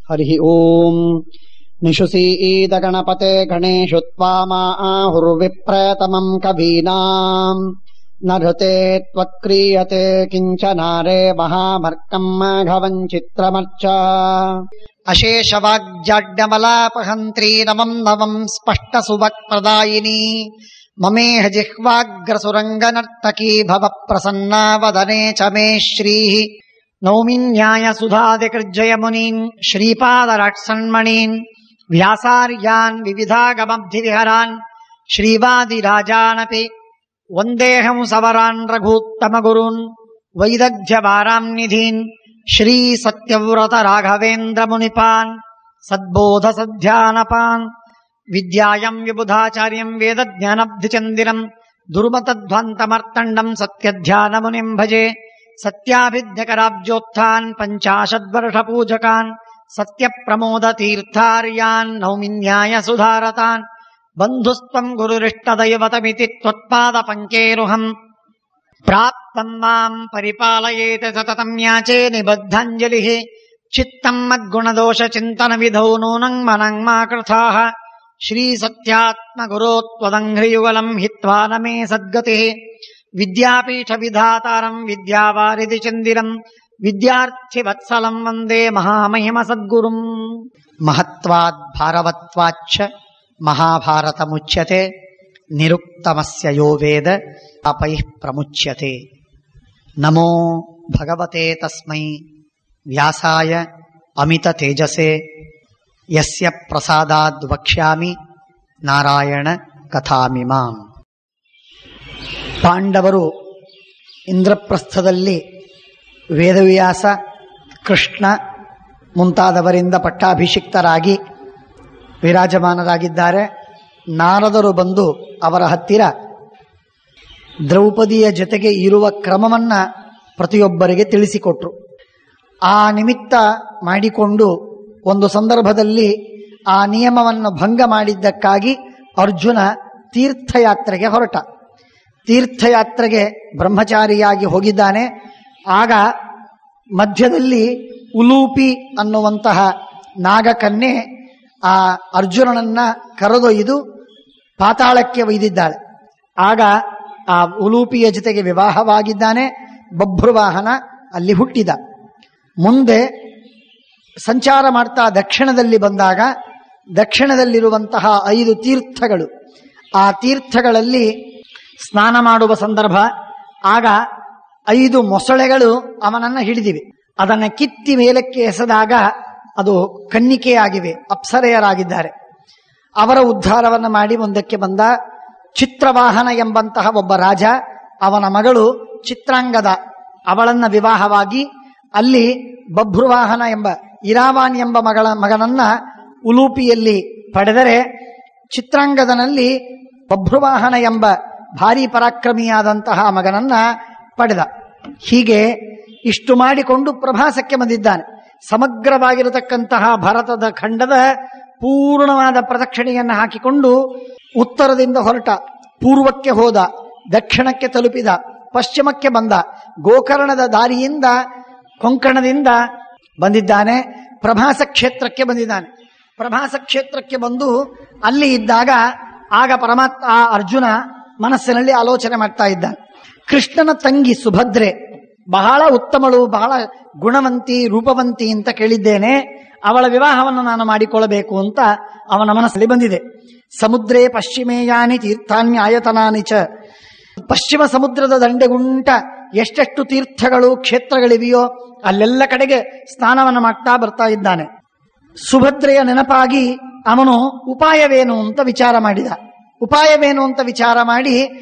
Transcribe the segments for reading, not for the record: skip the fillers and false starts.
ಹರಿ ಓಂ. ನಿಶುಸೀತ ಗಣಪತೆ ಗಣೇಶು ತ್ವಾಮಾಹುರ್ವಿಪ್ರತಮಂ ಕವೀನಾಂ ನೃತೆ ತ್ವಕ್ರಿಯತೆ ಕಿಂಚನಾರೇ ಮಹಾಮರ್ಕಂ ಮಾಘವಂ ಚಿತ್ರಮರ್ಚ. ಅಶೇಷವಾಗ್ಜಾಡ್ಯಮಲಾಪಹಂತ್ರೀ ನಮಂ ನವಂ ಸ್ಪಷ್ಟ ಸುವಕ್ಪ್ರದಾಯಿನಿ ಮಮೇಹ ಜಿಹ್ವಾಗ್ರಸುರಂಗನರ್ತಕೀ ಭವ ಪ್ರಸನ್ನಾ ವದನೆ ಚ ಮೇ ಶ್ರೀಃ. ನೌಮಿ ನ್ಯಾಯ ಸುಧಾದಿಕೃಜ್ಜಯ ಮುನೀನ್ ಶ್ರೀಪಾದರಾಟ್ಸನ್ಮಣೀನ್ ವ್ಯಾಸಾರ್ಯಾನ್ ವಿವಿಧಾಗಮಬ್ಧಿವಿಹರಾನ್ ಶ್ರೀವಾದಿರಾಜಾನಪಿ ವಂದೇಹಂ ಸವರಾನ್ ರಘೂತ್ತಮ ಗುರೂನ್ ವೈದಗ್ಧ್ಯವಾರಾಂ ನಿಧೀನ್ ಶ್ರೀ ಸತ್ಯವ್ರತ ರಾಘವೇಂದ್ರ ಮುನಿಪಾನ್ ಸದ್ಬೋಧ ಸಧ್ಯಾನಪಾನ್ ವಿದ್ಯಾಯಂ ವಿಬುಧಾಚಾರ್ಯಂ ವೇದಜ್ಞಾನಬ್ಧಿಚಂದಿರಂ ದುರ್ಮತಧ್ವಂತಮರ್ತಂಡಂ ಸತ್ಯಧ್ಯಾನ ಮುನಿಂ ಭಜೆ. ಸತ್ಯಾಭಿಧ್ಯಕರಾಬ್ಜೋತ್ಥಾನ್ ಪಂಚಾಶದ್ವರ್ಷ ಪೂಜಕಾನ್ ಸತ್ಯ ಪ್ರಮೋದ ತೀರ್ಥಾರ್ಯಾನ್ ನೌಮಿ ನ್ಯಾಯ ಸುಧಾರತಾನ್. ಬಂಧುಸ್ತ್ವಂ ಗುರುರಿಷ್ಟದೈವತಮಿತಿ ತ್ವತ್ಪಾದ ಪಂಕೇರುಹಂ ಪ್ರಾಪ್ತಂ ಮಾಂ ಪರಿಪಾಲಯೇತ ಸತತಂ ಯಾಚೇ ನಿಬದ್ಧಾಂಜಲಿಃ. ಚಿತ್ತಂ ಮದ್ಗುಣದೋಷ ಚಿಂತನ ವಿಧೌ ನೂನಂ ಮನಂ ಮಾ ಕೃತಾಃ. ಶ್ರೀ ಸತ್ಯಾತ್ಮ ಗುರೋ ತ್ವದಂಘ್ರಿಯುಗಲಂ ಹಿತ್ವಾ ನ ಮೇ ಸದ್ಗತಿಃ. ವಿದ್ಯಾಪೀಠ ವಿಧಾತಾರಂ ವಿದ್ಯಾವಾರಿಧಿ ಚಂದಿರಂ ವಿದ್ಯಾರ್ಥಿ ವತ್ಸಲಂ ವಂದೇ ಮಹಾಮಹಿಮ ಸದ್ಗುರುಂ. ಮಹತ್ವಾದ್ ಭಾರವತ್ವಾಚ್ಚ ಮಹಾಭಾರತ ಮುಚ್ಯತೆ ನಿರುಕ್ತಮಸ್ಯ ಯೋ ವೇದ ಅಪೈಃ ಪ್ರಮುಚ್ಯತೆ. ನಮೋ ಭಗವತೆ ತಸ್ಮೈ ವ್ಯಾಸಾಯ ಅಮಿತ ತೇಜಸೆ ಯಸ್ಯ ಪ್ರಸಾದಾದ್ ವಕ್ಷ್ಯಾಮಿ ನಾರಾಯಣ ಕಥಾಮಿಮಾಂ. ಪಾಂಡವರು ಇಂದ್ರಪ್ರಸ್ಥದಲ್ಲಿ ವೇದವ್ಯಾಸ, ಕೃಷ್ಣ ಮುಂತಾದವರಿಂದ ಪಟ್ಟಾಭಿಷಿಕ್ತರಾಗಿ ವಿರಾಜಮಾನರಾಗಿದ್ದಾರೆ. ನಾರದರು ಬಂದು ಅವರ ಹತ್ತಿರ ದ್ರೌಪದಿಯ ಜೊತೆಗೆ ಇರುವ ಕ್ರಮವನ್ನು ಪ್ರತಿಯೊಬ್ಬರಿಗೆ ತಿಳಿಸಿಕೊಟ್ರು. ಆ ನಿಮಿತ್ತ ಮಾಡಿಕೊಂಡು ಒಂದು ಸಂದರ್ಭದಲ್ಲಿ ಆ ನಿಯಮವನ್ನು ಭಂಗ ಮಾಡಿದ್ದಕ್ಕಾಗಿ ಅರ್ಜುನ ತೀರ್ಥಯಾತ್ರೆಗೆ ಹೊರಟ. ತೀರ್ಥಯಾತ್ರೆಗೆ ಬ್ರಹ್ಮಚಾರಿಯಾಗಿ ಹೋಗಿದ್ದಾನೆ. ಆಗ ಮಧ್ಯದಲ್ಲಿ ಉಲೂಪಿ ಅನ್ನುವಂತಹ ನಾಗಕನ್ಯೆ ಆ ಅರ್ಜುನನನ್ನ ಕರೆದೊಯ್ದು ಪಾತಾಳಕ್ಕೆ ಒಯ್ದಿದ್ದಾಳೆ. ಆಗ ಆ ಉಲೂಪಿಯ ಜೊತೆಗೆ ವಿವಾಹವಾಗಿದ್ದಾನೆ. ಬಭ್ರುವಾಹನ ಅಲ್ಲಿ ಹುಟ್ಟಿದ. ಮುಂದೆ ಸಂಚಾರ ಮಾಡ್ತಾ ದಕ್ಷಿಣದಲ್ಲಿ ಬಂದಾಗ ದಕ್ಷಿಣದಲ್ಲಿರುವಂತಹ 5 ತೀರ್ಥಗಳು, ಆ ತೀರ್ಥಗಳಲ್ಲಿ ಸ್ನಾನ ಮಾಡುವ ಸಂದರ್ಭ. ಆಗ 5 ಮೊಸಳೆಗಳು ಅವನನ್ನು ಹಿಡಿದಿವೆ. ಅದನ್ನು ಕಿತ್ತಿ ಮೇಲಕ್ಕೆ ಎಸೆದಾಗ ಅದು ಕನ್ನಿಕೆಯಾಗಿವೆ, ಅಪ್ಸರೆಯರಾಗಿದ್ದಾರೆ. ಅವರ ಉದ್ಧಾರವನ್ನು ಮಾಡಿ ಮುಂದಕ್ಕೆ ಬಂದ. ಚಿತ್ರವಾಹನ ಎಂಬಂತಹ ಒಬ್ಬ ರಾಜ, ಅವನ ಮಗಳು ಚಿತ್ರಾಂಗದ, ಅವಳನ್ನ ವಿವಾಹವಾಗಿ ಅಲ್ಲಿ ಬಭ್ರುವಾಹನ ಎಂಬ ಇರಾವಾನ್ ಎಂಬ ಮಗನನ್ನ ಉಲೂಪಿಯಲ್ಲಿ ಪಡೆದರೆ, ಚಿತ್ರಾಂಗದನಲ್ಲಿ ಬಭ್ರುವಾಹನ ಎಂಬ ಭಾರಿ ಪರಾಕ್ರಮಿಯಾದಂತಹ ಮಗನನ್ನ ಪಡೆದ. ಹೀಗೆ ಇಷ್ಟು ಮಾಡಿಕೊಂಡು ಪ್ರಭಾಸಕ್ಕೆ ಬಂದಿದ್ದಾನೆ. ಸಮಗ್ರವಾಗಿರತಕ್ಕಂತಹ ಭಾರತದ ಖಂಡದ ಪೂರ್ಣವಾದ ಪ್ರದಕ್ಷಿಣೆಯನ್ನು ಹಾಕಿಕೊಂಡು ಉತ್ತರದಿಂದ ಹೊರಟ, ಪೂರ್ವಕ್ಕೆ ಹೋದ, ದಕ್ಷಿಣಕ್ಕೆ ತಲುಪಿದ, ಪಶ್ಚಿಮಕ್ಕೆ ಬಂದ, ಗೋಕರ್ಣದ ದಾರಿಯಿಂದ ಕೊಂಕಣದಿಂದ ಬಂದಿದ್ದಾನೆ. ಪ್ರಭಾಸ ಕ್ಷೇತ್ರಕ್ಕೆ ಬಂದಿದ್ದಾನೆ. ಪ್ರಭಾಸ ಕ್ಷೇತ್ರಕ್ಕೆ ಬಂದು ಅಲ್ಲಿ ಇದ್ದಾಗ ಆಗ ಪರಮಾತ್ಮ ಅರ್ಜುನ ಮನಸ್ಸಿನಲ್ಲಿ ಆಲೋಚನೆ ಮಾಡ್ತಾ ಇದ್ದಾನೆ. ಕೃಷ್ಣನ ತಂಗಿ ಸುಭದ್ರೆ ಬಹಳ ಉತ್ತಮಳು, ಬಹಳ ಗುಣವಂತಿ, ರೂಪವಂತಿ ಅಂತ ಕೇಳಿದ್ದೇನೆ. ಅವಳ ವಿವಾಹವನ್ನು ನಾನು ಮಾಡಿಕೊಳ್ಳಬೇಕು ಅಂತ ಅವನ ಮನಸ್ಸಲ್ಲಿ ಬಂದಿದೆ. ಸಮುದ್ರೇ ಪಶ್ಚಿಮೇಯಾನಿ ತೀರ್ಥಾನ್ಯಾಯತನಾನಿ ಚ. ಪಶ್ಚಿಮ ಸಮುದ್ರದ ದಂಡೆಗುಂಟ ಎಷ್ಟೆಷ್ಟು ತೀರ್ಥಗಳು, ಕ್ಷೇತ್ರಗಳಿವೆಯೋ ಅಲ್ಲೆಲ್ಲ ಕಡೆಗೆ ಸ್ನಾನವನ್ನು ಮಾಡ್ತಾ ಬರ್ತಾ ಇದ್ದಾನೆ. ಸುಭದ್ರೆಯ ನೆನಪಾಗಿ ಅವನು ಉಪಾಯವೇನು ಅಂತ ವಿಚಾರ ಮಾಡಿದ. ಉಪಾಯವೇನು ಅಂತ ವಿಚಾರ ಮಾಡಿ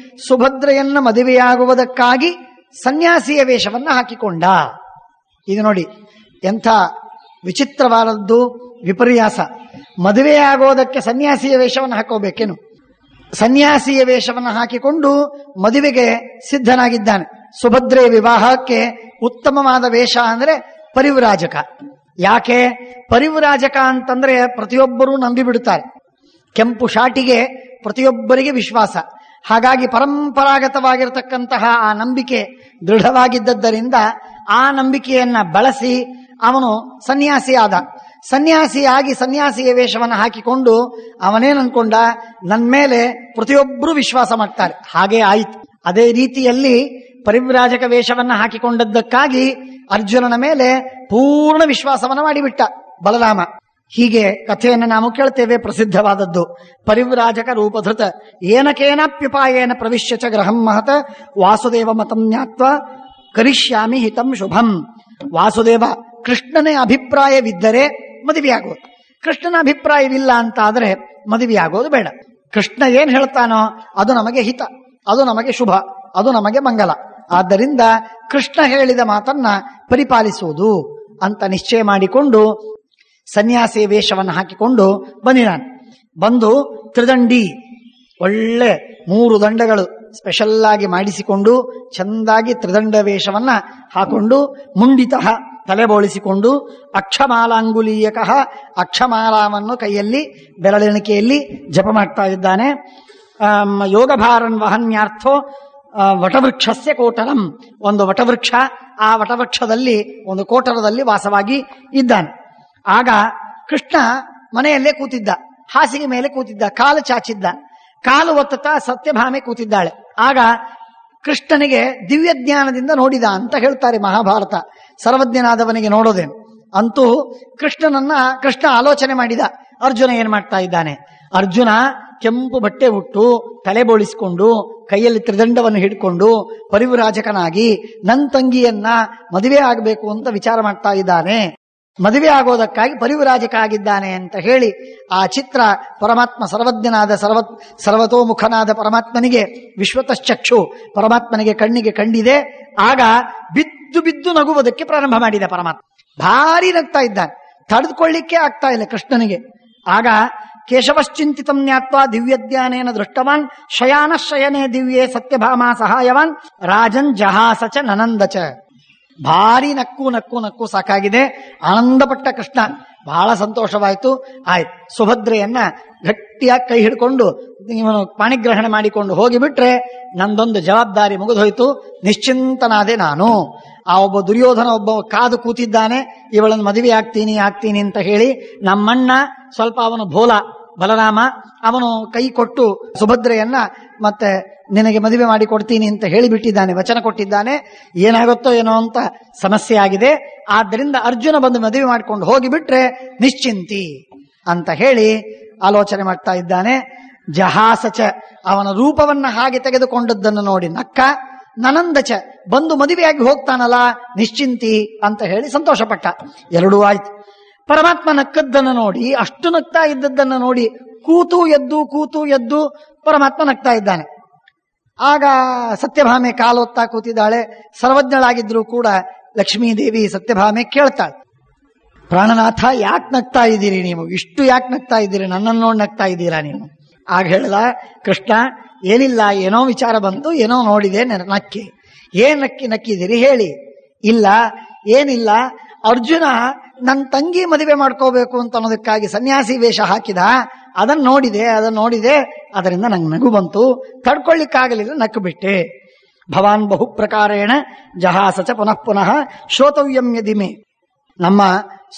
ಸುಭದ್ರೆಯನ್ನ ಮದುವೆಯಾಗುವುದಕ್ಕಾಗಿ ಸನ್ಯಾಸಿಯ ವೇಷವನ್ನು ಹಾಕಿಕೊಂಡ. ಇದು ನೋಡಿ ಎಂಥ ವಿಚಿತ್ರವಾದದ್ದು, ವಿಪರ್ಯಾಸ. ಮದುವೆಯಾಗೋದಕ್ಕೆ ಸನ್ಯಾಸಿಯ ವೇಷವನ್ನು ಹಾಕೋಬೇಕೇನು? ಸನ್ಯಾಸಿಯ ವೇಷವನ್ನು ಹಾಕಿಕೊಂಡು ಮದುವೆಗೆ ಸಿದ್ಧನಾಗಿದ್ದಾನೆ. ಸುಭದ್ರೆಯ ವಿವಾಹಕ್ಕೆ ಉತ್ತಮವಾದ ವೇಷ ಅಂದರೆ ಪರಿವ್ರಾಜಕ. ಯಾಕೆ ಪರಿವ್ರಾಜಕ ಅಂತಂದ್ರೆ ಪ್ರತಿಯೊಬ್ಬರೂ ನಂಬಿಬಿಡುತ್ತಾರೆ. ಕೆಂಪು ಶಾಟಿಗೆ ಪ್ರತಿಯೊಬ್ಬರಿಗೆ ವಿಶ್ವಾಸ. ಹಾಗಾಗಿ ಪರಂಪರಾಗತವಾಗಿರತಕ್ಕಂತಹ ಆ ನಂಬಿಕೆ ದೃಢವಾಗಿದ್ದರಿಂದ ಆ ನಂಬಿಕೆಯನ್ನ ಬಳಸಿ ಅವನು ಸನ್ಯಾಸಿ ಆದ. ಸನ್ಯಾಸಿಯಾಗಿ ಸನ್ಯಾಸಿಯ ವೇಷವನ್ನು ಹಾಕಿಕೊಂಡು ಅವನೇನ್ ಅನ್ಕೊಂಡ, ನನ್ನ ಮೇಲೆ ಪ್ರತಿಯೊಬ್ಬರು ವಿಶ್ವಾಸ ಮಾಡ್ತಾರೆ. ಹಾಗೇ ಆಯಿತು. ಅದೇ ರೀತಿಯಲ್ಲಿ ಪರಿವ್ರಾಜಕ ವೇಷವನ್ನು ಹಾಕಿಕೊಂಡದ್ದಕ್ಕಾಗಿ ಅರ್ಜುನನ ಮೇಲೆ ಪೂರ್ಣ ವಿಶ್ವಾಸವನ್ನು ಮಾಡಿಬಿಟ್ಟ ಬಲರಾಮ. ಹೀಗೆ ಕಥೆಯನ್ನು ನಾವು ಕೇಳ್ತೇವೆ, ಪ್ರಸಿದ್ಧವಾದದ್ದು. ಪರಿವ್ರಾಜಕ ರೂಪಧೃತ ಏನಕೇನಾಪ್ಯುಪಾಯೇನ ಪ್ರವಿಶ್ಯ ಚ ಗೃಹಂ ಮಹತ ವಾಸುದೇವ ಮತಂ ಜ್ಞಾತ್ವ ಕರಿಷ್ಯಾಮಿ ಹಿತಂ ಶುಭಂ. ವಾಸುದೇವ ಕೃಷ್ಣನೇ ಅಭಿಪ್ರಾಯವಿದ್ದರೆ ಮದುವೆಯಾಗೋದು, ಕೃಷ್ಣನ ಅಭಿಪ್ರಾಯವಿಲ್ಲ ಅಂತ ಆದರೆ ಮದುವೆಯಾಗೋದು ಬೇಡ. ಕೃಷ್ಣ ಏನ್ ಹೇಳ್ತಾನೋ ಅದು ನಮಗೆ ಹಿತ, ಅದು ನಮಗೆ ಶುಭ, ಅದು ನಮಗೆ ಮಂಗಲ. ಆದ್ದರಿಂದ ಕೃಷ್ಣ ಹೇಳಿದ ಮಾತನ್ನ ಪರಿಪಾಲಿಸುವುದು ಅಂತ ನಿಶ್ಚಯ ಮಾಡಿಕೊಂಡು ಸನ್ಯಾಸಿ ವೇಷವನ್ನು ಹಾಕಿಕೊಂಡು ಬಂದಿದ್ದಾನೆ. ಬಂದು ತ್ರಿದಂಡಿ ಒಳ್ಳೆ 3 ದಂಡಗಳು ಸ್ಪೆಷಲ್ ಆಗಿ ಮಾಡಿಸಿಕೊಂಡು ಚಂದಾಗಿ ತ್ರಿದಂಡ ವೇಷವನ್ನ ಹಾಕೊಂಡು ಮುಂಡಿತಃ ತಲೆ ಬೋಳಿಸಿಕೊಂಡು ಅಕ್ಷಮಾಲಾಂಗುಲೀಯಕ ಅಕ್ಷಮಾಲಾವನ್ನು ಕೈಯಲ್ಲಿ ಬೆರಳೆಣಿಕೆಯಲ್ಲಿ ಜಪ ಮಾಡ್ತಾ ಇದ್ದಾನೆ. ಯೋಗಭಾರನ್ ವಹನ್ಯಾರ್ಥೋ ವಟವೃಕ್ಷಸ್ಯ ಕೋಟರಂ. ಒಂದು ವಟವೃಕ್ಷ, ಆ ವಟವೃಕ್ಷದಲ್ಲಿ ಒಂದು ಕೋಟರದಲ್ಲಿ ವಾಸವಾಗಿ ಇದ್ದಾನೆ. ಆಗ ಕೃಷ್ಣ ಮನೆಯಲ್ಲೇ ಕೂತಿದ್ದ, ಹಾಸಿಗೆ ಮೇಲೆ ಕೂತಿದ್ದ, ಕಾಲು ಚಾಚಿದ್ದ, ಕಾಲು ಒತ್ತುತ್ತಾ ಸತ್ಯಭಾಮೆ ಕೂತಿದ್ದಾಳೆ. ಆಗ ಕೃಷ್ಣನಿಗೆ ದಿವ್ಯ ಜ್ಞಾನದಿಂದ ನೋಡಿದ ಅಂತ ಹೇಳ್ತಾರೆ ಮಹಾಭಾರತ. ಸರ್ವಜ್ಞನಾದವನಿಗೆ ನೋಡೋದೇನು. ಅಂತೂ ಕೃಷ್ಣ ಆಲೋಚನೆ ಮಾಡಿದ, ಅರ್ಜುನ ಏನ್ ಮಾಡ್ತಾ ಇದ್ದಾನೆ. ಅರ್ಜುನ ಕೆಂಪು ಬಟ್ಟೆ ಉಟ್ಟು ತಲೆ ಬೋಳಿಸಿಕೊಂಡು ಕೈಯಲ್ಲಿ ತ್ರಿದಂಡವನ್ನು ಹಿಡ್ಕೊಂಡು ಪರಿವ್ರಾಜಕನಾಗಿ ನನ್ನ ತಂಗಿಯನ್ನ ಮದುವೆ ಆಗಬೇಕು ಅಂತ ವಿಚಾರ ಮಾಡ್ತಾ ಇದ್ದಾನೆ. ಮದುವೆ ಆಗೋದಕ್ಕಾಗಿ ಪರಿವ್ರಾಜಕ ಆಗಿದ್ದಾನೆ ಅಂತ ಹೇಳಿ ಆ ಚಿತ್ರ ಪರಮಾತ್ಮ ಸರ್ವಜ್ಞನಾದ ಸರ್ವತೋಮುಖನಾದ ಪರಮಾತ್ಮನಿಗೆ ವಿಶ್ವತಶ್ಚಕ್ಷು ಪರಮಾತ್ಮನಿಗೆ ಕಣ್ಣಿಗೆ ಕಂಡಿದೆ. ಆಗ ಬಿದ್ದು ಬಿದ್ದು ನಗುವುದಕ್ಕೆ ಪ್ರಾರಂಭ ಮಾಡಿದ ಪರಮಾತ್ಮ. ಭಾರಿ ನಗ್ತಾ ಇದ್ದಾನೆ, ತಡೆದುಕೊಳ್ಳಿಕ್ಕೆ ಆಗ್ತಾ ಇಲ್ಲ ಕೃಷ್ಣನಿಗೆ. ಆಗ ಕೇಶವಶ್ಚಿಂತಿತಂ ಜ್ಞಾತ್ವಾ ದಿವ್ಯಜ್ಞಾನೇನ ದೃಷ್ಟವಾನ್ ಶಯಾನ ಶಯನೇ ದಿವ್ಯೇ ಸತ್ಯಭಾಮಾ ಸಹಾಯವಾನ್ ರಾಜನ್ ಜಹಾಸಚ ನನಂದಚ. ಭಾರಿ ನಕ್ಕು ನಕ್ಕು ನಕ್ಕು ಸಾಕಾಗಿದೆ. ಆನಂದಪಟ್ಟ ಕೃಷ್ಣ, ಬಹಳ ಸಂತೋಷವಾಯಿತು. ಆಯ್ತು, ಸುಭದ್ರೆಯನ್ನ ಗಟ್ಟಿಯಾಗಿ ಕೈ ಹಿಡ್ಕೊಂಡು ಇವನು ಪಾಣಿಗ್ರಹಣ ಮಾಡಿಕೊಂಡು ಹೋಗಿಬಿಟ್ರೆ ನಂದೊಂದು ಜವಾಬ್ದಾರಿ ಮುಗಿದೋಯ್ತು, ನಿಶ್ಚಿಂತನಾದೆ ನಾನು. ಆ ಒಬ್ಬ ದುರ್ಯೋಧನ ಒಬ್ಬ ಕಾದು ಕೂತಿದ್ದಾನೆ, ಇವಳನ್ನು ಮದುವೆ ಆಗ್ತೀನಿ ಅಂತ ಹೇಳಿ. ನಮ್ಮಣ್ಣ ಸ್ವಲ್ಪ ಅವನು ಭೋಲ ಬಲರಾಮ, ಅವನು ಕೈ ಕೊಟ್ಟು ಸುಭದ್ರೆಯನ್ನ ಮತ್ತೆ ನಿನಗೆ ಮದುವೆ ಮಾಡಿ ಕೊಡ್ತೀನಿ ಅಂತ ಹೇಳಿಬಿಟ್ಟಿದ್ದಾನೆ, ವಚನ ಕೊಟ್ಟಿದ್ದಾನೆ. ಏನಾಗುತ್ತೋ ಏನೋ ಅಂತ ಸಮಸ್ಯೆ ಆಗಿದೆ. ಆದ್ದರಿಂದ ಅರ್ಜುನ ಬಂದು ಮದುವೆ ಮಾಡಿಕೊಂಡು ಹೋಗಿಬಿಟ್ರೆ ನಿಶ್ಚಿಂತಿ ಅಂತ ಹೇಳಿ ಆಲೋಚನೆ ಮಾಡ್ತಾ ಇದ್ದಾನೆ. ಜಹಾಸಚ ಅವನ ರೂಪವನ್ನ ಹಾಗೆ ತೆಗೆದುಕೊಂಡದ್ದನ್ನು ನೋಡಿ ನಕ್ಕ. ನನಂದಚ ಬಂದು ಮದುವೆಯಾಗಿ ಹೋಗ್ತಾನಲ್ಲ ನಿಶ್ಚಿಂತಿ ಅಂತ ಹೇಳಿ ಸಂತೋಷಪಟ್ಟ. ಎರಡೂ ಆಯ್ತು. ಪರಮಾತ್ಮ ನಕ್ಕದ್ದನ್ನು ನೋಡಿ, ಅಷ್ಟು ನಗ್ತಾ ಇದ್ದದ್ದನ್ನು ನೋಡಿ ಕೂತು ಎದ್ದು ಪರಮಾತ್ಮ ನಗ್ತಾ ಇದ್ದಾನೆ. ಆಗ ಸತ್ಯಭಾಮೆ ಕಾಲೊತ್ತಾ ಕೂತಿದ್ದಾಳೆ. ಸರ್ವಜ್ಞಳಾಗಿದ್ರು ಕೂಡ ಲಕ್ಷ್ಮೀದೇವಿ ಸತ್ಯಭಾಮೆ ಕೇಳ್ತಾಳೆ, ಪ್ರಾಣನಾಥ ಯಾಕೆ ನಗ್ತಾ ಇದ್ದೀರಿ ನೀವು, ಇಷ್ಟು ಯಾಕೆ ನಗ್ತಾ ಇದ್ದೀರಿ, ನನ್ನನ್ನು ನೋಡಿ ನಗ್ತಾ ಇದ್ದೀರಾ ನೀವು? ಆಗ ಹೇಳ್ದ ಕೃಷ್ಣ, ಏನಿಲ್ಲ, ಏನೋ ವಿಚಾರ ಬಂತು, ಏನೋ ನೋಡಿದೆ, ನಕ್ಕಿ. ಏನ್ ನಕ್ಕಿದ್ದೀರಿ ಹೇಳಿ. ಇಲ್ಲ ಏನಿಲ್ಲ, ಅರ್ಜುನ ನನ್ನ ತಂಗಿ ಮದುವೆ ಮಾಡ್ಕೋಬೇಕು ಅಂತ ಅನ್ನೋದಕ್ಕಾಗಿ ಸನ್ಯಾಸಿ ವೇಷ ಹಾಕಿದ, ಅದನ್ನು ನೋಡಿದೆ, ಅದರಿಂದ ನಂಗೆ ನಗು ಬಂತು, ತಡ್ಕೊಳ್ಳಿಕ್ಕಾಗಲಿಲ್ಲ, ನಕ್ಕು ಬಿಟ್ಟೆ. ಭವಾನ್ ಬಹು ಪ್ರಕಾರೇಣ ಜಹಾಸಚ ಪುನಃ ಶ್ರೋತವ್ಯಂ ಯದಿಮೆ. ನಮ್ಮ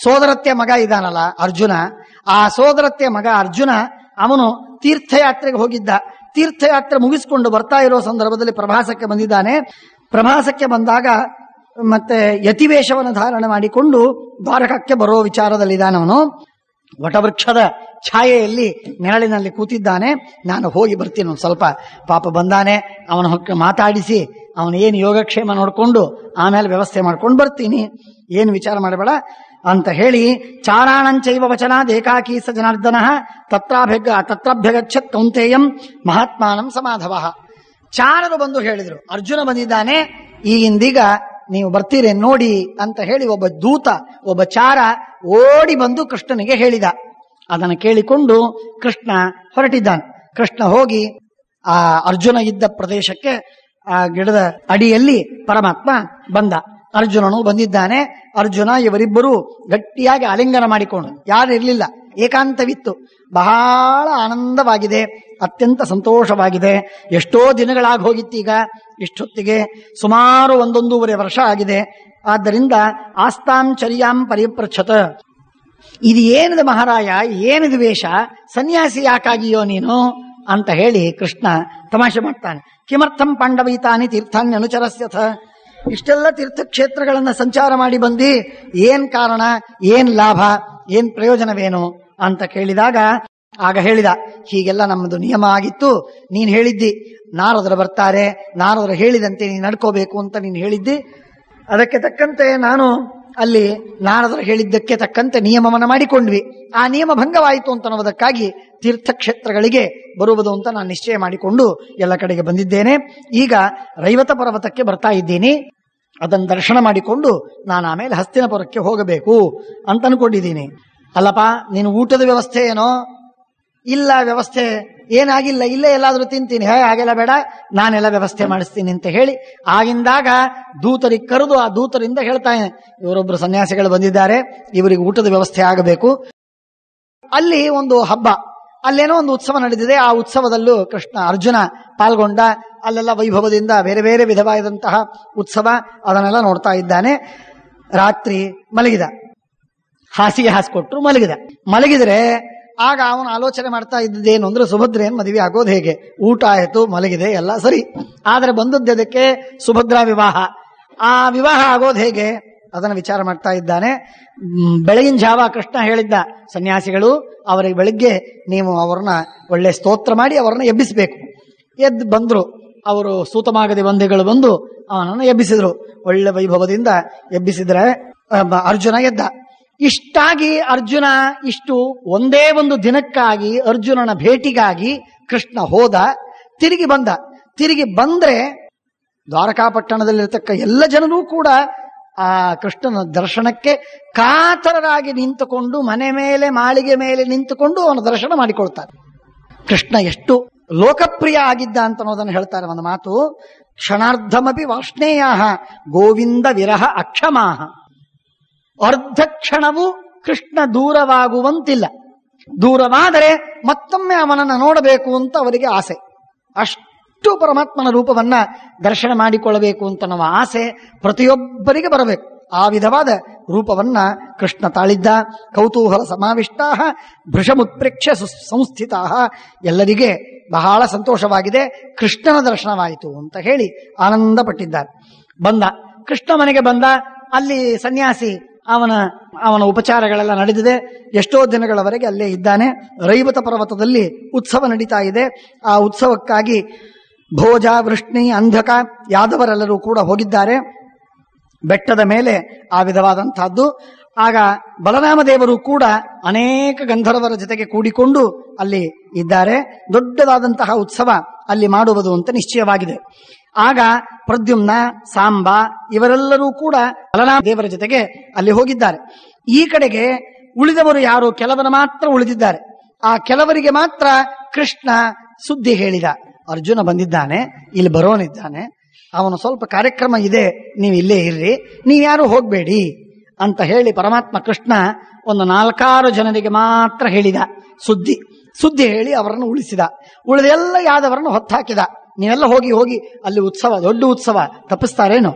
ಸೋದರತ್ಯ ಮಗ ಇದಾನಲ್ಲ ಅರ್ಜುನ, ಆ ಸೋದರತ್ಯ ಮಗ ಅರ್ಜುನ ಅವನು ತೀರ್ಥಯಾತ್ರೆಗೆ ಹೋಗಿದ್ದ. ತೀರ್ಥಯಾತ್ರೆ ಮುಗಿಸಿಕೊಂಡು ಬರ್ತಾ ಇರೋ ಸಂದರ್ಭದಲ್ಲಿ ಪ್ರಭಾಸಕ್ಕೆ ಬಂದಿದ್ದಾನೆ. ಪ್ರಭಾಸಕ್ಕೆ ಬಂದಾಗ ಮತ್ತೆ ಯತಿವೇಷವನ್ನು ಧಾರಣೆ ಮಾಡಿಕೊಂಡು ದ್ವಾರಕಕ್ಕೆ ಬರೋ ವಿಚಾರದಲ್ಲಿದ್ದಾನವನು. ವಟವೃಕ್ಷದ ಛಾಯೆಯಲ್ಲಿ ನೆರಳಿನಲ್ಲಿ ಕೂತಿದ್ದಾನೆ. ನಾನು ಹೋಗಿ ಬರ್ತೀನಿ, ಒಂದು ಸ್ವಲ್ಪ ಪಾಪ ಬಂದಾನೆ, ಅವನ ಮಾತಾಡಿಸಿ ಅವನು ಏನು ಯೋಗಕ್ಷೇಮ ನೋಡಿಕೊಂಡು ಆಮೇಲೆ ವ್ಯವಸ್ಥೆ ಮಾಡ್ಕೊಂಡು ಬರ್ತೀನಿ, ಏನು ವಿಚಾರ ಮಾಡಬೇಡ ಅಂತ ಹೇಳಿ ಚಾರಾಣಂಚೈವ ವಚನಾದ್ ಏಕಾಕೀ ಸ ಜನಾರ್ದನ ತತ್ರಾಭ್ಯಗಚ್ಚತ್ ಕೌಂತೇಯಂ ಮಹಾತ್ಮಾನಂ ಸಮಾಧವ. ಚಾರರು ಬಂದು ಹೇಳಿದ್ರು, ಅರ್ಜುನ ಬಂದಿದ್ದಾನೆ, ಈಗಿಂದೀಗ ನೀವು ಬರ್ತೀರಿ ನೋಡಿ ಅಂತ ಹೇಳಿ ಒಬ್ಬ ದೂತ, ಒಬ್ಬ ಚಾರ ಓಡಿ ಬಂದು ಕೃಷ್ಣನಿಗೆ ಹೇಳಿದ. ಅದನ್ನು ಕೇಳಿಕೊಂಡು ಕೃಷ್ಣ ಹೊರಟಿದ್ದಾನೆ. ಕೃಷ್ಣ ಹೋಗಿ ಆ ಅರ್ಜುನ ಇದ್ದ ಪ್ರದೇಶಕ್ಕೆ ಆ ಗಿಡದ ಅಡಿಯಲ್ಲಿ ಪರಮಾತ್ಮ ಬಂದ. ಅರ್ಜುನನು ಬಂದಿದ್ದಾನೆ. ಅರ್ಜುನ ಇವರಿಬ್ಬರು ಗಟ್ಟಿಯಾಗಿ ಆಲಿಂಗನ ಮಾಡಿಕೊಂಡು, ಯಾರು ಇರಲಿಲ್ಲ, ಏಕಾಂತವಿತ್ತು. ಬಹಳ ಆನಂದವಾಗಿದೆ, ಅತ್ಯಂತ ಸಂತೋಷವಾಗಿದೆ. ಎಷ್ಟೋ ದಿನಗಳಾಗಿ ಹೋಗಿತ್ತೀಗ, ಇಷ್ಟೊತ್ತಿಗೆ ಸುಮಾರು 1.5 ವರ್ಷ ಆಗಿದೆ. ಆದ್ದರಿಂದ ಆಸ್ತಾಂ ಚರ್ಯಾಂ ಪರಿಪ್ರಚ್ಛತ, ಇದು ಏನಿದೆ ಮಹಾರಾಯ, ಏನಿದು ವೇಷ, ಸನ್ಯಾಸಿ ಯಾಕಾಗಿಯೋ ನೀನು ಅಂತ ಹೇಳಿ ಕೃಷ್ಣ ತಮಾಷೆ ಮಾಡ್ತಾನೆ. ಕಿಮರ್ಥಂ ಪಾಂಡವೀತಾನಿ ತೀರ್ಥಾನ್ಯ ಅನುಚರಸ್ಯಥ, ಇಷ್ಟೆಲ್ಲ ತೀರ್ಥಕ್ಷೇತ್ರಗಳನ್ನ ಸಂಚಾರ ಮಾಡಿ ಬಂದಿ, ಏನ್ ಕಾರಣ, ಏನ್ ಲಾಭ, ಏನ್ ಪ್ರಯೋಜನವೇನು ಅಂತ ಕೇಳಿದಾಗ ಆಗ ಹೇಳಿದ, ಹೀಗೆಲ್ಲ ನಮ್ಮದು ನಿಯಮ ಆಗಿತ್ತು, ನೀನ್ ಹೇಳಿದ್ದಿ ನಾರದರು ಬರ್ತಾರೆ, ನಾರದರು ಹೇಳಿದಂತೆ ನೀನು ನಡ್ಕೋಬೇಕು ಅಂತ ನೀನು ಹೇಳಿದ್ದಿ, ಅದಕ್ಕೆ ತಕ್ಕಂತೆ ನಾನು ಅಲ್ಲಿ ನಾರದರು ಹೇಳಿದ್ದಕ್ಕೆ ತಕ್ಕಂತೆ ನಿಯಮವನ್ನು ಮಾಡಿಕೊಂಡ್ವಿ. ಆ ನಿಯಮ ಭಂಗವಾಯಿತು ಅಂತ ಅನ್ನೋದಕ್ಕಾಗಿ ತೀರ್ಥಕ್ಷೇತ್ರಗಳಿಗೆ ಬರುವುದು ಅಂತ ನಾನು ನಿಶ್ಚಯ ಮಾಡಿಕೊಂಡು ಎಲ್ಲ ಕಡೆಗೆ ಬಂದಿದ್ದೇನೆ. ಈಗ ರೈವತ ಪರ್ವತಕ್ಕೆ ಬರ್ತಾ ಇದ್ದೀನಿ. ಅದನ್ನು ದರ್ಶನ ಮಾಡಿಕೊಂಡು ನಾನು ಆಮೇಲೆ ಹಸ್ತಿನಪುರಕ್ಕೆ ಹೋಗಬೇಕು ಅಂತ ಅನ್ಕೊಂಡಿದ್ದೀನಿ. ಅಲ್ಲಪ್ಪ, ನೀನು ಊಟದ ವ್ಯವಸ್ಥೆ ಏನೋ? ಇಲ್ಲ, ವ್ಯವಸ್ಥೆ ಏನಾಗಿಲ್ಲ, ಇಲ್ಲೇ ಎಲ್ಲಾದ್ರೂ ತಿಂತೀನಿ. ಹಾಗೆಲ್ಲ ಬೇಡ, ನಾನೆಲ್ಲ ವ್ಯವಸ್ಥೆ ಮಾಡಿಸ್ತೀನಿ ಅಂತ ಹೇಳಿ ಆಗಿಂದಾಗ ದೂತರಿಗೆ ಕರೆದು ಆ ದೂತರಿಂದ ಹೇಳ್ತಾನೆ, ಇವರೊಬ್ರು ಸನ್ಯಾಸಿಗಳು ಬಂದಿದ್ದಾರೆ, ಇವರಿಗೆ ಊಟದ ವ್ಯವಸ್ಥೆ ಆಗಬೇಕು. ಅಲ್ಲಿ ಒಂದು ಹಬ್ಬ, ಅಲ್ಲೇನೋ ಒಂದು ಉತ್ಸವ ನಡೆದಿದೆ. ಆ ಉತ್ಸವದಲ್ಲೂ ಕೃಷ್ಣ ಅರ್ಜುನ ಪಾಲ್ಗೊಂಡ. ಅಲ್ಲೆಲ್ಲ ವೈಭವದಿಂದ ಬೇರೆ ಬೇರೆ ವಿಧವಾದಂತಹ ಉತ್ಸವ, ಅದನ್ನೆಲ್ಲ ನೋಡ್ತಾ ಇದ್ದಾನೆ. ರಾತ್ರಿ ಮಲಗಿದ, ಹಾಸಿಗೆ ಹಾಸಿಕೊಟ್ರು ಮಲಗಿದ್ರೆ ಆಗ ಅವನು ಆಲೋಚನೆ ಮಾಡ್ತಾ ಇದ್ದೇನು ಅಂದ್ರೆ, ಸುಭದ್ರೆಯನ್ನು ಮದುವೆ ಆಗೋದು ಹೇಗೆ? ಊಟ ಆಯಿತು, ಮಲಗಿದೆ, ಎಲ್ಲ ಸರಿ. ಆದರೆ ಬಂದದ್ದಕ್ಕೆ ಸುಭದ್ರಾ ವಿವಾಹ. ಆ ವಿವಾಹ ಆಗೋದು ಹೇಗೆ ಅದನ್ನು ವಿಚಾರ ಮಾಡ್ತಾ ಇದ್ದಾನೆ. ಬೆಳಗಿನ ಜಾವ ಕೃಷ್ಣ ಹೇಳಿದ್ದ, ಸನ್ಯಾಸಿಗಳು ಅವರಿಗೆ ಬೆಳಿಗ್ಗೆ ನೀವು ಅವ್ರನ್ನ ಒಳ್ಳೆ ಸ್ತೋತ್ರ ಮಾಡಿ ಅವರನ್ನ ಎಬ್ಬಿಸಬೇಕು. ಎದ್ದು ಬಂದ್ರು ಅವರು, ಸೂತಮಾಗದಿ ಬಂಧುಗಳು ಬಂದು ಅವನನ್ನು ಎಬ್ಬಿಸಿದ್ರು. ಒಳ್ಳೆ ವೈಭವದಿಂದ ಎಬ್ಬಿಸಿದ್ರೆ ಅರ್ಜುನ ಎದ್ದ. ಇಷ್ಟಾಗಿ ಅರ್ಜುನ ಇಷ್ಟು ಒಂದೇ ಒಂದು ದಿನಕ್ಕಾಗಿ ಅರ್ಜುನನ ಭೇಟಿಗಾಗಿ ಕೃಷ್ಣ ಹೋದ. ತಿರುಗಿ ಬಂದ್ರೆ ದ್ವಾರಕಾಪಟ್ಟಣದಲ್ಲಿರತಕ್ಕ ಎಲ್ಲ ಜನರೂ ಕೂಡ ಆ ಕೃಷ್ಣನ ದರ್ಶನಕ್ಕೆ ಕಾತರರಾಗಿ ನಿಂತುಕೊಂಡು ಮನೆ ಮೇಲೆ ಮಾಳಿಗೆ ಮೇಲೆ ನಿಂತುಕೊಂಡು ಅವನ ದರ್ಶನ ಮಾಡಿಕೊಳ್ತಾರೆ. ಕೃಷ್ಣ ಎಷ್ಟು ಲೋಕಪ್ರಿಯ ಆಗಿದ್ದ ಅಂತ ಅನ್ನೋದನ್ನು ಹೇಳ್ತಾರೆ ಒಂದು ಮಾತು. ಕ್ಷಣಾರ್ಧಮಪಿ ವಾಷ್ಣೇಯ ಗೋವಿಂದ ವಿರಹ ಅಕ್ಷಮಾಹ. ಅರ್ಧ ಕ್ಷಣವೂ ಕೃಷ್ಣ ದೂರವಾಗುವಂತಿಲ್ಲ. ದೂರವಾದರೆ ಮತ್ತೊಮ್ಮೆ ಅವನನ್ನು ನೋಡಬೇಕು ಅಂತ ಅವರಿಗೆ ಆಸೆ. ಅಷ್ಟು ಪರಮಾತ್ಮನ ರೂಪವನ್ನ ದರ್ಶನ ಮಾಡಿಕೊಳ್ಳಬೇಕು ಅಂತ ನಮ್ಮ ಆಸೆ ಪ್ರತಿಯೊಬ್ಬರಿಗೆ ಬರಬೇಕು. ಆ ವಿಧವಾದ ರೂಪವನ್ನ ಕೃಷ್ಣ ತಾಳಿದ್ದ. ಕೌತೂಹಲ ಸಮಾವಿಷ್ಟಾ ಭೃಶಮುತ್ಪ್ರೇಕ್ಷ್ಯ ಸಂಸ್ಥಿತಾ. ಎಲ್ಲರಿಗೆ ಬಹಳ ಸಂತೋಷವಾಗಿದೆ, ಕೃಷ್ಣನ ದರ್ಶನವಾಯಿತು ಅಂತ ಹೇಳಿ ಆನಂದ ಪಟ್ಟಿದ್ದಾರೆ. ಬಂದ ಕೃಷ್ಣ ಮನೆಗೆ ಬಂದ. ಅಲ್ಲಿ ಸನ್ಯಾಸಿ ಅವನ ಉಪಚಾರಗಳೆಲ್ಲ ನಡೆದಿದೆ. ಎಷ್ಟೋ ದಿನಗಳವರೆಗೆ ಅಲ್ಲೇ ಇದ್ದಾನೆ. ರೈವತ ಪರ್ವತದಲ್ಲಿ ಉತ್ಸವ ನಡೀತಾ ಇದೆ. ಆ ಉತ್ಸವಕ್ಕಾಗಿ ಭೋಜ, ವೃಷ್ಣಿ, ಅಂಧಕ ಯಾದವರೆಲ್ಲರೂ ಕೂಡ ಹೋಗಿದ್ದಾರೆ. ಬೆಟ್ಟದ ಮೇಲೆ ಆ ವಿಧವಾದಂತಹದ್ದು. ಆಗ ಬಲರಾಮ ದೇವರು ಕೂಡ ಅನೇಕ ಗಂಧರ್ವರ ಜೊತೆಗೆ ಕೂಡಿಕೊಂಡು ಅಲ್ಲಿ ಇದ್ದಾರೆ. ದೊಡ್ಡದಾದಂತಹ ಉತ್ಸವ ಅಲ್ಲಿ ಮಾಡುವುದು ಅಂತ ನಿಶ್ಚಯವಾಗಿದೆ. ಆಗ ಪ್ರದ್ಯುಮ್ನ, ಸಾಂಬ ಇವರೆಲ್ಲರೂ ಕೂಡ ಬಲರಾಮ ದೇವರ ಜೊತೆಗೆ ಅಲ್ಲಿ ಹೋಗಿದ್ದಾರೆ. ಈ ಕಡೆಗೆ ಉಳಿದವರು ಯಾರು ಕೆಲವರು ಮಾತ್ರ ಉಳಿದಿದ್ದಾರೆ. ಆ ಕೆಲವರಿಗೆ ಮಾತ್ರ ಕೃಷ್ಣ ಸುದ್ದಿ ಹೇಳಿದ, ಅರ್ಜುನ ಬಂದಿದ್ದಾನೆ, ಇಲ್ಲಿ ಬರೋನಿದ್ದಾನೆ, ಅವನು ಸ್ವಲ್ಪ ಕಾರ್ಯಕ್ರಮ ಇದೆ, ನೀವು ಇಲ್ಲೇ ಇರ್ರಿ, ನೀವ್ಯಾರು ಹೋಗ್ಬೇಡಿ ಅಂತ ಹೇಳಿ ಪರಮಾತ್ಮ ಕೃಷ್ಣ ಒಂದು 4-6 ಜನರಿಗೆ ಮಾತ್ರ ಹೇಳಿದ ಸುದ್ದಿ ಹೇಳಿ ಅವರನ್ನು ಉಳಿಸಿದ. ಉಳಿದೆಲ್ಲ ಯಾದವರನ್ನು ಹೊತ್ತಾಕಿದ. ನೀವೆಲ್ಲ ಹೋಗಿ ಅಲ್ಲಿ ಉತ್ಸವ, ದೊಡ್ಡ ಉತ್ಸವ, ತಪ್ಪಿಸ್ತಾರೇನು,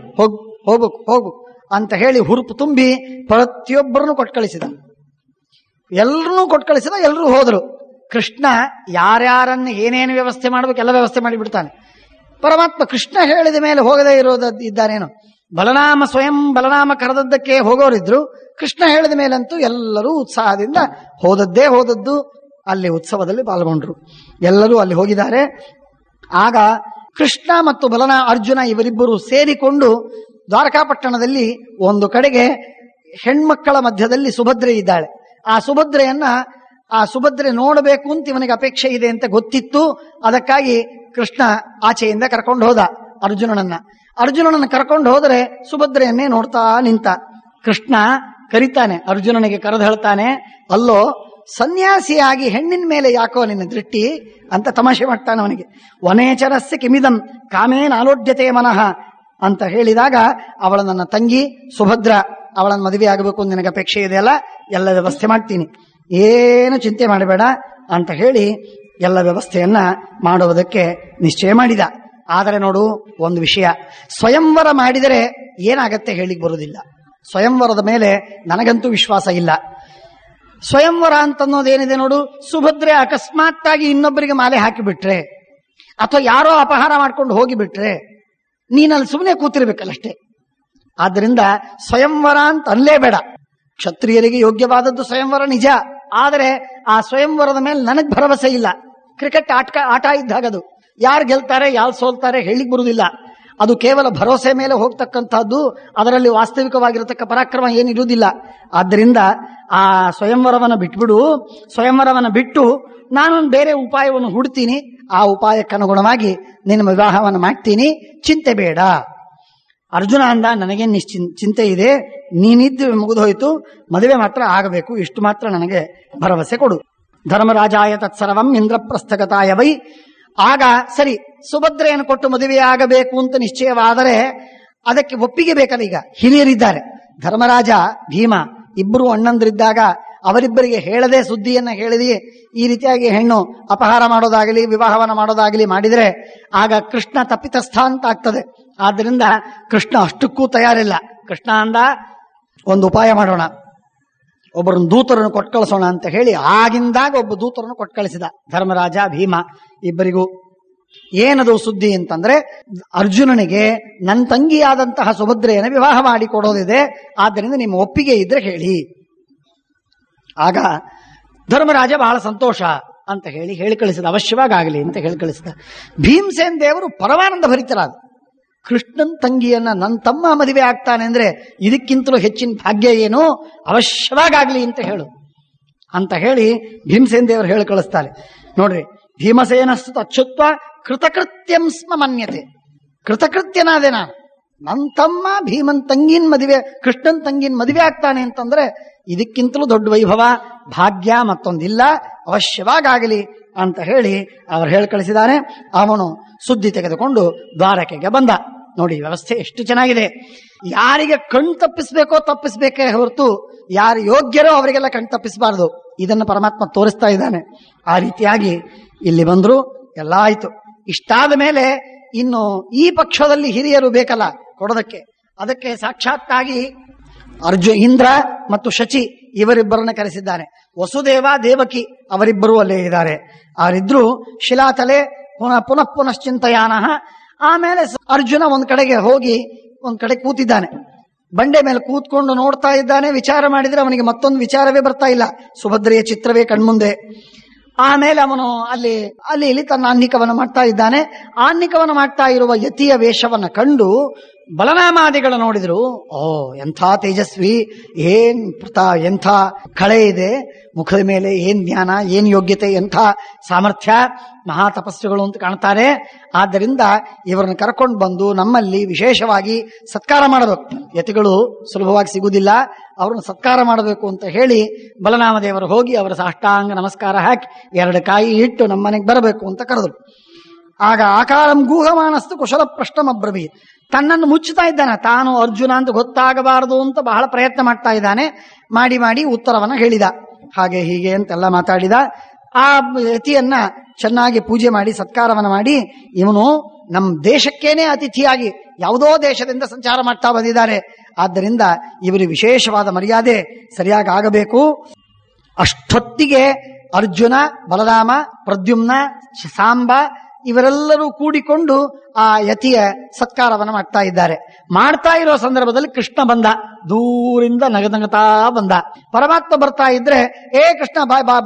ಹೋಗ್ಬೇಕು ಅಂತ ಹೇಳಿ ಹುರುಪು ತುಂಬಿ ಪ್ರತಿಯೊಬ್ಬರನ್ನು ಕೊಟ್ಕಳಿಸಿದ. ಎಲ್ಲರನ್ನೂ ಕೊಟ್ಕಳಿಸಿದ. ಎಲ್ಲರೂ ಹೋದರು. ಕೃಷ್ಣ ಯಾರ್ಯಾರನ್ನು ಏನೇನು ವ್ಯವಸ್ಥೆ ಮಾಡಬೇಕು ಎಲ್ಲ ವ್ಯವಸ್ಥೆ ಮಾಡಿಬಿಡ್ತಾನೆ. ಪರಮಾತ್ಮ ಕೃಷ್ಣ ಹೇಳಿದ ಮೇಲೆ ಹೋಗದೇ ಇದ್ದಾನೇನು. ಬಲರಾಮ ಕರೆದದ್ದಕ್ಕೆ ಹೋಗೋರಿದ್ರು. ಕೃಷ್ಣ ಹೇಳಿದ ಮೇಲಂತೂ ಎಲ್ಲರೂ ಉತ್ಸಾಹದಿಂದ ಹೋದದ್ದು. ಅಲ್ಲಿ ಉತ್ಸವದಲ್ಲಿ ಪಾಲ್ಗೊಂಡ್ರು. ಎಲ್ಲರೂ ಅಲ್ಲಿ ಹೋಗಿದ್ದಾರೆ. ಆಗ ಕೃಷ್ಣ ಮತ್ತು ಅರ್ಜುನ ಇವರಿಬ್ಬರು ಸೇರಿಕೊಂಡು ದ್ವಾರಕಾಪಟ್ಟಣದಲ್ಲಿ ಒಂದು ಕಡೆಗೆ ಹೆಣ್ಮಕ್ಕಳ ಮಧ್ಯದಲ್ಲಿ ಸುಭದ್ರೆ ಇದ್ದಾಳೆ. ಆ ಸುಭದ್ರೆ ನೋಡಬೇಕು ಅಂತ ಇವನಿಗೆ ಅಪೇಕ್ಷೆ ಇದೆ ಅಂತ ಗೊತ್ತಿತ್ತು. ಅದಕ್ಕಾಗಿ ಕೃಷ್ಣ ಆಚೆಯಿಂದ ಕರ್ಕೊಂಡು ಹೋದ ಅರ್ಜುನನನ್ನ ಕರ್ಕೊಂಡು ಹೋದರೆ ಸುಭದ್ರೆಯನ್ನೇ ನೋಡ್ತಾ ನಿಂತ. ಕೃಷ್ಣ ಕರಿತಾನೆ, ಅರ್ಜುನನಿಗೆ ಕರೆದು ಹೇಳ್ತಾನೆ, ಅಲ್ಲೋ ಸನ್ಯಾಸಿಯಾಗಿ ಹೆಣ್ಣಿನ ಮೇಲೆ ಯಾಕೋ ನಿನ್ನ ದೃಷ್ಟಿ ಅಂತ ತಮಾಷೆ ಮಾಡ್ತಾನೆ ಅವನಿಗೆ. ವನೇಚರಸ್ಯ ಕಿಮಿದಂ ಕಾಮೇನ ಆಲೋಡ್ಯತೆ ಮನಃ ಅಂತ ಹೇಳಿದಾಗ, ಅವಳ ನನ್ನ ತಂಗಿ ಸುಭದ್ರ, ಅವಳನ್ನು ಮದುವೆ ಆಗಬೇಕು ಅಂತ ನಿನಗೆ ಅಪೇಕ್ಷೆ ಇದೆಯಲ್ಲ, ಎಲ್ಲ ವ್ಯವಸ್ಥೆ ಮಾಡ್ತೀನಿ, ಏನು ಚಿಂತೆ ಮಾಡಬೇಡ ಅಂತ ಹೇಳಿ ಎಲ್ಲ ವ್ಯವಸ್ಥೆಯನ್ನ ಮಾಡುವುದಕ್ಕೆ ನಿಶ್ಚಯ ಮಾಡಿದ. ಆದರೆ ನೋಡು ಒಂದು ವಿಷಯ, ಸ್ವಯಂವರ ಮಾಡಿದರೆ ಏನಾಗತ್ತೆ ಹೇಳಿಕ್ ಬರುವುದಿಲ್ಲ. ಸ್ವಯಂವರದ ಮೇಲೆ ನನಗಂತೂ ವಿಶ್ವಾಸ ಇಲ್ಲ. ಸ್ವಯಂವರ ಅಂತನ್ನೋದೇನಿದೆ ನೋಡು, ಸುಭದ್ರೆ ಅಕಸ್ಮಾತ್ತಾಗಿ ಇನ್ನೊಬ್ಬರಿಗೆ ಮಾಲೆ ಹಾಕಿಬಿಟ್ರೆ ಅಥವಾ ಯಾರೋ ಅಪಹಾರ ಮಾಡ್ಕೊಂಡು ಹೋಗಿಬಿಟ್ರೆ ನೀನಲ್ಲಿ ಸುಮ್ಮನೆ ಕೂತಿರ್ಬೇಕಲ್ಲಷ್ಟೇ. ಆದ್ದರಿಂದ ಸ್ವಯಂವರ ಅಂತ ಅನ್ಲೇಬೇಡ. ಕ್ಷತ್ರಿಯರಿಗೆ ಯೋಗ್ಯವಾದದ್ದು ಸ್ವಯಂವರ ನಿಜ, ಆದರೆ ಆ ಸ್ವಯಂವರದ ಮೇಲೆ ನನಗೆ ಭರವಸೆ ಇಲ್ಲ. ಕ್ರಿಕೆಟ್ ಆಟ ಇದ್ದಾಗದು, ಯಾರು ಗೆಲ್ತಾರೆ ಯಾರು ಸೋಲ್ತಾರೆ ಹೇಳಿಕ್ ಬರುವುದಿಲ್ಲ. ಅದು ಕೇವಲ ಭರವಸೆ ಮೇಲೆ ಹೋಗ್ತಕ್ಕಂಥದ್ದು, ಅದರಲ್ಲಿ ವಾಸ್ತವಿಕವಾಗಿರತಕ್ಕ ಪರಾಕ್ರಮ ಏನಿರುವುದಿಲ್ಲ. ಆದ್ದರಿಂದ ಆ ಸ್ವಯಂವರವನ್ನು ಬಿಟ್ಬಿಡು. ಸ್ವಯಂವರವನ್ನು ಬಿಟ್ಟು ನಾನೊಂದು ಬೇರೆ ಉಪಾಯವನ್ನು ಹುಡ್ತೀನಿ, ಆ ಉಪಾಯಕ್ಕನುಗುಣವಾಗಿ ನಿನ್ನ ವಿವಾಹವನ್ನು ಮಾಡ್ತೀನಿ, ಚಿಂತೆ ಬೇಡ. ಅರ್ಜುನ ಅಂದ, ನನಗೇನು ಚಿಂತೆ ಇದೆ, ನೀನಿದ್ದು ಮುಗಿದೋಯ್ತು, ಮದುವೆ ಮಾತ್ರ ಆಗಬೇಕು, ಇಷ್ಟು ಮಾತ್ರ ನನಗೆ ಭರವಸೆ ಕೊಡು. ಧರ್ಮರಾಜಾಯ ತತ್ಸರ್ವಂ ಇಂದ್ರಪ್ರಸ್ಥಗತಾಯ ವೈ. ಆಗ ಸರಿ, ಸುಭದ್ರೆಯನ್ನು ಕೊಟ್ಟು ಮದುವೆಯಾಗಬೇಕು ಅಂತ ನಿಶ್ಚಯವಾದರೆ ಅದಕ್ಕೆ ಒಪ್ಪಿಗೆ ಬೇಕಲ್ಲ. ಈಗ ಹಿರಿಯರಿದ್ದಾರೆ, ಧರ್ಮರಾಜ ಭೀಮ ಇಬ್ಬರು ಅಣ್ಣಂದ್ರಿದ್ದಾಗ ಅವರಿಬ್ಬರಿಗೆ ಹೇಳದೆ ಸುದ್ದಿಯನ್ನ ಹೇಳಿದೆಯೇ ಈ ರೀತಿಯಾಗಿ ಹೆಣ್ಣು ಅಪಹಾರ ಮಾಡೋದಾಗಲಿ ವಿವಾಹವನ್ನು ಮಾಡೋದಾಗಲಿ ಮಾಡಿದರೆ ಆಗ ಕೃಷ್ಣ ತಪ್ಪಿತಸ್ಥ ಅಂತ ಆಗ್ತದೆ. ಆದ್ದರಿಂದ ಕೃಷ್ಣ ಅಷ್ಟಕ್ಕೂ ತಯಾರಿಲ್ಲ. ಕೃಷ್ಣ ಅಂದ, ಒಂದು ಉಪಾಯ ಮಾಡೋಣ, ಒಬ್ಬರನ್ನು ದೂತರನ್ನು ಕೊಟ್ಟು ಕಳಿಸೋಣ ಅಂತ ಹೇಳಿ ಆಗಿಂದಾಗ ಒಬ್ಬ ದೂತರನ್ನು ಕೊಟ್ಟು ಕಳಿಸಿದ ಧರ್ಮರಾಜ ಭೀಮ ಇಬ್ಬರಿಗೂ. ಏನದು ಸುದ್ದಿ ಅಂತಂದ್ರೆ, ಅರ್ಜುನನಿಗೆ ನನ್ನ ತಂಗಿಯಾದಂತಹ ಸುಭದ್ರೆಯನ್ನು ವಿವಾಹ ಮಾಡಿ ಕೊಡೋದಿದೆ, ಆದ್ದರಿಂದ ನಿಮ್ಮ ಒಪ್ಪಿಗೆ ಇದ್ರೆ ಹೇಳಿ. ಆಗ ಧರ್ಮರಾಜ ಬಹಳ ಸಂತೋಷ ಅಂತ ಹೇಳಿ ಕಳಿಸಿದ, ಅವಶ್ಯವಾಗಲಿ ಅಂತ ಹೇಳಿ ಕಳಿಸಿದ. ಭೀಮಸೇನ್ ದೇವರು ಪರಮಾನಂದ ಭರಿತರಾದ. ಕೃಷ್ಣನ್ ತಂಗಿಯನ್ನ ನನ್ನ ತಮ್ಮ ಮದುವೆ ಆಗ್ತಾನೆ ಅಂದ್ರೆ ಇದಕ್ಕಿಂತಲೂ ಹೆಚ್ಚಿನ ಭಾಗ್ಯ ಏನು, ಅವಶ್ಯವಾಗಲಿ ಅಂತ ಹೇಳು ಅಂತ ಹೇಳಿ ಭೀಮಸೇನ್ ದೇವರು ಹೇಳಿ ಕಳಿಸ್ತಾರೆ. ನೋಡ್ರಿ, ಭೀಮಸೇನಸ್ತು ಅಚ್ಯುತ್ವ ಕೃತಕೃತ್ಯಂ ಸ್ಮ ಮನ್ಯತೆ. ಕೃತಕೃತ್ಯನಾದೆ ನಾನು, ನನ್ನ ತಮ್ಮ ಭೀಮನ್ ತಂಗಿನ ಮದುವೆ, ಕೃಷ್ಣನ್ ತಂಗಿನ ಮದುವೆ ಆಗ್ತಾನೆ ಅಂತಂದ್ರೆ ಇದಕ್ಕಿಂತಲೂ ದೊಡ್ಡ ವೈಭವ ಭಾಗ್ಯ ಮತ್ತೊಂದಿಲ್ಲ, ಅವಶ್ಯವಾಗಲಿ ಅಂತ ಹೇಳಿ ಅವರು ಹೇಳಿ ಕಳಿಸಿದಾನೆ. ಅವನು ಸುದ್ದಿ ತೆಗೆದುಕೊಂಡು ದ್ವಾರಕೆಗೆ ಬಂದ. ನೋಡಿ, ವ್ಯವಸ್ಥೆ ಎಷ್ಟು ಚೆನ್ನಾಗಿದೆ. ಯಾರಿಗೆ ಕಣ್ ತಪ್ಪಿಸ್ಬೇಕೇ ಹೊರತು ಯಾರು ಯೋಗ್ಯರೋ ಅವರಿಗೆಲ್ಲ ಕಣ್ ತಪ್ಪಿಸಬಾರದು. ಇದನ್ನು ಪರಮಾತ್ಮ ತೋರಿಸ್ತಾ ಇದ್ದಾನೆ. ಆ ರೀತಿಯಾಗಿ ಇಲ್ಲಿ ಬಂದ್ರು, ಎಲ್ಲ ಆಯ್ತು. ಇಷ್ಟಾದ ಮೇಲೆ ಇನ್ನು ಈ ಪಕ್ಷದಲ್ಲಿ ಹಿರಿಯರು ಬೇಕಲ್ಲ ಕೊಡೋದಕ್ಕೆ. ಅದಕ್ಕೆ ಸಾಕ್ಷಾತ್ತಾಗಿ ಇಂದ್ರ ಮತ್ತು ಶಚಿ ಇವರಿಬ್ಬರನ್ನ ಕರೆಸಿದ್ದಾನೆ. ವಸುದೇವ ದೇವಕಿ ಅವರಿಬ್ಬರೂ ಅಲ್ಲೇ ಇದ್ದಾರೆ. ಅವರಿದ್ರು ಶಿಲಾತಲೆ ಪುನಶ್ಚಿಂತಯಾನ. ಆಮೇಲೆ ಅರ್ಜುನ ಒಂದ್ ಕಡೆಗೆ ಹೋಗಿ ಒಂದ್ ಕಡೆ ಕೂತಿದ್ದಾನೆ, ಬಂಡೆ ಮೇಲೆ ಕೂತ್ಕೊಂಡು ನೋಡ್ತಾ ಇದ್ದಾನೆ. ವಿಚಾರ ಮಾಡಿದ್ರೆ ಅವನಿಗೆ ಮತ್ತೊಂದು ವಿಚಾರವೇ ಬರ್ತಾ ಇಲ್ಲ, ಸುಭದ್ರೆಯ ಚಿತ್ರವೇ ಕಣ್ಮುಂದೆ. ಆಮೇಲೆ ಅವನು ಅಲ್ಲಿ ಇಲ್ಲಿ ತನ್ನ ಆನ್ನಿಕವನ್ನು ಮಾಡ್ತಾ ಇದ್ದಾನೆ. ಆನ್ನಿಕವನ್ನು ಮಾಡ್ತಾ ಇರುವ ಯತಿಯ ವೇಷವನ್ನ ಕಂಡು ಬಲನಾಮಾದಿಗಳು ನೋಡಿದ್ರು. ಓ, ಎಂಥ ತೇಜಸ್ವಿ, ಎಂಥ ಕಳೆ ಇದೆ ಮುಖದ ಮೇಲೆ, ಏನ್ ಜ್ಞಾನ, ಏನ್ ಯೋಗ್ಯತೆ, ಎಂಥ ಸಾಮರ್ಥ್ಯ, ಮಹಾ ತಪಸ್ಸುಗಳು ಅಂತ ಕಾಣ್ತಾರೆ. ಆದ್ದರಿಂದ ಇವರನ್ನು ಕರ್ಕೊಂಡು ಬಂದು ನಮ್ಮಲ್ಲಿ ವಿಶೇಷವಾಗಿ ಸತ್ಕಾರ ಮಾಡಬೇಕು. ಯತಿಗಳು ಸುಲಭವಾಗಿ ಸಿಗುವುದಿಲ್ಲ, ಅವ್ರನ್ನ ಸತ್ಕಾರ ಮಾಡಬೇಕು ಅಂತ ಹೇಳಿ ಬಲನಾಮದೇವರು ಹೋಗಿ ಅವರ ಸಾಷ್ಟಾಂಗ ನಮಸ್ಕಾರ ಹಾಕಿ 2 ಕಾಯಿ ಇಟ್ಟು ನಮ್ಮನೆಗೆ ಬರಬೇಕು ಅಂತ ಕರೆದ್ರು. ಆಗ ಆಕಾರಂ ಗೂಹಮಾನಸ್ತು ಕುಶಲ ಪ್ರಶ್ನಮಬ್ರವಿ. ತನ್ನನ್ನು ಮುಚ್ಚುತ್ತಾ ಇದ್ದಾನೆ, ತಾನು ಅರ್ಜುನ ಅಂತ ಗೊತ್ತಾಗಬಾರದು ಅಂತ ಬಹಳ ಪ್ರಯತ್ನ ಮಾಡ್ತಾ ಇದ್ದಾನೆ. ಮಾಡಿ ಉತ್ತರವನ್ನ ಹೇಳಿದ. ಹಾಗೆ ಹೀಗೆ ಅಂತೆಲ್ಲ ಮಾತಾಡಿದ. ಆ ಯತಿಯನ್ನ ಚೆನ್ನಾಗಿ ಪೂಜೆ ಮಾಡಿ ಸತ್ಕಾರವನ್ನು ಮಾಡಿ, ಇವನು ನಮ್ಮ ದೇಶಕ್ಕೇನೆ ಅತಿಥಿಯಾಗಿ ಯಾವುದೋ ದೇಶದಿಂದ ಸಂಚಾರ ಮಾಡ್ತಾ ಬಂದಿದ್ದಾರೆ, ಆದ್ದರಿಂದ ಇವರಿಗೆ ವಿಶೇಷವಾದ ಮರ್ಯಾದೆ ಸರಿಯಾಗಿ ಆಗಬೇಕು. ಅಷ್ಟೊತ್ತಿಗೆ ಅರ್ಜುನ, ಬಲರಾಮ, ಪ್ರದ್ಯುಮ್ನ, ಸಾಂಬ ಇವರೆಲ್ಲರೂ ಕೂಡಿಕೊಂಡು ಆ ಯತಿಯ ಸತ್ಕಾರವನ್ನು ಮಾಡ್ತಾ ಇದ್ದಾರೆ. ಮಾಡ್ತಾ ಇರೋ ಸಂದರ್ಭದಲ್ಲಿ ಕೃಷ್ಣ ಬಂದ, ದೂರಿಂದ ನಗನಗತಾ ಬಂದ. ಪರಮಾತ್ಮ ಬರ್ತಾ ಇದ್ರೆ, ಏ ಕೃಷ್ಣ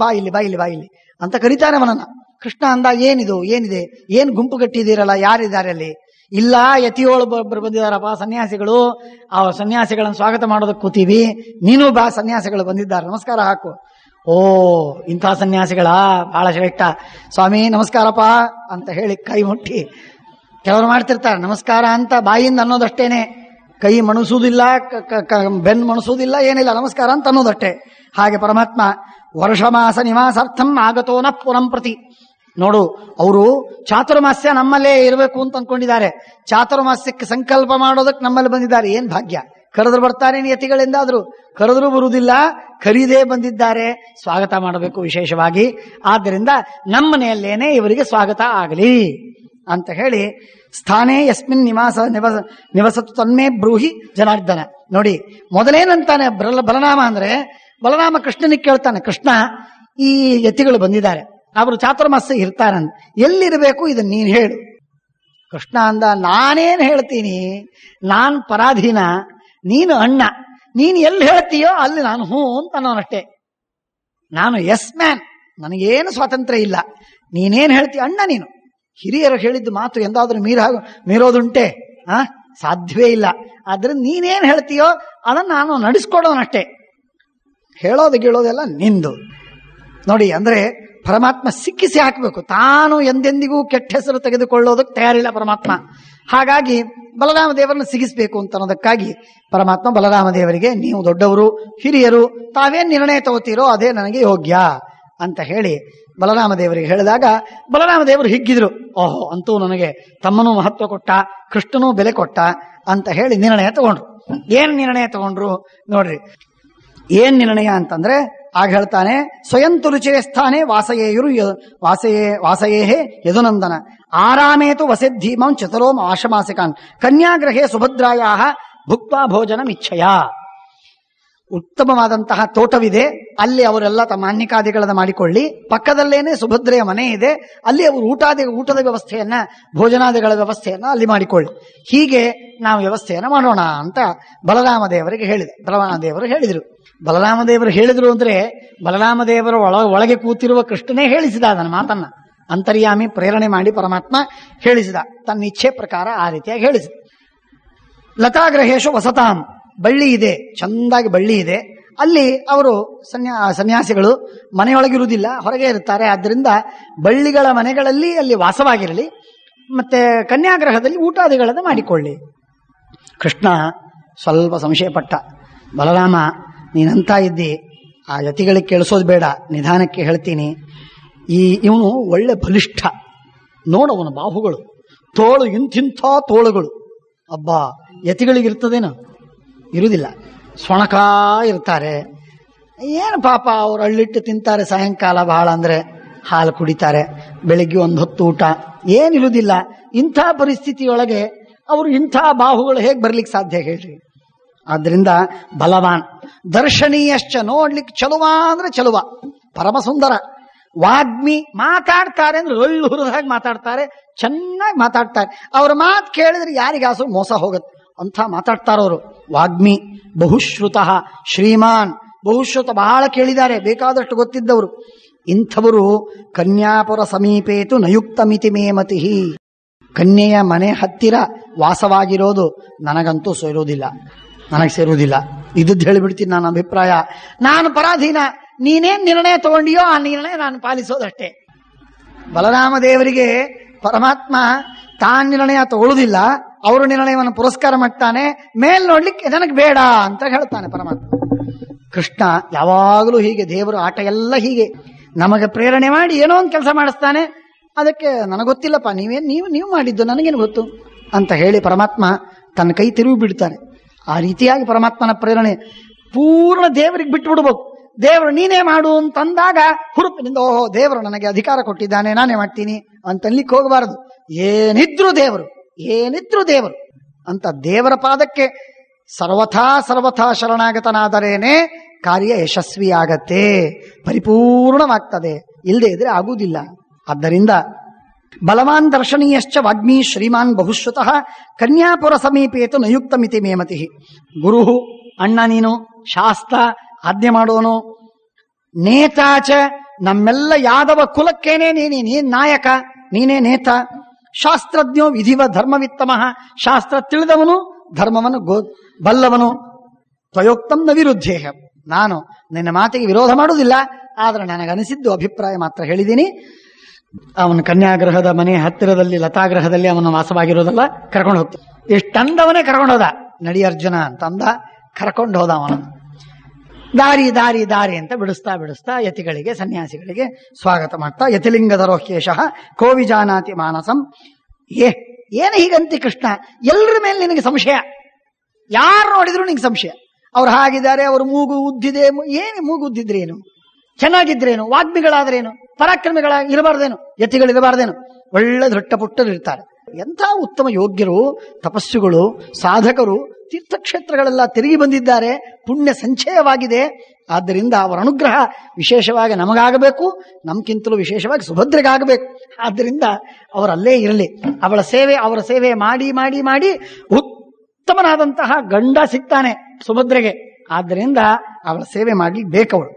ಬಾ ಇಲ್ಲಿ ಅಂತ ಕರೀತಾನೆ ಅವನನ್ನ. ಕೃಷ್ಣ ಅಂದ, ಏನಿದೆ, ಏನ್ ಗುಂಪು ಕಟ್ಟಿದ್ದೀರಲ್ಲ, ಯಾರಿದ್ದಾರೆ ಅಲ್ಲಿ? ಇಲ್ಲ, ಯತಿಯೊಳೊಬ್ಬರು ಬಂದಿದ್ದಾರಪ್ಪ, ಸನ್ಯಾಸಿಗಳು. ಆ ಸನ್ಯಾಸಿಗಳನ್ನು ಸ್ವಾಗತ ಮಾಡೋದಕ್ಕೆ ಕೂತೀವಿ, ನೀನು ಬಾ, ಸನ್ಯಾಸಿಗಳು ಬಂದಿದ್ದಾರೆ, ನಮಸ್ಕಾರ ಹಾಕು. ಓ, ಇಂಥ ಸನ್ಯಾಸಿಗಳ, ಬಹಳ ಶ್ರೇಷ್ಠ ಸ್ವಾಮಿ, ನಮಸ್ಕಾರಪ್ಪ ಅಂತ ಹೇಳಿ ಕೈ ಮುಟ್ಟಿ. ಕೆಲವರು ಮಾಡ್ತಿರ್ತಾರೆ ನಮಸ್ಕಾರ ಅಂತ ಬಾಯಿಂದ ಅನ್ನೋದಷ್ಟೇನೆ, ಕೈ ಮಣಿಸುವುದಿಲ್ಲ, ಬೆನ್ನು ಮಣಿಸುವುದಿಲ್ಲ, ಏನಿಲ್ಲ, ನಮಸ್ಕಾರ ಅಂತ ಅನ್ನೋದಷ್ಟೇ. ಹಾಗೆ ಪರಮಾತ್ಮ ವರ್ಷಮಾಸ ನಿವಾಸಾರ್ಥಂ ಆಗತೋನ ಪುರಂ ಪ್ರತಿ. ನೋಡು, ಅವರು ಚಾತುರ್ಮಾಸ್ಯ ನಮ್ಮಲ್ಲೇ ಇರಬೇಕು ಅಂತ ಅನ್ಕೊಂಡಿದ್ದಾರೆ. ಚಾತುರ್ಮಾಸ್ಯಕ್ಕೆ ಸಂಕಲ್ಪ ಮಾಡೋದಕ್ಕೆ ನಮ್ಮಲ್ಲಿ ಬಂದಿದ್ದಾರೆ. ಏನ್ ಭಾಗ್ಯ! ಕರೆದ್ರು ಬರ್ತಾರೆ ಯತಿಗಳಿಂದಾದ್ರು, ಕರೆದ್ರು ಬರುವುದಿಲ್ಲ, ಕರೀದೇ ಬಂದಿದ್ದಾರೆ, ಸ್ವಾಗತ ಮಾಡಬೇಕು ವಿಶೇಷವಾಗಿ. ಆದ್ದರಿಂದ ನಮ್ಮನೆಯಲ್ಲೇನೆ ಇವರಿಗೆ ಸ್ವಾಗತ ಆಗಲಿ ಅಂತ ಹೇಳಿ, ಸ್ಥಾನೇ ಯಸ್ಮಿನ್ ನಿವಸತು ತನ್ಮೇ ಬ್ರೂಹಿ ಜನಾರ್ದನ. ನೋಡಿ, ಮೊದಲೇನಂತಾನೆ ಬಲನಾಮ ಅಂದ್ರೆ, ಬಲರಾಮ ಕೃಷ್ಣನಿಗೆ ಕೇಳ್ತಾನೆ, ಕೃಷ್ಣ ಈ ಯತಿಗಳು ಬಂದಿದ್ದಾರೆ, ಅವರು ಚಾತುರ್ಮಾಸ್ಯ ಇರ್ತಾರಂತ, ಎಲ್ಲಿರಬೇಕು ಇದನ್ನ ನೀನು ಹೇಳು. ಕೃಷ್ಣ ಅಂದ, ನಾನೇನು ಹೇಳ್ತೀನಿ, ನಾನ್ ಪರಾಧೀನ, ನೀನು ಅಣ್ಣ, ನೀನು ಎಲ್ಲಿ ಹೇಳ್ತೀಯೋ ಅಲ್ಲಿ ನಾನು ಹ್ಞೂ ಅಂತ ಅನ್ನೋನಷ್ಟೇ. ನಾನು ಎಸ್ ಮ್ಯಾನ್, ನನಗೇನು ಸ್ವಾತಂತ್ರ್ಯ ಇಲ್ಲ. ನೀನೇನು ಹೇಳ್ತೀಯ ಅಣ್ಣ, ನೀನು ಹಿರಿಯರು ಹೇಳಿದ್ದು ಮಾತು ಎಂದಾದ್ರೂ ಮೀರೋದುಂಟೆ? ಸಾಧ್ಯವೇ ಇಲ್ಲ. ಆದ್ರಿಂದ ನೀನೇನು ಹೇಳ್ತೀಯೋ ಅದನ್ನು ನಾನು ನಡೆಸ್ಕೊಡೋನಷ್ಟೇ, ಹೇಳೋದು ಗೀಳೋದೆಲ್ಲ ನಿಂದು. ನೋಡಿ, ಅಂದ್ರೆ ಪರಮಾತ್ಮ ಸಿಕ್ಕಿಸಿ ಹಾಕಬೇಕು, ತಾನು ಎಂದೆಂದಿಗೂ ಕೆಟ್ಟ ಹೆಸರು ತೆಗೆದುಕೊಳ್ಳೋದಕ್ಕೆ ತಯಾರಿಲ್ಲ ಪರಮಾತ್ಮ. ಹಾಗಾಗಿ ಬಲರಾಮ ದೇವರನ್ನು ಸಿಗಿಸ್ಬೇಕು ಅಂತ ಅನ್ನೋದಕ್ಕಾಗಿ ಪರಮಾತ್ಮ ಬಲರಾಮ ದೇವರಿಗೆ, ನೀವು ದೊಡ್ಡವರು, ಹಿರಿಯರು, ತಾವೇನ್ ನಿರ್ಣಯ ತಗೋತೀರೋ ಅದೇ ನನಗೆ ಯೋಗ್ಯ ಅಂತ ಹೇಳಿ ಬಲರಾಮ ದೇವರಿಗೆ ಹೇಳಿದಾಗ ಬಲರಾಮ ದೇವರು ಹಿಗ್ಗಿದ್ರು. ಓಹೋ, ಅಂತೂ ನನಗೆ ತಮ್ಮನೂ ಮಹತ್ವ ಕೊಟ್ಟ, ಕೃಷ್ಣನೂ ಬೆಲೆ ಕೊಟ್ಟ ಅಂತ ಹೇಳಿ ನಿರ್ಣಯ ತಗೊಂಡ್ರು. ಏನ್ ನಿರ್ಣಯ ತಗೊಂಡ್ರು ನೋಡ್ರಿ. ಏನ್ ನಿರ್ಣಯ ಅಂತಂದ್ರೆ, ಆಗ ಹೇಳ್ತಾನೆ, ಸ್ವಯಂತು ರುಚಿರೇ ಸ್ಥಾನೆ ವಾಸಯೇಯುರು ವಾಸಯೇಹೇ ಯದುನಂದನ ಆರಾಮೇತು ವಸೆದ್ಧೀಮಂ ಚತುರೋಂ ಆಶಮಾಸಿಕಾನ್ ಕನ್ಯಾಗ್ರಹೇ ಸುಭದ್ರಾಯಾ ಭುಕ್ತಾ ಭೋಜನಮಿಚ್ಛಯ. ಉತ್ತಮವಾದಂತಹ ತೋಟವಿದೆ, ಅಲ್ಲಿ ಅವರೆಲ್ಲ ತಮ್ಮ ಅನ್ನಿಕಾದಿಗಳನ್ನ ಮಾಡಿಕೊಳ್ಳಿ. ಪಕ್ಕದಲ್ಲೇನೆ ಸುಭದ್ರೆಯ ಮನೆ ಇದೆ, ಅಲ್ಲಿ ಅವರು ಊಟದ ವ್ಯವಸ್ಥೆಯನ್ನ, ಭೋಜನಾದಿಗಳ ವ್ಯವಸ್ಥೆಯನ್ನ ಅಲ್ಲಿ ಮಾಡಿಕೊಳ್ಳಿ. ಹೀಗೆ ನಾವು ವ್ಯವಸ್ಥೆಯನ್ನ ಮಾಡೋಣ ಅಂತ ಬಲರಾಮ ದೇವರಿಗೆ ಹೇಳಿದೆ. ಬಲರಾಮ ದೇವರು ಹೇಳಿದರು. ಬಲರಾಮ ದೇವರು ಹೇಳಿದ್ರು ಅಂದ್ರೆ ಬಲರಾಮ ದೇವರ ಒಳಗೆ ಕೂತಿರುವ ಕೃಷ್ಣನೇ ಹೇಳಿಸಿದ ಅದನ್ನ ಮಾತನ್ನ. ಅಂತರ್ಯಾಮಿ ಪ್ರೇರಣೆ ಮಾಡಿ ಪರಮಾತ್ಮ ಹೇಳಿಸಿದ, ತನ್ನ ಇಚ್ಛೆ ಪ್ರಕಾರ ಆ ರೀತಿಯಾಗಿ ಹೇಳಿಸಿದ. ಲತಾಗ್ರಹೇಶು ವಸತಾಂ, ಬಳ್ಳಿ ಇದೆ, ಚಂದಾಗಿ ಬಳ್ಳಿ ಇದೆ, ಅಲ್ಲಿ ಅವರು ಸನ್ಯಾಸಿಗಳು ಮನೆಯೊಳಗಿರುವುದಿಲ್ಲ, ಹೊರಗೆ ಇರ್ತಾರೆ. ಆದ್ದರಿಂದ ಬಳ್ಳಿಗಳ ಮನೆಗಳಲ್ಲಿ ಅಲ್ಲಿ ವಾಸವಾಗಿರಲಿ, ಮತ್ತೆ ಕನ್ಯಾಗ್ರಹದಲ್ಲಿ ಊಟಾದಿಗಳನ್ನು ಮಾಡಿಕೊಳ್ಳಿ. ಕೃಷ್ಣ ಸ್ವಲ್ಪ ಸಂಶಯಪಟ್ಟ. ಬಲರಾಮ, ನೀನಂತ ಇದ್ದಿ, ಆ ಯತಿಗಳಿಗೆ ಕೇಳಿಸೋದು ಬೇಡ, ನಿಧಾನಕ್ಕೆ ಹೇಳ್ತೀನಿ. ಇವನು ಒಳ್ಳೆ ಬಲಿಷ್ಠ, ನೋಡವನ ಬಾಹುಗಳು, ತೋಳು ಇಂತಿಂಥ ತೋಳುಗಳು. ಅಬ್ಬಾ, ಯತಿಗಳಿಗಿರ್ತದೇನು? ಇರುವುದಿಲ್ಲ, ಸೊಣಕ ಇರ್ತಾರೆ. ಏನು ಪಾಪ, ಅವ್ರು ಅಳ್ಳಿಟ್ಟು ತಿಂತಾರೆ, ಸಾಯಂಕಾಲ ಬಹಳ ಅಂದ್ರೆ ಹಾಲು ಕುಡಿತಾರೆ, ಬೆಳಿಗ್ಗೆ ಒಂದು ಹೊತ್ತು ಊಟ ಏನಿರುವುದಿಲ್ಲ. ಇಂಥ ಪರಿಸ್ಥಿತಿಯೊಳಗೆ ಅವರು ಇಂಥ ಬಾಹುಗಳು ಹೇಗೆ ಬರ್ಲಿಕ್ಕೆ ಸಾಧ್ಯ ಹೇಳ್ರಿ? ಆದ್ರಿಂದ ಬಲವಾನ್, ದರ್ಶನೀಯಶ್ಚ, ನೋಡ್ಲಿಕ್ಕೆ ಚಲುವ ಅಂದ್ರೆ ಚಲುವ, ಪರಮ ಸುಂದರ. ವಾಗ್ಮಿ, ಮಾತಾಡ್ತಾರೆ ಅಂದ್ರೆ ಒಳ್ಳು ಹುರಿದಾಗಿ ಮಾತಾಡ್ತಾರೆ, ಚೆನ್ನಾಗಿ ಮಾತಾಡ್ತಾರೆ. ಅವ್ರ ಮಾತು ಕೇಳಿದ್ರೆ ಯಾರಿಗಾಸು ಮೋಸ ಹೋಗುತ್ತೆ ಅಂತ ಮಾತಾಡ್ತಾರವರು. ವಾಗ್ಮಿ, ಬಹುಶ್ರುತ, ಶ್ರೀಮಾನ್, ಬಹುಶ್ರುತ, ಬಹಳ ಕೇಳಿದ್ದಾರೆ, ಬೇಕಾದಷ್ಟು ಗೊತ್ತಿದ್ದವರು. ಇಂಥವರು ಕನ್ಯಾಪುರ ಸಮೀಪೇತು ನಯುಕ್ತ ಮಿತಿ ಮೇಮತಿ, ಕನ್ಯೆಯ ಮನೆ ಹತ್ತಿರ ವಾಸವಾಗಿರೋದು ನನಗಂತೂ ಸೇರುವುದಿಲ್ಲ, ನನಗೆ ಸೇರುವುದಿಲ್ಲ. ಇದ್ದದ್ದು ಹೇಳಿಬಿಡ್ತೀನಿ ನನ್ನ ಅಭಿಪ್ರಾಯ. ನಾನು ಪರಾಧೀನ, ನೀನೇನ್ ನಿರ್ಣಯ ತಗೊಂಡಿಯೋ ಆ ನಿರ್ಣಯ ನಾನು ಪಾಲಿಸೋದಷ್ಟೇ. ಬಲರಾಮ ದೇವರಿಗೆ ಪರಮಾತ್ಮ ತಾನ್ ನಿರ್ಣಯ ತಗೊಳ್ಳುವುದಿಲ್ಲ, ಅವರು ನಿರ್ಣಯವನ್ನು ಪುರಸ್ಕಾರ ಮಾಡ್ತಾನೆ. ಮೇಲ್ ನೋಡ್ಲಿಕ್ಕೆ ನನಗೆ ಬೇಡ ಅಂತ ಹೇಳ್ತಾನೆ ಪರಮಾತ್ಮ. ಕೃಷ್ಣ ಯಾವಾಗಲೂ ಹೀಗೆ, ದೇವರು ಆಟ ಎಲ್ಲ ಹೀಗೆ, ನಮಗೆ ಪ್ರೇರಣೆ ಮಾಡಿ ಏನೋ ಒಂದು ಕೆಲಸ ಮಾಡಿಸ್ತಾನೆ. ಅದಕ್ಕೆ ನನಗೆ ಗೊತ್ತಿಲ್ಲಪ್ಪ, ನೀವು ಮಾಡಿದ್ದು ನನಗೇನು ಗೊತ್ತು ಅಂತ ಹೇಳಿ ಪರಮಾತ್ಮ ತನ್ನ ಕೈ ತಿರುಗಿ ಬಿಡ್ತಾನೆ. ಆ ರೀತಿಯಾಗಿ ಪರಮಾತ್ಮನ ಪ್ರೇರಣೆ ಪೂರ್ಣ ದೇವರಿಗೆ ಬಿಟ್ಟು ಬಿಡ್ಬೇಕು. ದೇವರು ನೀನೇ ಮಾಡು ಅಂತಂದಾಗ ಹುರುಪಿನಿಂದ, ಓಹೋ, ದೇವರು ನನಗೆ ಅಧಿಕಾರ ಕೊಟ್ಟಿದ್ದಾನೆ, ನಾನೇ ಮಾಡ್ತೀನಿ ಅಂತನ್ಲಿಕ್ಕೆ ಹೋಗಬಾರದು. ಏನಿದ್ರು ದೇವರು ಅಂತ ದೇವರ ಪಾದಕ್ಕೆ ಸರ್ವಥಾ ಶರಣಾಗತನಾದರೇನೆ ಕಾರ್ಯ ಯಶಸ್ವಿಯಾಗತ್ತೆ, ಪರಿಪೂರ್ಣವಾಗ್ತದೆ. ಇಲ್ಲದೆ ಇದ್ರೆ ಆಗುವುದಿಲ್ಲ. ಆದ್ದರಿಂದ ಬಲವಾನ್ ದರ್ಶನೀಯಶ್ಚ ವಾಗ್ಮೀ ಶ್ರೀಮಾನ್ ಬಹುಶ್ರುತಃ ಕನ್ಯಾಪುರ ಸಮೀಪೇತು ನಯುಕ್ತ ಮಿತಿ ಮೇಮತಿ. ಗುರು, ಅಣ್ಣ ನೀನು, ಶಾಸ್ತ್ರ ಆಜ್ಞೆ ಮಾಡೋನು, ನೇತಾಚ, ನಮ್ಮೆಲ್ಲ ಯಾದವ ಕುಲಕ್ಕೇನೆ ನೀನ್ ನಾಯಕ, ನೀನೇ ನೇತ. ಶಾಸ್ತ್ರಜ್ಞೋ ವಿಧಿವ ಧರ್ಮವಿತ್ತಮಃ, ಶಾಸ್ತ್ರ ತಿಳಿದವನು, ಧರ್ಮವನ್ನು ಬಲ್ಲವನು. ತ್ವಯೋಕ್ತಂ ನ ವಿರುದ್ಧೇಹ, ನಾನು ನಿನ್ನ ಮಾತಿಗೆ ವಿರೋಧ ಮಾಡುವುದಿಲ್ಲ, ಆದ್ರೆ ನನಗನಿಸಿದ್ದು ಅಭಿಪ್ರಾಯ ಮಾತ್ರ ಹೇಳಿದ್ದೀನಿ. ಅವನ ಕನ್ಯಾಗ್ರಹದ ಮನೆ ಹತ್ತಿರದಲ್ಲಿ ಲತಾಗ್ರಹದಲ್ಲಿ ಅವನ ವಾಸವಾಗಿರೋದಲ್ಲ, ಕರ್ಕೊಂಡು ಹೋಗ್ತಾನೆ. ಇಷ್ಟಂದವನೇ ಕರ್ಕೊಂಡು ಹೋದ. ನಡಿ ಅರ್ಜುನ ಅಂತಂದ, ಕರ್ಕೊಂಡು ಹೋದ ಅವನ. ದಾರಿ ಅಂತ ಬಿಡಿಸ್ತಾ ಯತಿಗಳಿಗೆ, ಸನ್ಯಾಸಿಗಳಿಗೆ ಸ್ವಾಗತ ಮಾಡ್ತಾ, ಯತಿಲಿಂಗಧರೋಹ್ಯೇಶಃ ಕೋವಿಜಾನಾತಿ ಮಾನಸಂ. ಏನು ಹೀಗಂತಿ ಕೃಷ್ಣ? ಎಲ್ಲರ ಮೇಲೆ ನಿನಗೆ ಸಂಶಯ, ಯಾರು ನೋಡಿದ್ರು ನಿನಗೆ ಸಂಶಯ. ಅವ್ರು ಹಾಗಿದ್ದಾರೆ, ಅವರು ಮೂಗು ಉದ್ದಿದೆ, ಏನು ಮೂಗು ಉದ್ದಿದ್ರೇನು, ಚೆನ್ನಾಗಿದ್ರೇನು, ವಾಗ್ಮಿಗಳಾದ್ರೇನು, ಪರಾಕ್ರಮಿಗಳ ಇರಬಾರ್ದೇನು, ಯತಿಗಳಿರಬಾರ್ದೇನು, ಒಳ್ಳೆ ದೊಡ್ಡ ಪುಟ್ಟರು ಇರ್ತಾರೆ. ಎಂಥ ಉತ್ತಮ ಯೋಗ್ಯರು, ತಪಸ್ಸುಗಳು, ಸಾಧಕರು, ತೀರ್ಥಕ್ಷೇತ್ರಗಳೆಲ್ಲ ತಿರುಗಿ ಬಂದಿದ್ದಾರೆ, ಪುಣ್ಯ ಸಂಚಯವಾಗಿದೆ. ಆದ್ದರಿಂದ ಅವರ ಅನುಗ್ರಹ ವಿಶೇಷವಾಗಿ ನಮಗಾಗಬೇಕು, ನಮ್ಗಿಂತಲೂ ವಿಶೇಷವಾಗಿ ಸುಭದ್ರೆಗಾಗಬೇಕು. ಆದ್ದರಿಂದ ಅವರಲ್ಲೇ ಇರಲಿ. ಅವರ ಸೇವೆ ಮಾಡಿ ಮಾಡಿ ಮಾಡಿ ಉತ್ತಮನಾದಂತಹ ಗಂಡ ಸಿಗ್ತಾನೆ ಸುಭದ್ರೆಗೆ. ಆದ್ದರಿಂದ ಅವಳ ಸೇವೆ ಮಾಡ್ಲಿಕ್ಕೆ ಬೇಕವಳು.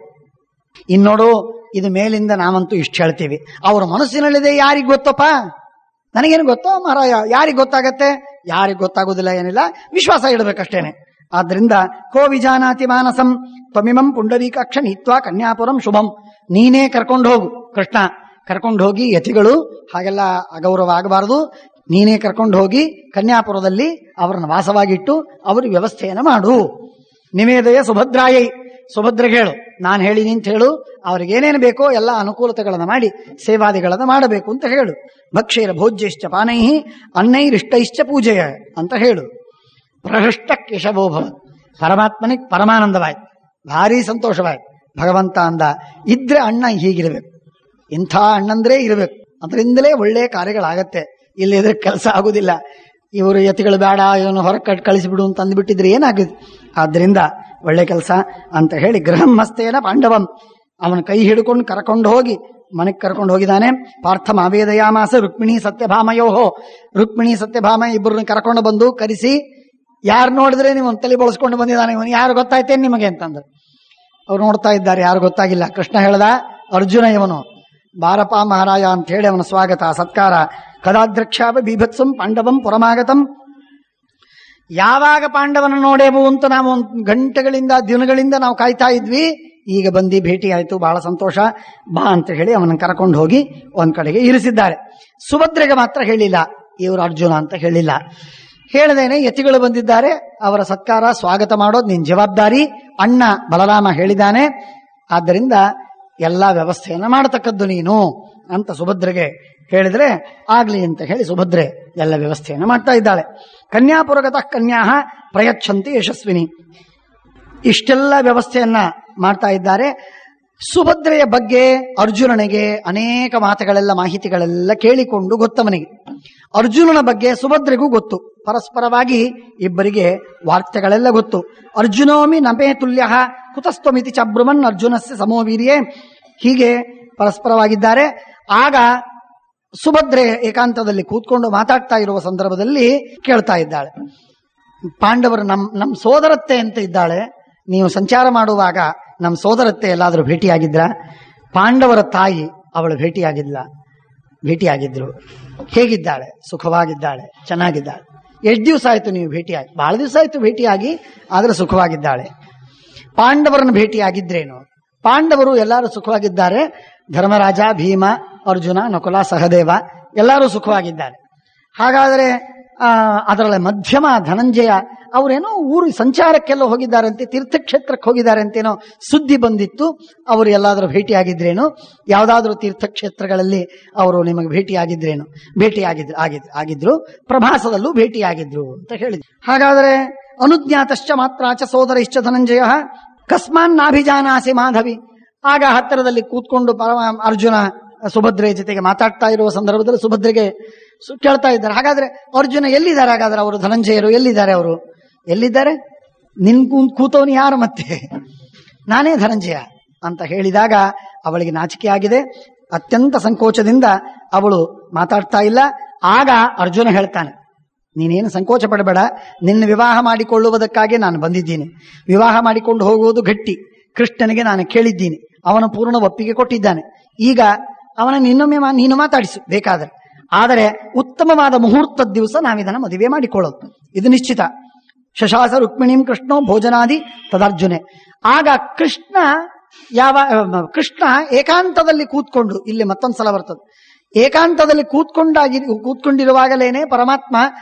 ಇನ್ನೋಡು, ಇದು ಮೇಲಿಂದ ನಾವಂತೂ ಇಷ್ಟು ಹೇಳ್ತೀವಿ, ಅವರ ಮನಸ್ಸಿನಲ್ಲಿದೆ ಯಾರಿಗೆ ಗೊತ್ತಪ್ಪ? ನನಗೇನು ಗೊತ್ತೋ ಮಹಾರಾಯ, ಯಾರಿಗೆ ಗೊತ್ತಾಗತ್ತೆ? ಯಾರಿಗೆ ಗೊತ್ತಾಗೋದಿಲ್ಲ, ಏನಿಲ್ಲ, ವಿಶ್ವಾಸ ಇಡಬೇಕಷ್ಟೇನೆ. ಆದ್ರಿಂದ ಕೋ ವಿಜಾನಾತಿ ಮಾನಸಂ ತ್ವಮಿಮಂ ಪುಂಡರೀಕಾಕ್ಷ ನೀತ್ವಾ ಕನ್ಯಾಪುರಂ ಶುಭಂ. ನೀನೇ ಕರ್ಕೊಂಡು ಹೋಗು ಕೃಷ್ಣ, ಕರ್ಕೊಂಡು ಹೋಗಿ, ಯತಿಗಳು ಹಾಗೆಲ್ಲ ಅಗೌರವ ಆಗಬಾರದು, ನೀನೇ ಕರ್ಕೊಂಡು ಹೋಗಿ ಕನ್ಯಾಪುರದಲ್ಲಿ ಅವರನ್ನು ವಾಸವಾಗಿಟ್ಟು ಅವ್ರಿಗೆ ವ್ಯವಸ್ಥೆಯನ್ನು ಮಾಡು. ನಿವೇದಯ ಸುಭದ್ರಾಯೈ, ಸುಭದ್ರೆಗೆ ಹೇಳು, ನಾನು ಹೇಳಿನಿ ಅಂತ ಹೇಳು, ಅವ್ರಿಗೇನೇನು ಬೇಕೋ ಎಲ್ಲ ಅನುಕೂಲತೆಗಳನ್ನು ಮಾಡಿ ಸೇವಾದಿಗಳನ್ನು ಮಾಡಬೇಕು ಅಂತ ಹೇಳು. ಭಕ್ಷ್ಯೈರ ಭೋಜ್ಯಶ್ಚ ಪಾನೈಹಿ ಅನ್ನೈರಿಷ್ಟೈಶ್ಚ ಪೂಜೆಯ ಅಂತ ಹೇಳು. ಪ್ರಹೃಷ್ಟ ಕೇಶವೋಭವ, ಪರಮಾತ್ಮನಿಗೆ ಪರಮಾನಂದವಾಯ್ತು, ಭಾರಿ ಸಂತೋಷವಾಯ್ತು. ಭಗವಂತ ಅಂದ, ಇದ್ರೆ ಅಣ್ಣ ಹೀಗಿರಬೇಕು, ಇಂಥ ಅಣ್ಣಂದ್ರೆ ಇರಬೇಕು, ಅದರಿಂದಲೇ ಒಳ್ಳೆಯ ಕಾರ್ಯಗಳಾಗತ್ತೆ, ಇಲ್ಲಿದ್ರೆ ಕೆಲಸ ಆಗುದಿಲ್ಲ. ಇವರು ಯತಿಗಳು ಬೇಡ, ಇವನು ಹೊರಗೆ ಕಳಿಸಿಬಿಡು ಅಂತ ಅಂದ್ಬಿಟ್ಟಿದ್ರೆ ಏನಾಗುತ್ತೆ? ಆದ್ದರಿಂದ ಒಳ್ಳೆ ಕೆಲಸ ಅಂತ ಹೇಳಿ ಗೃಹಂ ಹಸ್ತೇನ ಪಾಂಡವಂ, ಅವನ ಕೈ ಹಿಡ್ಕೊಂಡು ಕರ್ಕೊಂಡು ಹೋಗಿ ಮನೆಗೆ ಕರ್ಕೊಂಡು ಹೋಗಿದ್ದಾನೆ. ಪಾರ್ಥ ಮಾವೇದಯಾಮಾಸ ರುಕ್ಮಿಣಿ ಸತ್ಯಭಾಮಯೋಹೋ, ರುಕ್ಮಿಣಿ ಸತ್ಯಭಾಮ ಇಬ್ಬರನ್ನ ಕರ್ಕೊಂಡು ಬಂದು ಕರೆಸಿ, ಯಾರು ನೋಡಿದ್ರೆ ನೀವು ಒಂದು ತಲೆ ಬಳಸ್ಕೊಂಡು ಬಂದಿದ್ದಾನೆ, ಇವನು ಯಾರು ಗೊತ್ತಾಯ್ತೇನು ನಿಮಗೆ ಅಂತಂದ್ರೆ ಅವ್ರು ನೋಡ್ತಾ ಇದ್ದಾರೆ, ಯಾರು ಗೊತ್ತಾಗಿಲ್ಲ. ಕೃಷ್ಣ ಹೇಳ್ದ, ಅರ್ಜುನ ಇವನು, ಬಾರಪ ಮಹಾರಾಯ ಅಂತ ಹೇಳಿ ಅವನ ಸ್ವಾಗತ ಸತ್ಕಾರ. ಕದಾದ್ರಕ್ಷಾವ ಬೀಭತ್ಸಂ ಪಾಂಡವಂ ಪುರಮಾಗತಂ, ಯಾವಾಗ ಪಾಂಡವನ ನೋಡೇವು ಅಂತ ನಾವು ಗಂಟೆಗಳಿಂದ ದಿನಗಳಿಂದ ನಾವು ಕಾಯ್ತಾ ಇದ್ವಿ, ಈಗ ಬಂದು ಭೇಟಿ ಆಯ್ತು, ಬಹಳ ಸಂತೋಷ, ಬಾ ಅಂತ ಹೇಳಿ ಅವನನ್ನು ಕರ್ಕೊಂಡು ಹೋಗಿ ಒಂದ್ ಕಡೆಗೆ ಇರಿಸಿದ್ದಾರೆ. ಸುಭದ್ರೆಗೆ ಮಾತ್ರ ಹೇಳಿಲ್ಲ, ಇವರು ಅರ್ಜುನ ಅಂತ ಹೇಳಿಲ್ಲ. ಹೇಳದೇನೆ ಯತಿಗಳು ಬಂದಿದ್ದಾರೆ, ಅವರ ಸತ್ಕಾರ ಸ್ವಾಗತ ಮಾಡೋದು ನಿನ್ ಜವಾಬ್ದಾರಿ, ಅಣ್ಣ ಬಲರಾಮ ಹೇಳಿದ್ದಾನೆ, ಆದ್ದರಿಂದ ಎಲ್ಲಾ ವ್ಯವಸ್ಥೆಯನ್ನ ಮಾಡತಕ್ಕದ್ದು ನೀನು ಅಂತ ಸುಭದ್ರೆಗೆ ಹೇಳಿದ್ರೆ ಆಗ್ಲಿ ಅಂತ ಹೇಳಿ ಸುಭದ್ರೆ ಎಲ್ಲ ವ್ಯವಸ್ಥೆಯನ್ನು ಮಾಡ್ತಾ ಇದ್ದಾಳೆ. ಕನ್ಯಾಪುರಗತಃ ಕನ್ಯಾ ಪ್ರಯಚ್ಛಂತಿ ಯಶಸ್ವಿನಿ, ಇಷ್ಟೆಲ್ಲ ವ್ಯವಸ್ಥೆಯನ್ನ ಮಾಡ್ತಾ ಇದ್ದಾರೆ. ಸುಭದ್ರೆಯ ಬಗ್ಗೆ ಅರ್ಜುನನಿಗೆ ಅನೇಕ ಮಾತುಗಳೆಲ್ಲ ಮಾಹಿತಿಗಳೆಲ್ಲ ಕೇಳಿಕೊಂಡು ಗೊತ್ತವನಿಗೆ. ಅರ್ಜುನನ ಬಗ್ಗೆ ಸುಭದ್ರೆಗೂ ಗೊತ್ತು, ಪರಸ್ಪರವಾಗಿ ಇಬ್ಬರಿಗೆ ವಾರ್ತೆಗಳೆಲ್ಲ ಗೊತ್ತು. ಅರ್ಜುನೋಮಿ ನಮೇ ತುಲ್ಯ ಕುತಸ್ತ್ವಮಿತಿ ಚಬ್ರುಮನ್ ಅರ್ಜುನಸ್ಯ ಸಮೋವೀರ್ಯೇ, ಹೀಗೆ ಪರಸ್ಪರವಾಗಿದ್ದಾರೆ. ಆಗ ಸುಭದ್ರೆ ಏಕಾಂತದಲ್ಲಿ ಕೂತ್ಕೊಂಡು ಮಾತಾಡ್ತಾ ಇರುವ ಸಂದರ್ಭದಲ್ಲಿ ಕೇಳ್ತಾ ಇದ್ದಾಳೆ, ಪಾಂಡವರು ನಮ್ ಸೋದರತ್ತೆ ಅಂತ ಇದ್ದಾಳೆ, ನೀವು ಸಂಚಾರ ಮಾಡುವಾಗ ನಮ್ಮ ಸೋದರತ್ತೆ ಎಲ್ಲಾದರೂ ಭೇಟಿಯಾಗಿದ್ರ? ಪಾಂಡವರ ತಾಯಿ ಅವಳು ಭೇಟಿಯಾಗಿದ್ರು. ಹೇಗಿದ್ದಾಳೆ? ಸುಖವಾಗಿದ್ದಾಳೆ, ಚೆನ್ನಾಗಿದ್ದಾಳೆ. ಎಷ್ಟು ದಿವಸ ಆಯ್ತು ನೀವು ಭೇಟಿಯಾಗಿ? ಬಹಳ ದಿವಸ ಆಯ್ತು ಭೇಟಿಯಾಗಿ, ಆದ್ರೆ ಸುಖವಾಗಿದ್ದಾಳೆ. ಪಾಂಡವರನ್ನು ಭೇಟಿಯಾಗಿದ್ರೇನು? ಪಾಂಡವರು ಎಲ್ಲರೂ ಸುಖವಾಗಿದ್ದಾರೆ. ಧರ್ಮರಾಜ, ಭೀಮ, ಅರ್ಜುನ, ನಕುಲ, ಸಹದೇವ ಎಲ್ಲರೂ ಸುಖವಾಗಿದ್ದಾರೆ. ಹಾಗಾದರೆ ಅದರಲ್ಲಿ ಮಧ್ಯಮ ಧನಂಜಯ ಅವರೇನೋ ಊರು ಸಂಚಾರಕ್ಕೆಲ್ಲ ಹೋಗಿದ್ದಾರಂತೆ, ತೀರ್ಥಕ್ಷೇತ್ರಕ್ಕೆ ಹೋಗಿದ್ದಾರೆ ಅಂತೇನೋ ಸುದ್ದಿ ಬಂದಿತ್ತು. ಅವರು ಎಲ್ಲಾದರೂ ಭೇಟಿಯಾಗಿದ್ರೇನು? ಯಾವುದಾದ್ರೂ ತೀರ್ಥಕ್ಷೇತ್ರಗಳಲ್ಲಿ ಅವರು ನಿಮಗೆ ಭೇಟಿಯಾಗಿದ್ರು, ಪ್ರಭಾಸದಲ್ಲೂ ಭೇಟಿಯಾಗಿದ್ರು ಅಂತ ಹೇಳಿದ್ರು. ಹಾಗಾದರೆ ಅನುಜ್ಞಾತಶ್ಚ ಮಾತ್ರಾಚ ಸೋದರ ಇಷ್ಟ ಧನಂಜಯ ಕಸ್ಮಾನ್ ನಾಭಿಜಾನಾಸಿ ಮಾಧವಿ. ಆಗ ಹತ್ತಿರದಲ್ಲಿ ಕೂತ್ಕೊಂಡು ಅರ್ಜುನ ಸುಭದ್ರೆ ಜೊತೆಗೆ ಮಾತಾಡ್ತಾ ಇರುವ ಸಂದರ್ಭದಲ್ಲಿ ಸುಭದ್ರೆಗೆ ಕೇಳ್ತಾ ಇದ್ದಾರೆ, ಹಾಗಾದ್ರೆ ಅರ್ಜುನ ಎಲ್ಲಿದ್ದಾರೆ? ಹಾಗಾದ್ರೆ ಅವರು ಧನಂಜಯರು ಎಲ್ಲಿದ್ದಾರೆ? ನಿನ್ ಕೂತವನು ಯಾರು? ಮತ್ತೆ ನಾನೇ ಧನಂಜಯ ಅಂತ ಹೇಳಿದಾಗ ಅವಳಿಗೆ ನಾಚಿಕೆ ಆಗಿದೆ. ಅತ್ಯಂತ ಸಂಕೋಚದಿಂದ ಅವಳು ಮಾತಾಡ್ತಾ ಇಲ್ಲ. ಆಗ ಅರ್ಜುನ ಹೇಳ್ತಾನೆ, ನೀನೇನು ಸಂಕೋಚ ಪಡಬೇಡ, ನಿನ್ನ ವಿವಾಹ ಮಾಡಿಕೊಳ್ಳುವುದಕ್ಕಾಗಿ ನಾನು ಬಂದಿದ್ದೀನಿ. ವಿವಾಹ ಮಾಡಿಕೊಂಡು ಹೋಗುವುದು ಗಟ್ಟಿ. ಕೃಷ್ಣನಿಗೆ ನಾನು ಕೇಳಿದ್ದೀನಿ, ಅವನ ಪೂರ್ಣ ಒಪ್ಪಿಗೆ ಕೊಟ್ಟಿದ್ದಾನೆ. ಈಗ ಅವನ ನೀನು ಮಾತಾಡಿಸು ಬೇಕಾದರೆ, ಆದರೆ ಉತ್ತಮವಾದ ಮುಹೂರ್ತದ ದಿವಸ ನಾವಿದನ್ನು ಮದುವೆ ಮಾಡಿಕೊಳ್ಳೋದು, ಇದು ನಿಶ್ಚಿತ. ಶಶಾಸ ರುಕ್ಮಿಣೀಂ ಕೃಷ್ಣೋ ಭೋಜನಾದಿ ತದರ್ಜುನೆ. ಆಗ ಕೃಷ್ಣ ಏಕಾಂತದಲ್ಲಿ ಕೂತ್ಕೊಂಡು, ಇಲ್ಲಿ ಮತ್ತೊಂದ್ಸಲ ಬರ್ತದೆ, ಏಕಾಂತದಲ್ಲಿ ಕೂತ್ಕೊಂಡಿರುವಾಗಲೇನೆ ಪರಮಾತ್ಮ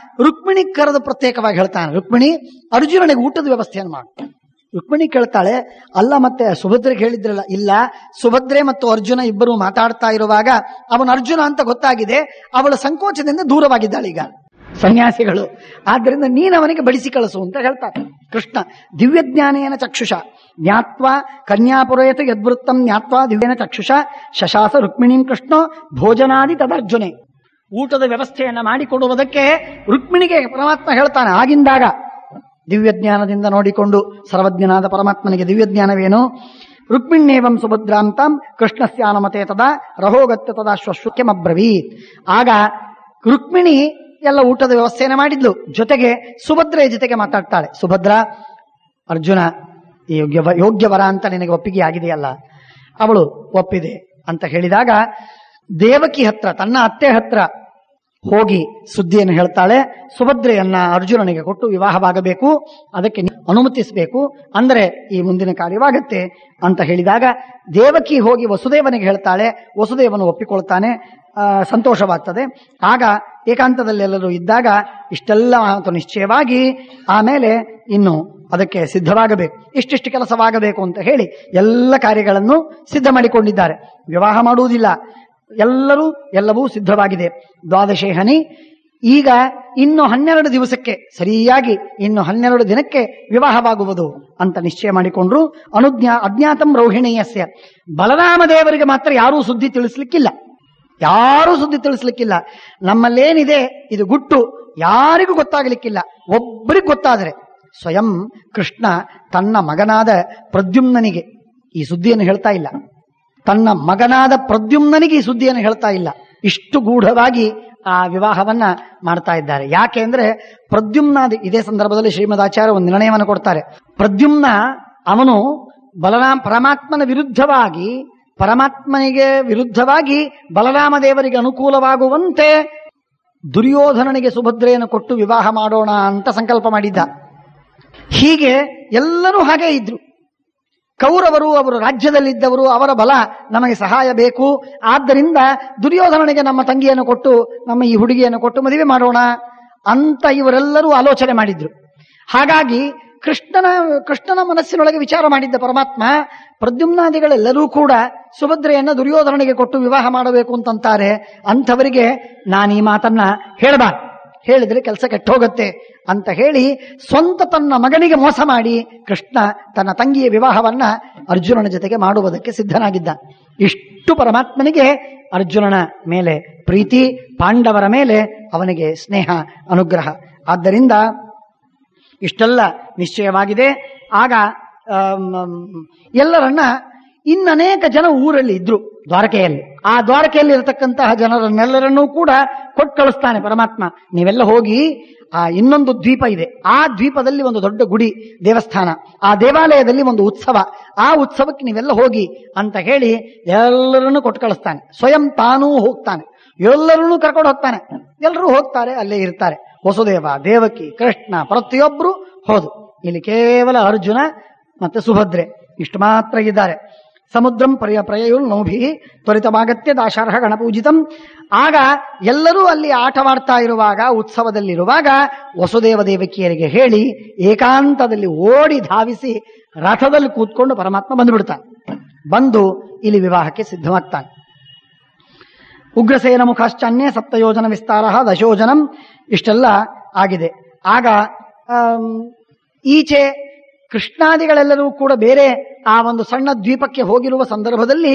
ರುಕ್ಮಿಣಿ ಕರೆದು ಪ್ರತ್ಯೇಕವಾಗಿ ಹೇಳ್ತಾನೆ, ರುಕ್ಮಿಣಿ ಅರ್ಜುನನಿಗೆ ಊಟದ ವ್ಯವಸ್ಥೆಯನ್ನು ಮಾಡು. ರುಕ್ಮಿಣಿ ಕೇಳ್ತಾಳೆ, ಅಲ್ಲ ಮತ್ತೆ ಸುಭದ್ರೆಗೆ ಹೇಳಿದ್ರಲ್ಲ? ಇಲ್ಲ, ಸುಭದ್ರೆ ಮತ್ತು ಅರ್ಜುನ ಇಬ್ಬರು ಮಾತಾಡ್ತಾ ಇರುವಾಗ ಅವನು ಅರ್ಜುನ ಅಂತ ಗೊತ್ತಾಗಿದೆ, ಅವಳ ಸಂಕೋಚದಿಂದ ದೂರವಾಗಿದ್ದಾಳೆ ಈಗ ಸನ್ಯಾಸಿಗಳು. ಆದ್ದರಿಂದ ನೀನು ಅವನಿಗೆ ಬಡಿಸಿ ಕಳಿಸು ಅಂತ ಹೇಳ್ತಾರೆ. ಕೃಷ್ಣ ದಿವ್ಯಜ್ಞಾನೇನ ಚಕ್ಷುಷ ಜ್ಞಾತ್ವಾ ಕನ್ಯಾಪುರೇತ ಯದ್ವೃತ್ತಂ ಜ್ಞಾತ್ವಾ ದಿವ್ಯೇನ ಚಕ್ಷುಷ ಶಶಾಸ ರುಕ್ಮಿಣೀಂ ಕೃಷ್ಣೋ ಭೋಜನಾದಿ ತದರ್ಜುನೆ. ಊಟದ ವ್ಯವಸ್ಥೆಯನ್ನ ಮಾಡಿಕೊಡುವುದಕ್ಕೆ ರುಕ್ಮಿಣಿಗೆ ಪರಮಾತ್ಮ ಹೇಳ್ತಾನೆ. ಆಗಿಂದಾಗ ದಿವ್ಯಜ್ಞಾನದಿಂದ ನೋಡಿಕೊಂಡು ಸರ್ವಜ್ಞನಾದ ಪರಮಾತ್ಮನಿಗೆ ದಿವ್ಯಜ್ಞಾನವೇನು? ರುಕ್ಮಿಣ್ಯೇವಂ ಸುಭದ್ರಾಂತಾಂ ಕೃಷ್ಣಸ್ಯಾನುಮತೆ ತದಾ ರಹೋಗತ್ಯ ತದಾ ಶ್ವಶ್ರುಕ್ಯಮಬ್ರವೀತ್. ಆಗ ರುಕ್ಮಿಣಿ ಎಲ್ಲ ಊಟದ ವ್ಯವಸ್ಥೆಯನ್ನು ಮಾಡಿದ್ಲು. ಜೊತೆಗೆ ಸುಭದ್ರೆಯ ಜೊತೆಗೆ ಮಾತಾಡ್ತಾಳೆ. ಸುಭದ್ರ, ಅರ್ಜುನ ಈ ಯೋಗ್ಯ ವರ ಅಂತ ನಿನಗೆ ಒಪ್ಪಿಗೆ ಆಗಿದೆಯಲ್ಲ? ಅವಳು ಒಪ್ಪಿದೆ ಅಂತ ಹೇಳಿದಾಗ ದೇವಕಿ ಹತ್ರ, ತನ್ನ ಅತ್ತೆ ಹತ್ರ ಹೋಗಿ ಸುದ್ದಿಯನ್ನು ಹೇಳ್ತಾಳೆ. ಸುಭದ್ರೆಯನ್ನ ಅರ್ಜುನನಿಗೆ ಕೊಟ್ಟು ವಿವಾಹವಾಗಬೇಕು, ಅದಕ್ಕೆ ಅನುಮತಿಸಬೇಕು, ಅಂದರೆ ಈ ಮುಂದಿನ ಕಾರ್ಯವಾಗತ್ತೆ ಅಂತ ಹೇಳಿದಾಗ ದೇವಕಿ ಹೋಗಿ ವಸುದೇವನಿಗೆ ಹೇಳ್ತಾಳೆ. ವಸುದೇವನು ಒಪ್ಪಿಕೊಳ್ತಾನೆ, ಸಂತೋಷವಾಗ್ತದೆ. ಆಗ ಏಕಾಂತದಲ್ಲೆಲ್ಲರೂ ಇದ್ದಾಗ ಇಷ್ಟೆಲ್ಲ ಮಾತು ನಿಶ್ಚಯವಾಗಿ ಆಮೇಲೆ ಇನ್ನು ಅದಕ್ಕೆ ಸಿದ್ಧವಾಗಬೇಕು, ಇಷ್ಟಿಷ್ಟು ಕೆಲಸವಾಗಬೇಕು ಅಂತ ಹೇಳಿ ಎಲ್ಲ ಕಾರ್ಯಗಳನ್ನು ಸಿದ್ಧ ಮಾಡಿಕೊಂಡಿದ್ದಾರೆ. ವಿವಾಹ ಮಾಡುವುದಿಲ್ಲ, ಎಲ್ಲವೂ ಸಿದ್ಧವಾಗಿದೆ. ದ್ವಾದಶೇಹನಿ, ಈಗ ಇನ್ನು 12 ದಿವಸಕ್ಕೆ, ಸರಿಯಾಗಿ ಇನ್ನು 12 ದಿನಕ್ಕೆ ವಿವಾಹವಾಗುವುದು ಅಂತ ನಿಶ್ಚಯ ಮಾಡಿಕೊಂಡ್ರು. ಅಜ್ಞಾತಂ ರೋಹಿಣೀಯಸ್ಯ, ಬಲರಾಮ ದೇವರಿಗೆ ಮಾತ್ರ ಯಾರೂ ಸುದ್ದಿ ತಿಳಿಸ್ಲಿಕ್ಕಿಲ್ಲ. ನಮ್ಮಲ್ಲೇನಿದೆ ಇದು ಗುಟ್ಟು, ಯಾರಿಗೂ ಗೊತ್ತಾಗಲಿಕ್ಕಿಲ್ಲ. ಒಬ್ಬರಿಗೆ ಗೊತ್ತಾದರೆ ಸ್ವಯಂ ಕೃಷ್ಣ ತನ್ನ ಮಗನಾದ ಪ್ರದ್ಯುಮ್ನನಿಗೆ ಈ ಸುದ್ದಿಯನ್ನು ಹೇಳ್ತಾ ಇಲ್ಲ. ತನ್ನ ಮಗನಾದ ಪ್ರದ್ಯುಮ್ನನಿಗೆ ಈ ಸುದ್ದಿಯನ್ನು ಹೇಳ್ತಾ ಇಲ್ಲ. ಇಷ್ಟು ಗೂಢವಾಗಿ ಆ ವಿವಾಹವನ್ನ ಮಾಡ್ತಾ ಇದ್ದಾರೆ. ಯಾಕೆ ಅಂದ್ರೆ ಪ್ರದ್ಯುಮ್ನಾದಿ, ಇದೇ ಸಂದರ್ಭದಲ್ಲಿ ಶ್ರೀಮದಾಚಾರ್ಯ ಒಂದು ನಿರ್ಣಯವನ್ನು ಕೊಡ್ತಾರೆ. ಪ್ರದ್ಯುಮ್ನ ಅವನು ಪರಮಾತ್ಮನಿಗೆ ವಿರುದ್ಧವಾಗಿ ಬಲರಾಮ ದೇವರಿಗೆ ಅನುಕೂಲವಾಗುವಂತೆ ದುರ್ಯೋಧನನಿಗೆ ಸುಭದ್ರೆಯನ್ನು ಕೊಟ್ಟು ವಿವಾಹ ಮಾಡೋಣ ಅಂತ ಸಂಕಲ್ಪ ಮಾಡಿದ್ದ. ಹೀಗೆ ಎಲ್ಲರೂ ಹಾಗೆ ಇದ್ರು. ಕೌರವರು, ಅವರು ರಾಜ್ಯದಲ್ಲಿದ್ದವರು, ಅವರ ಬಲ ನಮಗೆ ಸಹಾಯ ಬೇಕು, ಆದ್ದರಿಂದ ದುರ್ಯೋಧನನಿಗೆ ನಮ್ಮ ತಂಗಿಯನ್ನು ಕೊಟ್ಟು, ನಮ್ಮ ಈ ಹುಡುಗಿಯನ್ನು ಕೊಟ್ಟು ಮದುವೆ ಮಾಡೋಣ ಅಂತ ಇವರೆಲ್ಲರೂ ಆಲೋಚನೆ ಮಾಡಿದ್ರು. ಹಾಗಾಗಿ ಕೃಷ್ಣನ ಮನಸ್ಸಿನೊಳಗೆ ವಿಚಾರ ಮಾಡಿದ್ದ ಪರಮಾತ್ಮ, ಪ್ರದ್ಯುಮ್ನಾದಿಗಳೆಲ್ಲರೂ ಕೂಡ ಸುಭದ್ರೆಯನ್ನ ದುರ್ಯೋಧನನಿಗೆ ಕೊಟ್ಟು ವಿವಾಹ ಮಾಡಬೇಕು ಅಂತಂತಾರೆ. ಅಂಥವರಿಗೆ ನಾನು ಈ ಮಾತನ್ನ ಹೇಳಬಾರ್ದು, ಹೇಳಿದ್ರೆ ಕೆಲಸ ಕೆಟ್ಟೋಗತ್ತೆ ಅಂತ ಹೇಳಿ ಸ್ವಂತ ತನ್ನ ಮಗನಿಗೆ ಮೋಸ ಮಾಡಿ ಕೃಷ್ಣ ತನ್ನ ತಂಗಿಯ ವಿವಾಹವನ್ನ ಅರ್ಜುನನ ಜೊತೆಗೆ ಮಾಡುವುದಕ್ಕೆ ಸಿದ್ಧನಾಗಿದ್ದ. ಇಷ್ಟು ಪರಮಾತ್ಮನಿಗೆ ಅರ್ಜುನನ ಮೇಲೆ ಪ್ರೀತಿ, ಪಾಂಡವರ ಮೇಲೆ ಅವನಿಗೆ ಸ್ನೇಹ, ಅನುಗ್ರಹ. ಆದ್ದರಿಂದ ಇಷ್ಟೆಲ್ಲ ನಿಶ್ಚಯವಾಗಿದೆ. ಆಗ ಎಲ್ಲರನ್ನ ಇನ್ನನೇಕ ಜನ ಊರಲ್ಲಿ ಇದ್ರು ದ್ವಾರಕೆಯಲ್ಲಿ. ಆ ದ್ವಾರಕೆಯಲ್ಲಿ ಇರತಕ್ಕಂತಹ ಜನರನ್ನೆಲ್ಲರನ್ನೂ ಕೂಡ ಕೊಟ್ಟು ಕಳಿಸ್ತಾನೆ ಪರಮಾತ್ಮ. ನೀವೆಲ್ಲ ಹೋಗಿ ಆ ಇನ್ನೊಂದು ದ್ವೀಪ ಇದೆ, ಆ ದ್ವೀಪದಲ್ಲಿ ಒಂದು ದೊಡ್ಡ ಗುಡಿ, ದೇವಸ್ಥಾನ, ಆ ದೇವಾಲಯದಲ್ಲಿ ಒಂದು ಉತ್ಸವ, ಆ ಉತ್ಸವಕ್ಕೆ ನೀವೆಲ್ಲ ಹೋಗಿ ಅಂತ ಹೇಳಿ ಎಲ್ಲರನ್ನೂ ಕೊಟ್ಟು ಕಳಿಸ್ತಾನೆ. ಸ್ವಯಂ ತಾನೂ ಹೋಗ್ತಾನೆ, ಎಲ್ಲರನ್ನೂ ಕರ್ಕೊಂಡು ಹೋಗ್ತಾನೆ. ಎಲ್ಲರೂ ಹೋಗ್ತಾರೆ, ಅಲ್ಲೇ ಇರ್ತಾರೆ. ವಸುದೇವ, ದೇವಕಿ, ಕೃಷ್ಣ ಪ್ರತಿಯೊಬ್ಬರು ಹೋದು. ಇಲ್ಲಿ ಕೇವಲ ಅರ್ಜುನ ಮತ್ತೆ ಸುಭದ್ರೆ ಇಷ್ಟು ಮಾತ್ರ ಇದ್ದಾರೆ. ಸಮುದ್ರಂ ಪ್ರಯಯುಲ್ ನೌಭಿ ತ್ವರಿತವಾಗತ್ಯ ದಾಶಾರ್ಹ ಗಣಪೂಜಿತಂ. ಆಗ ಎಲ್ಲರೂ ಅಲ್ಲಿ ಆಟವಾಡ್ತಾ ಇರುವಾಗ, ಉತ್ಸವದಲ್ಲಿರುವಾಗ ವಸುದೇವ ದೇವಕಿಯರಿಗೆ ಹೇಳಿ ಏಕಾಂತದಲ್ಲಿ ಓಡಿ ಧಾವಿಸಿ ರಥದಲ್ಲಿ ಕೂತ್ಕೊಂಡು ಪರಮಾತ್ಮ ಬಂದುಬಿಡ್ತಾನೆ. ಬಂದು ಇಲ್ಲಿ ವಿವಾಹಕ್ಕೆ ಸಿದ್ಧವಾಗ್ತಾನೆ. ಉಗ್ರಸೇನ ಮುಖಾಶ್ಚಾನ್ಯ ಸಪ್ತಯೋಜನ ವಿಸ್ತಾರ ದಶೋಜನಂ, ಇಷ್ಟೆಲ್ಲ ಆಗಿದೆ. ಆಗ ಈಚೆ ಕೃಷ್ಣಾದಿಗಳೆಲ್ಲರೂ ಕೂಡ ಬೇರೆ ಆ ಒಂದು ಸಣ್ಣ ದ್ವೀಪಕ್ಕೆ ಹೋಗಿರುವ ಸಂದರ್ಭದಲ್ಲಿ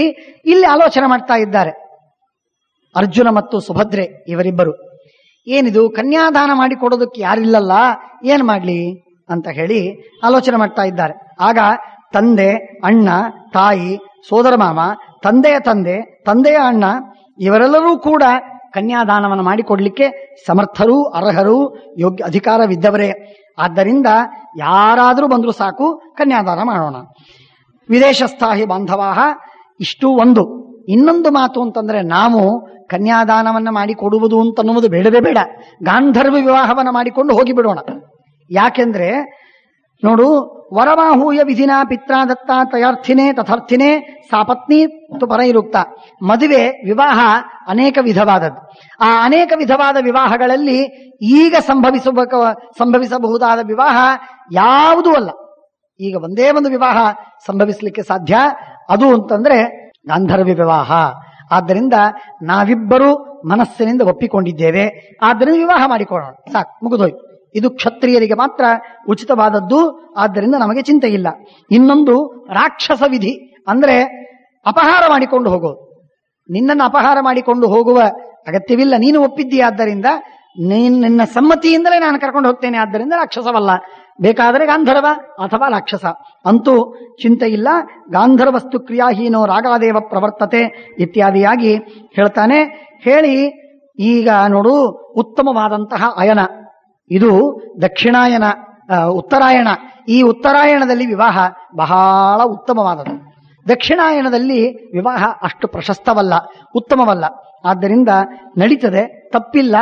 ಇಲ್ಲಿ ಆಲೋಚನೆ ಮಾಡ್ತಾ ಇದ್ದಾರೆ. ಅರ್ಜುನ ಮತ್ತು ಸುಭದ್ರೆ ಇವರಿಬ್ಬರು, ಏನಿದು ಕನ್ಯಾದಾನ ಮಾಡಿಕೊಡೋದಕ್ಕೆ ಯಾರಿಲ್ಲಲ್ಲ, ಏನ್ ಮಾಡ್ಲಿ ಅಂತ ಹೇಳಿ ಆಲೋಚನೆ ಮಾಡ್ತಾ ಇದ್ದಾರೆ. ಆಗ ತಂದೆ, ಅಣ್ಣ, ತಾಯಿ, ಸೋದರ ಮಾವ, ತಂದೆಯ ತಂದೆ, ತಂದೆಯ ಅಣ್ಣ ಇವರೆಲ್ಲರೂ ಕೂಡ ಕನ್ಯಾದಾನವನ್ನು ಮಾಡಿಕೊಡ್ಲಿಕ್ಕೆ ಸಮರ್ಥರು, ಅರ್ಹರು, ಯೋಗ್ಯ ಅಧಿಕಾರವಿದ್ದವರೇ. ಆದ್ದರಿಂದ ಯಾರಾದರೂ ಬಂದರೂ ಸಾಕು, ಕನ್ಯಾದಾನ ಮಾಡೋಣ. ವಿದೇಶಸ್ಥಾಹಿ ಬಾಂಧವಾಹ, ಇಷ್ಟು ಒಂದು. ಇನ್ನೊಂದು ಮಾತು ಅಂತಂದ್ರೆ, ನಾವು ಕನ್ಯಾದಾನವನ್ನು ಮಾಡಿಕೊಡುವುದು ಅಂತನ್ನುವುದು ಬೇಡವೇ ಬೇಡ, ಗಾಂಧರ್ವ ವಿವಾಹವನ್ನು ಮಾಡಿಕೊಂಡು ಹೋಗಿಬಿಡೋಣ. ಯಾಕೆಂದ್ರೆ ನೋಡು, ವರಮಾಹೂಯ ವಿಧಿನಾ ಪಿತ್ರಾದತ್ತ ತಯಾರ್ಥಿನೇ ತಥಾರ್ಥಿನೇ ಸಾಪತ್ನಿ ಪರೈರುಕ್ತ. ಮದುವೆ ವಿವಾಹ ಅನೇಕ ವಿಧವಾದದ್ದು. ಆ ಅನೇಕ ವಿಧವಾದ ವಿವಾಹಗಳಲ್ಲಿ ಈಗ ಸಂಭವಿಸಬಹುದಾದ ವಿವಾಹ ಯಾವುದೂ ಅಲ್ಲ. ಈಗ ಒಂದೇ ಒಂದು ವಿವಾಹ ಸಂಭವಿಸಲಿಕ್ಕೆ ಸಾಧ್ಯ, ಅದು ಅಂತಂದ್ರೆ ಗಾಂಧರ್ವ ವಿವಾಹ. ಆದ್ದರಿಂದ ನಾವಿಬ್ಬರು ಮನಸ್ಸಿನಿಂದ ಒಪ್ಪಿಕೊಂಡಿದ್ದೇವೆ, ಆದ್ದರಿಂದ ವಿವಾಹ ಮಾಡಿಕೊಳ್ಳೋಣ, ಸಾಕು, ಮುಗಿದೋಯ್ತು. ಇದು ಕ್ಷತ್ರಿಯರಿಗೆ ಮಾತ್ರ ಉಚಿತವಾದದ್ದು, ಆದ್ದರಿಂದ ನಮಗೆ ಚಿಂತೆ ಇಲ್ಲ. ಇನ್ನೊಂದು ರಾಕ್ಷಸ ವಿಧಿ, ಅಂದ್ರೆ ಅಪಹಾರ ಮಾಡಿಕೊಂಡು ಹೋಗೋದು. ನಿನ್ನನ್ನು ಅಪಹಾರ ಮಾಡಿಕೊಂಡು ಹೋಗುವ ಅಗತ್ಯವಿಲ್ಲ, ನೀನು ಒಪ್ಪಿದ್ದೀಯ, ಆದ್ದರಿಂದ ನಿನ್ನ ಸಮ್ಮತಿಯಿಂದಲೇ ನಾನು ಕರ್ಕೊಂಡು ಹೋಗ್ತೇನೆ, ಆದ್ದರಿಂದ ರಾಕ್ಷಸವಲ್ಲ, ಬೇಕಾದರೆ ಗಾಂಧರ್ವ ಅಥವಾ ರಾಕ್ಷಸ ಅಂತೂ ಚಿಂತೆ ಇಲ್ಲ. ಗಾಂಧರ್ವಸ್ತು ಕ್ರಿಯಾಹೀನೋ ರಾಗಾದೇವ ಪ್ರವರ್ತತೆ ಇತ್ಯಾದಿಯಾಗಿ ಹೇಳ್ತಾನೆ. ಹೇಳಿ ಈಗ ನೋಡು, ಉತ್ತಮವಾದಂತಹ ಅಯನ ಇದು ದಕ್ಷಿಣಾಯನ, ಉತ್ತರಾಯಣ. ಈ ಉತ್ತರಾಯಣದಲ್ಲಿ ವಿವಾಹ ಬಹಳ ಉತ್ತಮವಾದದ್ದು. ದಕ್ಷಿಣಾಯಣದಲ್ಲಿ ವಿವಾಹ ಅಷ್ಟು ಪ್ರಶಸ್ತವಲ್ಲ, ಉತ್ತಮವಲ್ಲ. ಆದ್ದರಿಂದ ನಡೀತದೆ, ತಪ್ಪಿಲ್ಲ.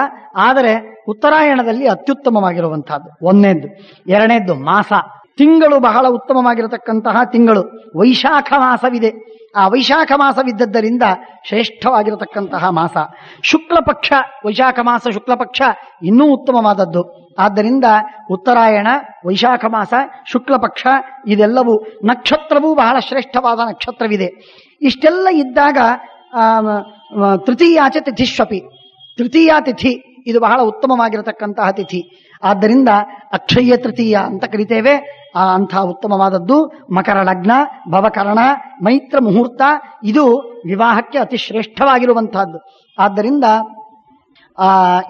ಆದರೆ ಉತ್ತರಾಯಣದಲ್ಲಿ ಅತ್ಯುತ್ತಮವಾಗಿರುವಂತಹದ್ದು ಒಂದನೇದ್ದು. ಎರಡನೇದ್ದು ಮಾಸ, ತಿಂಗಳು ಬಹಳ ಉತ್ತಮವಾಗಿರತಕ್ಕಂತಹ ತಿಂಗಳು ವೈಶಾಖ ಮಾಸವಿದೆ. ಆ ವೈಶಾಖ ಮಾಸವಿದ್ದದ್ದರಿಂದ ಶ್ರೇಷ್ಠವಾಗಿರತಕ್ಕಂತಹ ಮಾಸ. ಶುಕ್ಲ ಪಕ್ಷ, ವೈಶಾಖ ಮಾಸ ಶುಕ್ಲ ಪಕ್ಷ ಇನ್ನೂ ಉತ್ತಮವಾದದ್ದು. ಆದ್ದರಿಂದ ಉತ್ತರಾಯಣ, ವೈಶಾಖ ಮಾಸ, ಶುಕ್ಲ ಪಕ್ಷ ಇದೆಲ್ಲವೂ, ನಕ್ಷತ್ರವೂ ಬಹಳ ಶ್ರೇಷ್ಠವಾದ ನಕ್ಷತ್ರವಿದೆ. ಇಷ್ಟೆಲ್ಲ ಇದ್ದಾಗ ತೃತೀಯಾಚ ತಿಥಿಶ್ವಪಿ, ತೃತೀಯ ತಿಥಿ ಇದು ಬಹಳ ಉತ್ತಮವಾಗಿರತಕ್ಕಂತಹ ತಿಥಿ. ಆದ್ದರಿಂದ ಅಕ್ಷಯ್ಯ ತೃತೀಯ ಅಂತ ಕರಿತೇವೆ. ಅಂಥ ಉತ್ತಮವಾದದ್ದು ಮಕರ ಲಗ್ನ, ಭವಕರಣ, ಮೈತ್ರ ಮುಹೂರ್ತ ಇದು ವಿವಾಹಕ್ಕೆ ಅತಿ ಶ್ರೇಷ್ಠವಾಗಿರುವಂತಹದ್ದು. ಆದ್ದರಿಂದ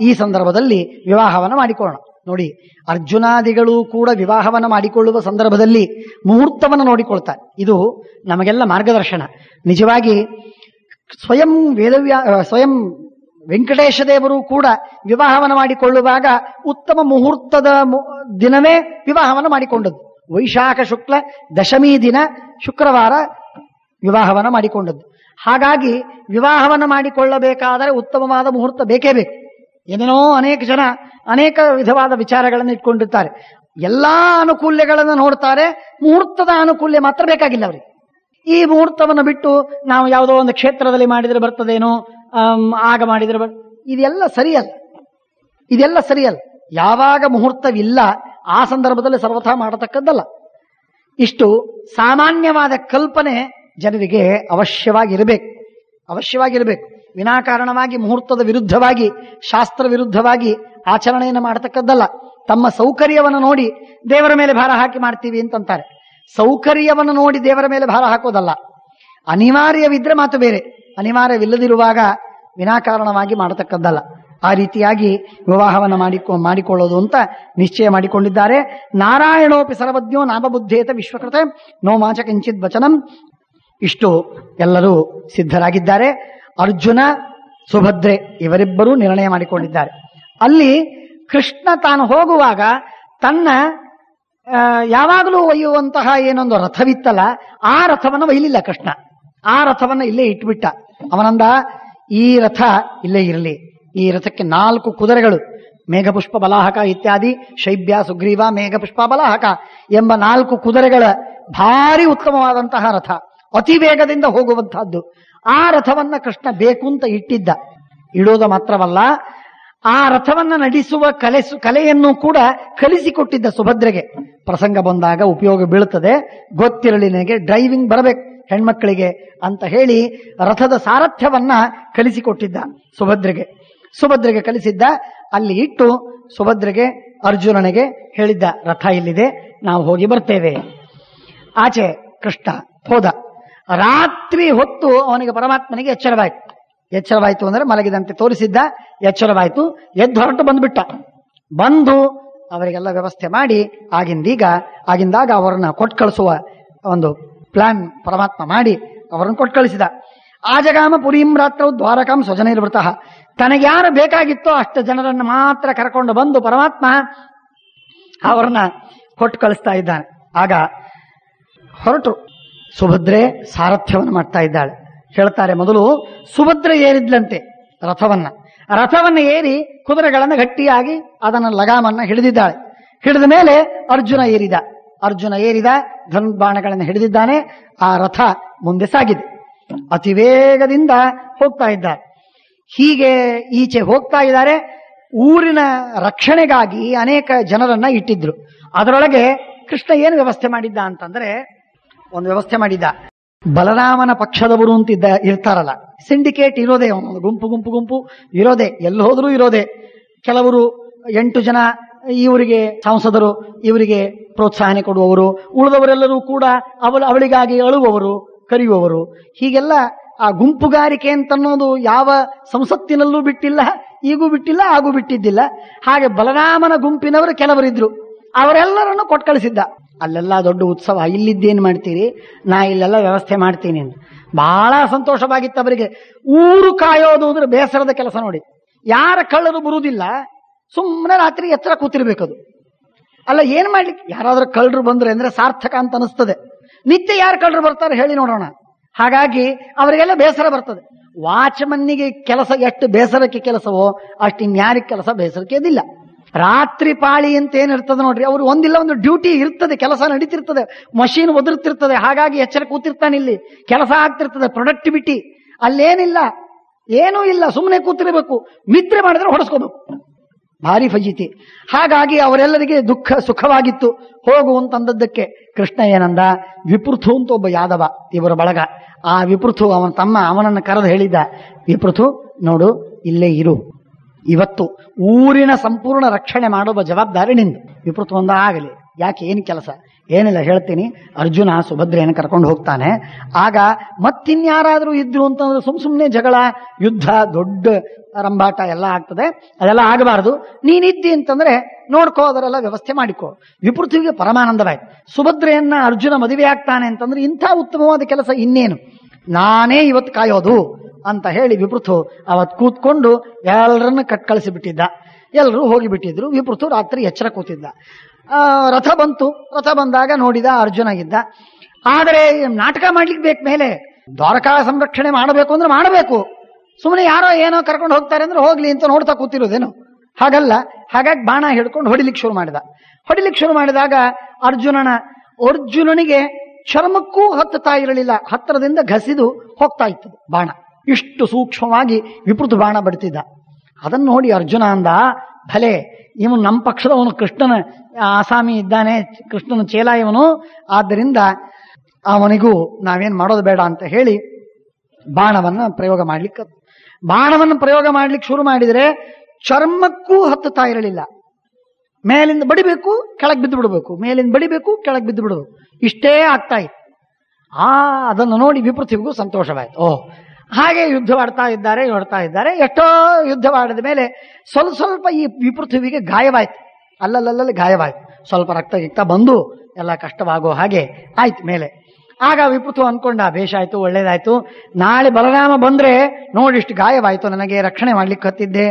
ಈ ಸಂದರ್ಭದಲ್ಲಿ ವಿವಾಹವನ್ನು ಮಾಡಿಕೊಳ್ಳೋಣ. ನೋಡಿ, ಅರ್ಜುನಾದಿಗಳು ಕೂಡ ವಿವಾಹವನ್ನು ಮಾಡಿಕೊಳ್ಳುವ ಸಂದರ್ಭದಲ್ಲಿ ಮುಹೂರ್ತವನ್ನು ನೋಡಿಕೊಳ್ತಾರೆ. ಇದು ನಮಗೆಲ್ಲ ಮಾರ್ಗದರ್ಶನ. ನಿಜವಾಗಿ ಸ್ವಯಂ ಸ್ವಯಂ ವೆಂಕಟೇಶ ದೇವರು ಕೂಡ ವಿವಾಹವನ್ನು ಮಾಡಿಕೊಳ್ಳುವಾಗ ಉತ್ತಮ ಮುಹೂರ್ತದ ದಿನವೇ ವಿವಾಹವನ್ನು ಮಾಡಿಕೊಂಡದ್ದು. ವೈಶಾಖ ಶುಕ್ಲ ದಶಮಿ ದಿನ ಶುಕ್ರವಾರ ವಿವಾಹವನ್ನು ಮಾಡಿಕೊಂಡದ್ದು. ಹಾಗಾಗಿ ವಿವಾಹವನ್ನು ಮಾಡಿಕೊಳ್ಳಬೇಕಾದರೆ ಉತ್ತಮವಾದ ಮುಹೂರ್ತ ಬೇಕೇ ಬೇಕು. ಏನೇನೋ ಅನೇಕ ಜನ ಅನೇಕ ವಿಧವಾದ ವಿಚಾರಗಳನ್ನು ಇಟ್ಕೊಂಡಿರ್ತಾರೆ. ಎಲ್ಲಾ ಅನುಕೂಲ್ಯಗಳನ್ನು ನೋಡ್ತಾರೆ, ಮುಹೂರ್ತದ ಅನುಕೂಲ್ಯ ಮಾತ್ರ ಬೇಕಾಗಿಲ್ಲ ಅವರಿಗೆ. ಈ ಮುಹೂರ್ತವನ್ನು ಬಿಟ್ಟು ನಾವು ಯಾವುದೋ ಒಂದು ಕ್ಷೇತ್ರದಲ್ಲಿ ಮಾಡಿದರೆ ಬರ್ತದೇನೋ, ಆಗ ಮಾಡಿದರೆ ಇದೆಲ್ಲ ಸರಿಯಲ್ಲ, ಇದೆಲ್ಲ ಸರಿಯಲ್ಲ. ಯಾವಾಗ ಮುಹೂರ್ತವಿಲ್ಲ ಆ ಸಂದರ್ಭದಲ್ಲಿ ಸರ್ವಥಾ ಮಾಡತಕ್ಕದ್ದಲ್ಲ. ಇಷ್ಟು ಸಾಮಾನ್ಯವಾದ ಕಲ್ಪನೆ ಜನರಿಗೆ ಅವಶ್ಯವಾಗಿರಬೇಕು, ಅವಶ್ಯವಾಗಿರಬೇಕು. ವಿನಾಕಾರಣವಾಗಿ ಮುಹೂರ್ತದ ವಿರುದ್ಧವಾಗಿ, ಶಾಸ್ತ್ರ ವಿರುದ್ಧವಾಗಿ ಆಚರಣೆಯನ್ನು ಮಾಡತಕ್ಕದ್ದಲ್ಲ. ತಮ್ಮ ಸೌಕರ್ಯವನ್ನು ನೋಡಿ ದೇವರ ಮೇಲೆ ಭಾರ ಹಾಕಿ ಮಾಡ್ತೀವಿ ಅಂತಂತಾರೆ. ಸೌಕರ್ಯವನ್ನು ನೋಡಿ ದೇವರ ಮೇಲೆ ಭಾರ ಹಾಕೋದಲ್ಲ. ಅನಿವಾರ್ಯವಿದ್ರೆ ಮಾತು ಬೇರೆ, ಅನಿವಾರ್ಯವಿಲ್ಲದಿರುವಾಗ ವಿನಾಕಾರಣವಾಗಿ ಮಾಡತಕ್ಕದ್ದಲ್ಲ. ಆ ರೀತಿಯಾಗಿ ವಿವಾಹವನ್ನು ಮಾಡಿಕೊಳ್ಳೋದು ಅಂತ ನಿಶ್ಚಯ ಮಾಡಿಕೊಂಡಿದ್ದಾರೆ. ನಾರಾಯಣೋಪಿ ಸರ್ವಜ್ಞೋ ನಾಮಬುದ್ಧೇತ ವಿಶ್ವಕೃತ ನೋಮಾಚ ಕಿಂಚಿತ್ ವಚನಂ. ಇಷ್ಟು ಎಲ್ಲರೂ ಸಿದ್ಧರಾಗಿದ್ದಾರೆ. ಅರ್ಜುನ, ಸುಭದ್ರೆ ಇವರಿಬ್ಬರೂ ನಿರ್ಣಯ ಮಾಡಿಕೊಂಡಿದ್ದಾರೆ. ಅಲ್ಲಿ ಕೃಷ್ಣ ತಾನು ಹೋಗುವಾಗ ತನ್ನ ಯಾವಾಗಲೂ ಒಯ್ಯುವಂತಹ ಏನೊಂದು ರಥವಿತ್ತಲ್ಲ, ಆ ರಥವನ್ನು ಒಯ್ಯಲಿಲ್ಲ ಕೃಷ್ಣ. ಆ ರಥವನ್ನು ಇಲ್ಲೇ ಇಟ್ಬಿಟ್ಟ. ಅವನಂದ, ಈ ರಥ ಇಲ್ಲೇ ಇರಲಿ. ಈ ರಥಕ್ಕೆ 4 ಕುದುರೆಗಳು, ಮೇಘಪುಷ್ಪ ಬಲಾಹಕ ಇತ್ಯಾದಿ, ಶೈಬ್ಯ ಸುಗ್ರೀವ ಮೇಘಪುಷ್ಪ ಬಲಾಹಕ ಎಂಬ 4 ಕುದುರೆಗಳ ಭಾರಿ ಉತ್ತಮವಾದಂತಹ ರಥ, ಅತಿ ವೇಗದಿಂದ ಹೋಗುವಂತಹದ್ದು. ಆ ರಥವನ್ನ ಕೃಷ್ಣ ಬೇಕು ಅಂತ ಇಟ್ಟಿದ್ದ. ಇಡೋದು ಮಾತ್ರವಲ್ಲ, ಆ ರಥವನ್ನ ನಡೆಸುವ ಕಲೆಯನ್ನು ಕೂಡ ಕಲಿಸಿಕೊಟ್ಟಿದ್ದ ಸುಭದ್ರೆಗೆ. ಪ್ರಸಂಗ ಬಂದಾಗ ಉಪಯೋಗ ಬೀಳುತ್ತದೆ, ಗೊತ್ತಿರಲಿ ನಿನಗೆ, ಡ್ರೈವಿಂಗ್ ಬರಬೇಕು ಹೆಣ್ಮಕ್ಕಳಿಗೆ ಅಂತ ಹೇಳಿ ರಥದ ಸಾರಥ್ಯವನ್ನ ಕಲಿಸಿಕೊಟ್ಟಿದ್ದ ಸುಭದ್ರೆಗೆ ಕಲಿಸಿದ್ದ. ಅಲ್ಲಿ ಇಟ್ಟು ಸುಭದ್ರೆಗೆ, ಅರ್ಜುನನಿಗೆ ಹೇಳಿದ್ದ, ರಥ ಇಲ್ಲಿದೆ, ನಾವು ಹೋಗಿ ಬರ್ತೇವೆ. ಆಚೆ ಕೃಷ್ಣ ಹೋದ. ರಾತ್ರಿ ಹೊತ್ತು ಅವನಿಗೆ ಪರಮಾತ್ಮನಿಗೆ ಎಚ್ಚರವಾಯಿತು ಅಂದ್ರೆ ಮಲಗಿದಂತೆ ತೋರಿಸಿದ್ದ. ಎಚ್ಚರವಾಯಿತು, ಎದ್ದು ಹೊರಟು ಬಂದ್ಬಿಟ್ಟ. ಬಂದು ಅವರಿಗೆಲ್ಲ ವ್ಯವಸ್ಥೆ ಮಾಡಿ ಆಗಿಂದಾಗ ಅವರನ್ನ ಕೊಟ್ಟು ಕಳಿಸುವ ಒಂದು ಪ್ಲಾನ್ ಪರಮಾತ್ಮ ಮಾಡಿ ಅವರನ್ನು ಕೊಟ್ಟು ಕಳಿಸಿದ. ಆಜಗಾಮ ಪುರೀಂ ರಾತ್ರೌ ದ್ವಾರಕಾಂ ಸ್ವಜನೈರ್ವೃತಃ. ತನಗೆ ಯಾರು ಬೇಕಾಗಿತ್ತೋ ಅಷ್ಟು ಜನರನ್ನು ಮಾತ್ರ ಕರ್ಕೊಂಡು ಬಂದು ಪರಮಾತ್ಮ ಅವರನ್ನ ಕೊಟ್ಟು ಕಳಿಸ್ತಾ ಇದ್ದಾನೆ. ಆಗ ಹೊರಟು ಸುಭದ್ರೆ ಸಾರಥ್ಯವನ್ನು ಮಾಡ್ತಾ ಇದ್ದಾಳೆ. ಹೇಳ್ತಾರೆ, ಮೊದಲು ಸುಭದ್ರೆ ಏರಿದ್ಲಂತೆ ರಥವನ್ನ ಏರಿ ಕುದುರೆಗಳನ್ನು ಗಟ್ಟಿಯಾಗಿ ಅದನ್ನ ಲಗಾಮನ್ನ ಹಿಡಿದಿದ್ದಾಳೆ. ಹಿಡಿದ ಮೇಲೆ ಅರ್ಜುನ ಏರಿದ ಧನುರ್ಬಾಣಗಳನ್ನು ಹಿಡಿದಿದ್ದಾನೆ. ಆ ರಥ ಮುಂದೆ ಸಾಗಿದೆ. ಅತಿ ವೇಗದಿಂದ ಹೋಗ್ತಾ ಇದ್ದಾರೆ. ಹೀಗೆ ಈಚೆ ಹೋಗ್ತಾ ಇದ್ದಾರೆ. ಊರಿನ ರಕ್ಷಣೆಗಾಗಿ ಅನೇಕ ಜನರನ್ನ ಇಟ್ಟಿದ್ರು. ಅದರೊಳಗೆ ಕೃಷ್ಣ ಏನು ವ್ಯವಸ್ಥೆ ಮಾಡಿದ್ದ ಅಂತಂದ್ರೆ, ಒಂದು ವ್ಯವಸ್ಥೆ ಮಾಡಿದ್ದ. ಬಲರಾಮನ ಪಕ್ಷದವರು ಅಂತ ಇರ್ತಾರಲ್ಲ, ಸಿಂಡಿಕೇಟ್ ಇರೋದೇ, ಒಂದು ಗುಂಪು ಇರೋದೇ, ಎಲ್ಲಿ ಹೋದ್ರೂ ಇರೋದೇ. ಕೆಲವರು 8 ಜನ ಇವರಿಗೆ ಸಂಸದರು, ಇವರಿಗೆ ಪ್ರೋತ್ಸಾಹನೆ ಕೊಡುವವರು, ಉಳಿದವರೆಲ್ಲರೂ ಕೂಡ ಅವಳಿಗಾಗಿ ಅಳುವವರು, ಕರೆಯುವವರು. ಹೀಗೆಲ್ಲ ಆ ಗುಂಪುಗಾರಿಕೆ ಅಂತನ್ನೋದು ಯಾವ ಸಂಸತ್ತಿನಲ್ಲೂ ಬಿಟ್ಟಿಲ್ಲ, ಈಗೂ ಬಿಟ್ಟಿಲ್ಲ ಆಗೂ ಬಿಟ್ಟಿದ್ದಿಲ್ಲ. ಹಾಗೆ ಬಲರಾಮನ ಗುಂಪಿನವರು ಕೆಲವರಿದ್ರು, ಅವರೆಲ್ಲರನ್ನು ಕೊಟ್ಟು ಕಳಿಸಿದ್ದ. ಅಲ್ಲೆಲ್ಲ ದೊಡ್ಡ ಉತ್ಸವ, ಇಲ್ಲಿದ್ದೇನು ಮಾಡ್ತೀರಿ, ನಾ ಇಲ್ಲೆಲ್ಲ ವ್ಯವಸ್ಥೆ ಮಾಡ್ತೀನಿ ಅಂತ. ಬಹಳ ಸಂತೋಷವಾಗಿತ್ತು ಅವರಿಗೆ. ಊರು ಕಾಯೋದು ಅಂದ್ರೆ ಬೇಸರದ ಕೆಲಸ ನೋಡಿ. ಯಾರ ಕಳ್ಳರು ಬರುವುದಿಲ್ಲ, ಸುಮ್ಮನೆ ರಾತ್ರಿ ಎಚ್ಚರ ಕೂತಿರ್ಬೇಕದು. ಅಲ್ಲ ಏನ್ ಮಾಡ್ಲಿಕ್ಕೆ, ಯಾರಾದ್ರೂ ಕಳ್ಳರು ಬಂದ್ರೆ ಅಂದ್ರೆ ಸಾರ್ಥಕ ಅಂತ ಅನಿಸ್ತದೆ. ನಿತ್ಯ ಯಾರು ಕಳ್ಳರು ಬರ್ತಾರೆ ಹೇಳಿ ನೋಡೋಣ. ಹಾಗಾಗಿ ಅವರಿಗೆಲ್ಲ ಬೇಸರ ಬರ್ತದೆ. ವಾಚ್ಮನ್ನಿಗೆ ಕೆಲಸ ಎಷ್ಟು ಬೇಸರಕ್ಕೆ ಕೆಲಸವೋ ಅಷ್ಟು ಇನ್ಯಾರಿಗೆ ಕೆಲಸ ಬೇಸರಕ್ಕೆ ಇದಿಲ್ಲ. ರಾತ್ರಿ ಪಾಳಿ ಅಂತ ಏನಿರ್ತದೆ ನೋಡ್ರಿ, ಅವ್ರು ಒಂದಿಲ್ಲ ಒಂದು ಡ್ಯೂಟಿ ಇರ್ತದೆ, ಕೆಲಸ ನಡೀತಿರ್ತದೆ, ಮಷೀನ್ ಒದರ್ತಿರ್ತದೆ. ಹಾಗಾಗಿ ಎಚ್ಚರ ಕೂತಿರ್ತಾನೆ, ಇಲ್ಲಿ ಕೆಲಸ ಆಗ್ತಿರ್ತದೆ, ಪ್ರೊಡಕ್ಟಿವಿಟಿ ಅಲ್ಲೇನಿಲ್ಲ, ಏನೂ ಇಲ್ಲ, ಸುಮ್ಮನೆ ಕೂತಿರ್ಬೇಕು. ಮಿತ್ರೆ ಮಾಡಿದ್ರೆ ಹೊಡೆಸ್ಕೋಬೇಕು, ಭಾರಿ ಫಜೀತಿ. ಹಾಗಾಗಿ ಅವರೆಲ್ಲರಿಗೆ ದುಃಖ ಸುಖವಾಗಿತ್ತು. ಹೋಗುವಂತಂದದ್ದಕ್ಕೆ ಕೃಷ್ಣ ಏನಂದ, ವಿಪೃಥು ಅಂತ ಒಬ್ಬ ಯಾದವ, ಇವರ ಬಳಗ. ಆ ವಿಪೃಥು ಅವನ ತಮ್ಮ ಅವನನ್ನು ಕರೆದು ಹೇಳಿದ್ದ, ವಿಪೃಥು ನೋಡು, ಇಲ್ಲೇ ಇರು, ಇವತ್ತು ಊರಿನ ಸಂಪೂರ್ಣ ರಕ್ಷಣೆ ಮಾಡುವ ಜವಾಬ್ದಾರಿ ನಿಂದು. ವಿಪೃಥು ಒಂದ ಆಗಲಿ, ಯಾಕೆ ಏನು ಕೆಲಸ, ಏನಿಲ್ಲ ಹೇಳ್ತೀನಿ. ಅರ್ಜುನ ಸುಭದ್ರೆಯನ್ನು ಕರ್ಕೊಂಡು ಹೋಗ್ತಾನೆ. ಆಗ ಮತ್ತಿನ್ಯಾರಾದ್ರೂ ಇದ್ರು ಅಂತಂದ್ರೆ ಸುಮ್ಮನೆ ಜಗಳ, ಯುದ್ಧ, ದೊಡ್ಡ ರಂಬಾಟ ಎಲ್ಲ ಆಗ್ತದೆ. ಅದೆಲ್ಲ ಆಗಬಾರದು. ನೀನಿದ್ದಿ ಅಂತಂದ್ರೆ ನೋಡ್ಕೋ, ಅದರೆಲ್ಲ ವ್ಯವಸ್ಥೆ ಮಾಡಿಕೋ. ವಿಪೃಥುವಿಗೆ ಪರಮಾನಂದವಾಯ್ತು. ಸುಭದ್ರೆಯನ್ನ ಅರ್ಜುನ ಮದುವೆ ಆಗ್ತಾನೆ ಅಂತಂದ್ರೆ ಇಂಥ ಉತ್ತಮವಾದ ಕೆಲಸ ಇನ್ನೇನು, ನಾನೇ ಇವತ್ತು ಕಾಯೋದು ಅಂತ ಹೇಳಿ ವಿಪೃಥು ಅವತ್ತು ಕೂತ್ಕೊಂಡು ಎಲ್ಲರನ್ನ ಕಳಿಸಿಬಿಟ್ಟಿದ್ದ. ಎಲ್ಲರೂ ಹೋಗಿಬಿಟ್ಟಿದ್ರು. ವಿಪೃಥು ರಾತ್ರಿ ಎಚ್ಚರ ಕೂತಿದ್ದ. ರಥ ಬಂತು. ರಥ ಬಂದಾಗ ನೋಡಿದ, ಅರ್ಜುನ ಇದ್ದ. ಆದರೆ ನಾಟಕ ಮಾಡ್ಲಿಕ್ಕೆ ಬೇಕು, ಮೇಲೆ ದ್ವಾರಕಾ ಸಂರಕ್ಷಣೆ ಮಾಡಬೇಕು ಅಂದ್ರೆ ಮಾಡಬೇಕು. ಸುಮ್ಮನೆ ಯಾರೋ ಏನೋ ಕರ್ಕೊಂಡು ಹೋಗ್ತಾರೆ ಅಂದ್ರೆ ಹೋಗ್ಲಿ ಅಂತ ನೋಡ್ತಾ ಕೂತಿರೋದೇನು, ಹಾಗಲ್ಲ. ಹಾಗಾಗಿ ಬಾಣ ಹಿಡ್ಕೊಂಡು ಹೊಡಿಲಿಕ್ಕೆ ಶುರು ಮಾಡಿದಾಗ ಅರ್ಜುನನಿಗೆ ಚರ್ಮಕ್ಕೂ ಹತ್ತುತ್ತಾ ಇರಲಿಲ್ಲ, ಹತ್ತಿರದಿಂದ ಘಸಿದು ಹೋಗ್ತಾ ಇತ್ತು ಬಾಣ. ಇಷ್ಟು ಸೂಕ್ಷ್ಮವಾಗಿ ವಿಪೃತ ಬಾಣ ಬಡ್ತಿದ್ದ. ಅದನ್ನು ನೋಡಿ ಅರ್ಜುನ ಅಂದ, ಭಲೆ ಇವನು ನಮ್ಮ ಪಕ್ಷದವನು, ಕೃಷ್ಣನ ಆಸಾಮಿ ಇದ್ದಾನೆ, ಕೃಷ್ಣನ ಚೇಲ ಇವನು, ಆದ್ದರಿಂದ ಅವನಿಗೂ ನಾವೇನ್ ಮಾಡೋದು ಬೇಡ ಅಂತ ಹೇಳಿ ಬಾಣವನ್ನು ಪ್ರಯೋಗ ಮಾಡ್ಲಿಕ್ಕೆ ಶುರು ಮಾಡಿದರೆ ಚರ್ಮಕ್ಕೂ ಹತ್ತುತ್ತಾ ಇರಲಿಲ್ಲ. ಮೇಲಿಂದ ಬಡಿಬೇಕು, ಕೆಳಗೆ ಬಿದ್ದು ಬಿಡಬೇಕು, ಮೇಲಿಂದ ಬಡಿಬೇಕು, ಕೆಳಗೆ ಬಿದ್ದು ಬಿಡಬೇಕು, ಇಷ್ಟೇ ಆಗ್ತಾ ಇತ್ತು. ಅದನ್ನು ನೋಡಿ ವಿಪೃಥಿಗೂ ಸಂತೋಷವಾಯಿತು. ಹಾಗೆ ಯುದ್ಧವಾಡ್ತಾ ಇದ್ದಾರೆ. ಎಷ್ಟೋ ಯುದ್ಧವಾಡಿದ ಮೇಲೆ ಸ್ವಲ್ಪ ಈ ವಿಪೃಥಿವಿಗೆ ಗಾಯವಾಯ್ತು, ಅಲ್ಲಲ್ಲಿ ಗಾಯವಾಯ್ತು. ಸ್ವಲ್ಪ ರಕ್ತ ಬಂದು ಎಲ್ಲ ಕಷ್ಟವಾಗೋ ಹಾಗೆ ಆಯ್ತು ಮೇಲೆ. ಆಗ ವಿಪೃಥು ಅನ್ಕೊಂಡ, ಬೇಷ ಆಯ್ತು, ಒಳ್ಳೇದಾಯ್ತು, ನಾಳೆ ಬಲರಾಮ ಬಂದ್ರೆ ನೋಡಿಷ್ಟು ಗಾಯವಾಯ್ತು, ನನಗೆ ರಕ್ಷಣೆ ಮಾಡ್ಲಿಕ್ಕೆ ಹತ್ತಿದ್ದೆ.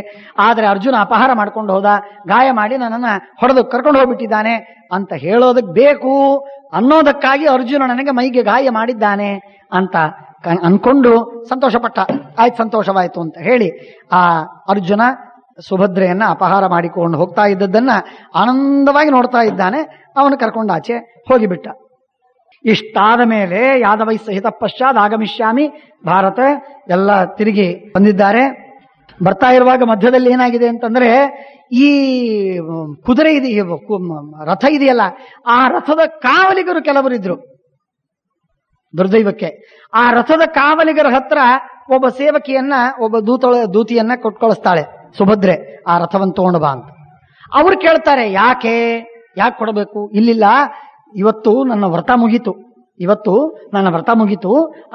ಆದರೆ ಅರ್ಜುನ ಅಪಹಾರ ಮಾಡ್ಕೊಂಡು ಹೋದ, ಗಾಯ ಮಾಡಿ ನನ್ನನ್ನು ಹೊಡೆದು ಕರ್ಕೊಂಡು ಹೋಗ್ಬಿಟ್ಟಿದ್ದಾನೆ ಅಂತ ಹೇಳೋದಕ್ಕೆ ಬೇಕು ಅನ್ನೋದಕ್ಕಾಗಿ ಅರ್ಜುನ ನನಗೆ ಮೈಗೆ ಗಾಯ ಮಾಡಿದ್ದಾನೆ ಅಂತ ಅನ್ಕೊಂಡು ಸಂತೋಷಪಟ್ಟ. ಆಯ್ತು, ಸಂತೋಷವಾಯ್ತು ಅಂತ ಹೇಳಿ ಆ ಅರ್ಜುನ ಸುಭದ್ರೆಯನ್ನ ಅಪಹಾರ ಮಾಡಿಕೊಂಡು ಹೋಗ್ತಾ ಇದ್ದದ್ದನ್ನ ಆನಂದವಾಗಿ ನೋಡ್ತಾ ಇದ್ದಾನೆ. ಅವನು ಕರ್ಕೊಂಡು ಆಚೆ ಹೋಗಿಬಿಟ್ಟ. ಇಷ್ಟಾದ ಮೇಲೆ ಯಾದವೈ ಸಹಿತ ಪಶ್ಚಾತ್ ಆಗಮಿಷ್ಯಾಮಿ ಭಾರತ ಎಲ್ಲ ತಿರುಗಿ ಬಂದಿದ್ದಾರೆ. ಬರ್ತಾ ಇರುವಾಗ ಮಧ್ಯದಲ್ಲಿ ಏನಾಗಿದೆ ಅಂತಂದ್ರೆ, ಈ ಕುದುರೆ ರಥ ಇದೆಯಲ್ಲ, ಆ ರಥದ ಕಾವಲಿಗರು ಕೆಲವರಿದ್ರು. ದುರ್ದೈವಕ್ಕೆ ಆ ರಥದ ಕಾವಲಿಗರ ಹತ್ರ ಒಬ್ಬ ಸೇವಕಿಯನ್ನ, ಒಬ್ಬ ದೂತಿಯನ್ನ ಕೊಟ್ಕೊಳಿಸ್ತಾಳೆ ಸುಭದ್ರೆ, ಆ ರಥವನ್ನು ತಗೊಂಡು ಬಾ ಅಂತ. ಅವ್ರು ಕೇಳ್ತಾರೆ, ಯಾಕೆ ಕೊಡಬೇಕು? ಇಲ್ಲಿಲ್ಲ, ಇವತ್ತು ನನ್ನ ವ್ರತ ಮುಗೀತು,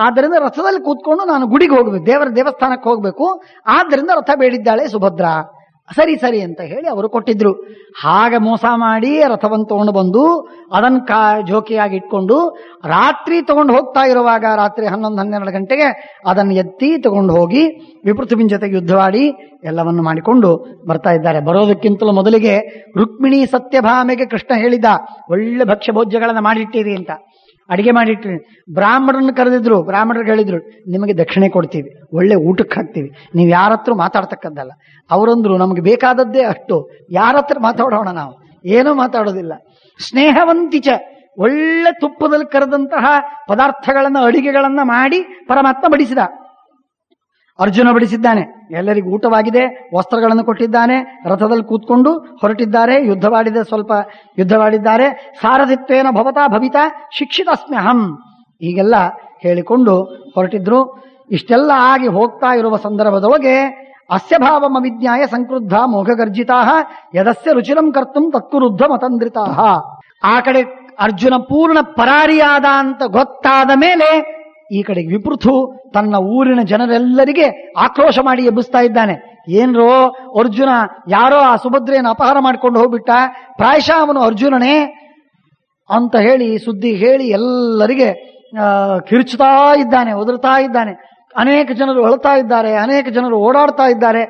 ಆದ್ದರಿಂದ ರಥದಲ್ಲಿ ಕೂತ್ಕೊಂಡು ನಾನು ಗುಡಿಗೆ ಹೋಗ್ಬೇಕು, ದೇವರ ದೇವಸ್ಥಾನಕ್ಕೆ ಹೋಗ್ಬೇಕು, ಆದ್ದರಿಂದ ರಥ ಬೇಡಿದ್ದಾಳೆ ಸುಭದ್ರ. ಸರಿ ಅಂತ ಹೇಳಿ ಅವರು ಕೊಟ್ಟಿದ್ರು. ಹಾಗೆ ಮೋಸ ಮಾಡಿ ರಥವನ್ನು ತಗೊಂಡು ಬಂದು ಅದನ್ನು ಜೋಕಿಯಾಗಿ ಇಟ್ಕೊಂಡು ರಾತ್ರಿ ತಗೊಂಡು ಹೋಗ್ತಾ ಇರುವಾಗ, ರಾತ್ರಿ 11-12 ಗಂಟೆಗೆ ಅದನ್ನು ಎತ್ತಿ ತಗೊಂಡು ಹೋಗಿ ವಿಪೃಥುವಿನ ಜೊತೆಗೆ ಯುದ್ಧವಾಡಿ ಎಲ್ಲವನ್ನು ಮಾಡಿಕೊಂಡು ಬರ್ತಾ ಇದ್ದಾರೆ. ಬರೋದಕ್ಕಿಂತಲೂ ಮೊದಲಿಗೆ ರುಕ್ಮಿಣಿ ಸತ್ಯಭಾಮೆಗೆ ಕೃಷ್ಣ ಹೇಳಿದ, ಒಳ್ಳೆ ಭಕ್ಷ್ಯ ಭೋಜ್ಯಗಳನ್ನು ಮಾಡಿಟ್ಟಿರಿ ಅಂತ, ಅಡಿಗೆ ಮಾಡಿಟ್ರಿ. ಬ್ರಾಹ್ಮಣರನ್ನು ಕರೆದಿದ್ರು. ಬ್ರಾಹ್ಮಣರಿಗೆ ಹೇಳಿದ್ರು, ನಿಮಗೆ ದಕ್ಷಿಣೆ ಕೊಡ್ತೀವಿ, ಒಳ್ಳೆ ಊಟಕ್ಕೆ ಹಾಕ್ತೀವಿ, ನೀವು ಯಾರ ಹತ್ರ ಮಾತಾಡ್ತಕ್ಕದ್ದಲ್ಲ. ಅವರಂದ್ರು, ನಮಗೆ ಬೇಕಾದದ್ದೇ ಅಷ್ಟು, ಯಾರ ಹತ್ರ ಮಾತಾಡೋಣ, ನಾವು ಏನೂ ಮಾತಾಡೋದಿಲ್ಲ. ಸ್ನೇಹವಂತಿಚ, ಒಳ್ಳೆ ತುಪ್ಪದಲ್ಲಿ ಕರೆದಂತಹ ಪದಾರ್ಥಗಳನ್ನ, ಅಡಿಗೆಗಳನ್ನ ಮಾಡಿ ಪರಮಾತ್ಮ ಬಡಿಸಿದ. ಅರ್ಜುನ ಬಡಿಸಿದ್ದಾನೆ, ಎಲ್ಲರಿಗೂ ಊಟವಾಗಿದೆ, ವಸ್ತ್ರಗಳನ್ನು ಕೊಟ್ಟಿದ್ದಾನೆ, ರಥದಲ್ಲಿ ಕೂತ್ಕೊಂಡು ಹೊರಟಿದ್ದಾರೆ. ಸ್ವಲ್ಪ ಯುದ್ಧವಾಡಿದ್ದಾರೆ. ಸಾರಥಿತ್ವೇನ ಭವತಾ ಭವಿತಾ ಶಿಕ್ಷಿತಸ್ಮ್ಯಹಂ, ಹೀಗೆಲ್ಲ ಹೇಳಿಕೊಂಡು ಹೊರಟಿದ್ರು. ಇಷ್ಟೆಲ್ಲ ಆಗಿ ಹೋಗ್ತಾ ಇರುವ ಸಂದರ್ಭದೊಳಗೆ ಅಸ್ಯ ಭಾವಮ ವಿಜ್ಞಾಯ ಸಂಕ್ರುದ್ಧ ಮೋಘಗರ್ಜಿತಾ ಯದಸ್ಯ ರುಚಿರಂ ಕರ್ತುಂ ತತ್ಕುರುದ್ಧ ಮತಂದ್ರಿತಾ. ಆ ಕಡೆ ಅರ್ಜುನ ಪೂರ್ಣ ಪರಾರಿಯಾದ ಅಂತ ಗೊತ್ತಾದ ಮೇಲೆ ಈ ಕಡೆಗೆ ವಿಪೃಥು ತನ್ನ ಊರಿನ ಜನರೆಲ್ಲರಿಗೆ ಆಕ್ರೋಶ ಮಾಡಿ ಎಬ್ಬಿಸ್ತಾ ಇದ್ದಾನೆ. ಏನ್ರೋ ಅರ್ಜುನ ಯಾರೋ ಆ ಸುಭದ್ರೆಯನ್ನು ಅಪಹಾರ ಮಾಡ್ಕೊಂಡು ಹೋಗ್ಬಿಟ್ಟ, ಪ್ರಾಯಶಃ ಅವನು ಅರ್ಜುನನೇ ಅಂತ ಹೇಳಿ ಸುದ್ದಿ ಹೇಳಿ ಎಲ್ಲರಿಗೆ ಕಿರುಚುತ್ತಾ ಇದ್ದಾನೆ, ಒದರ್ತಾ ಇದ್ದಾನೆ. ಅನೇಕ ಜನರು ಅಳ್ತಾ ಇದ್ದಾರೆ, ಅನೇಕ ಜನರು ಓಡಾಡ್ತಾ ಇದ್ದಾರೆ.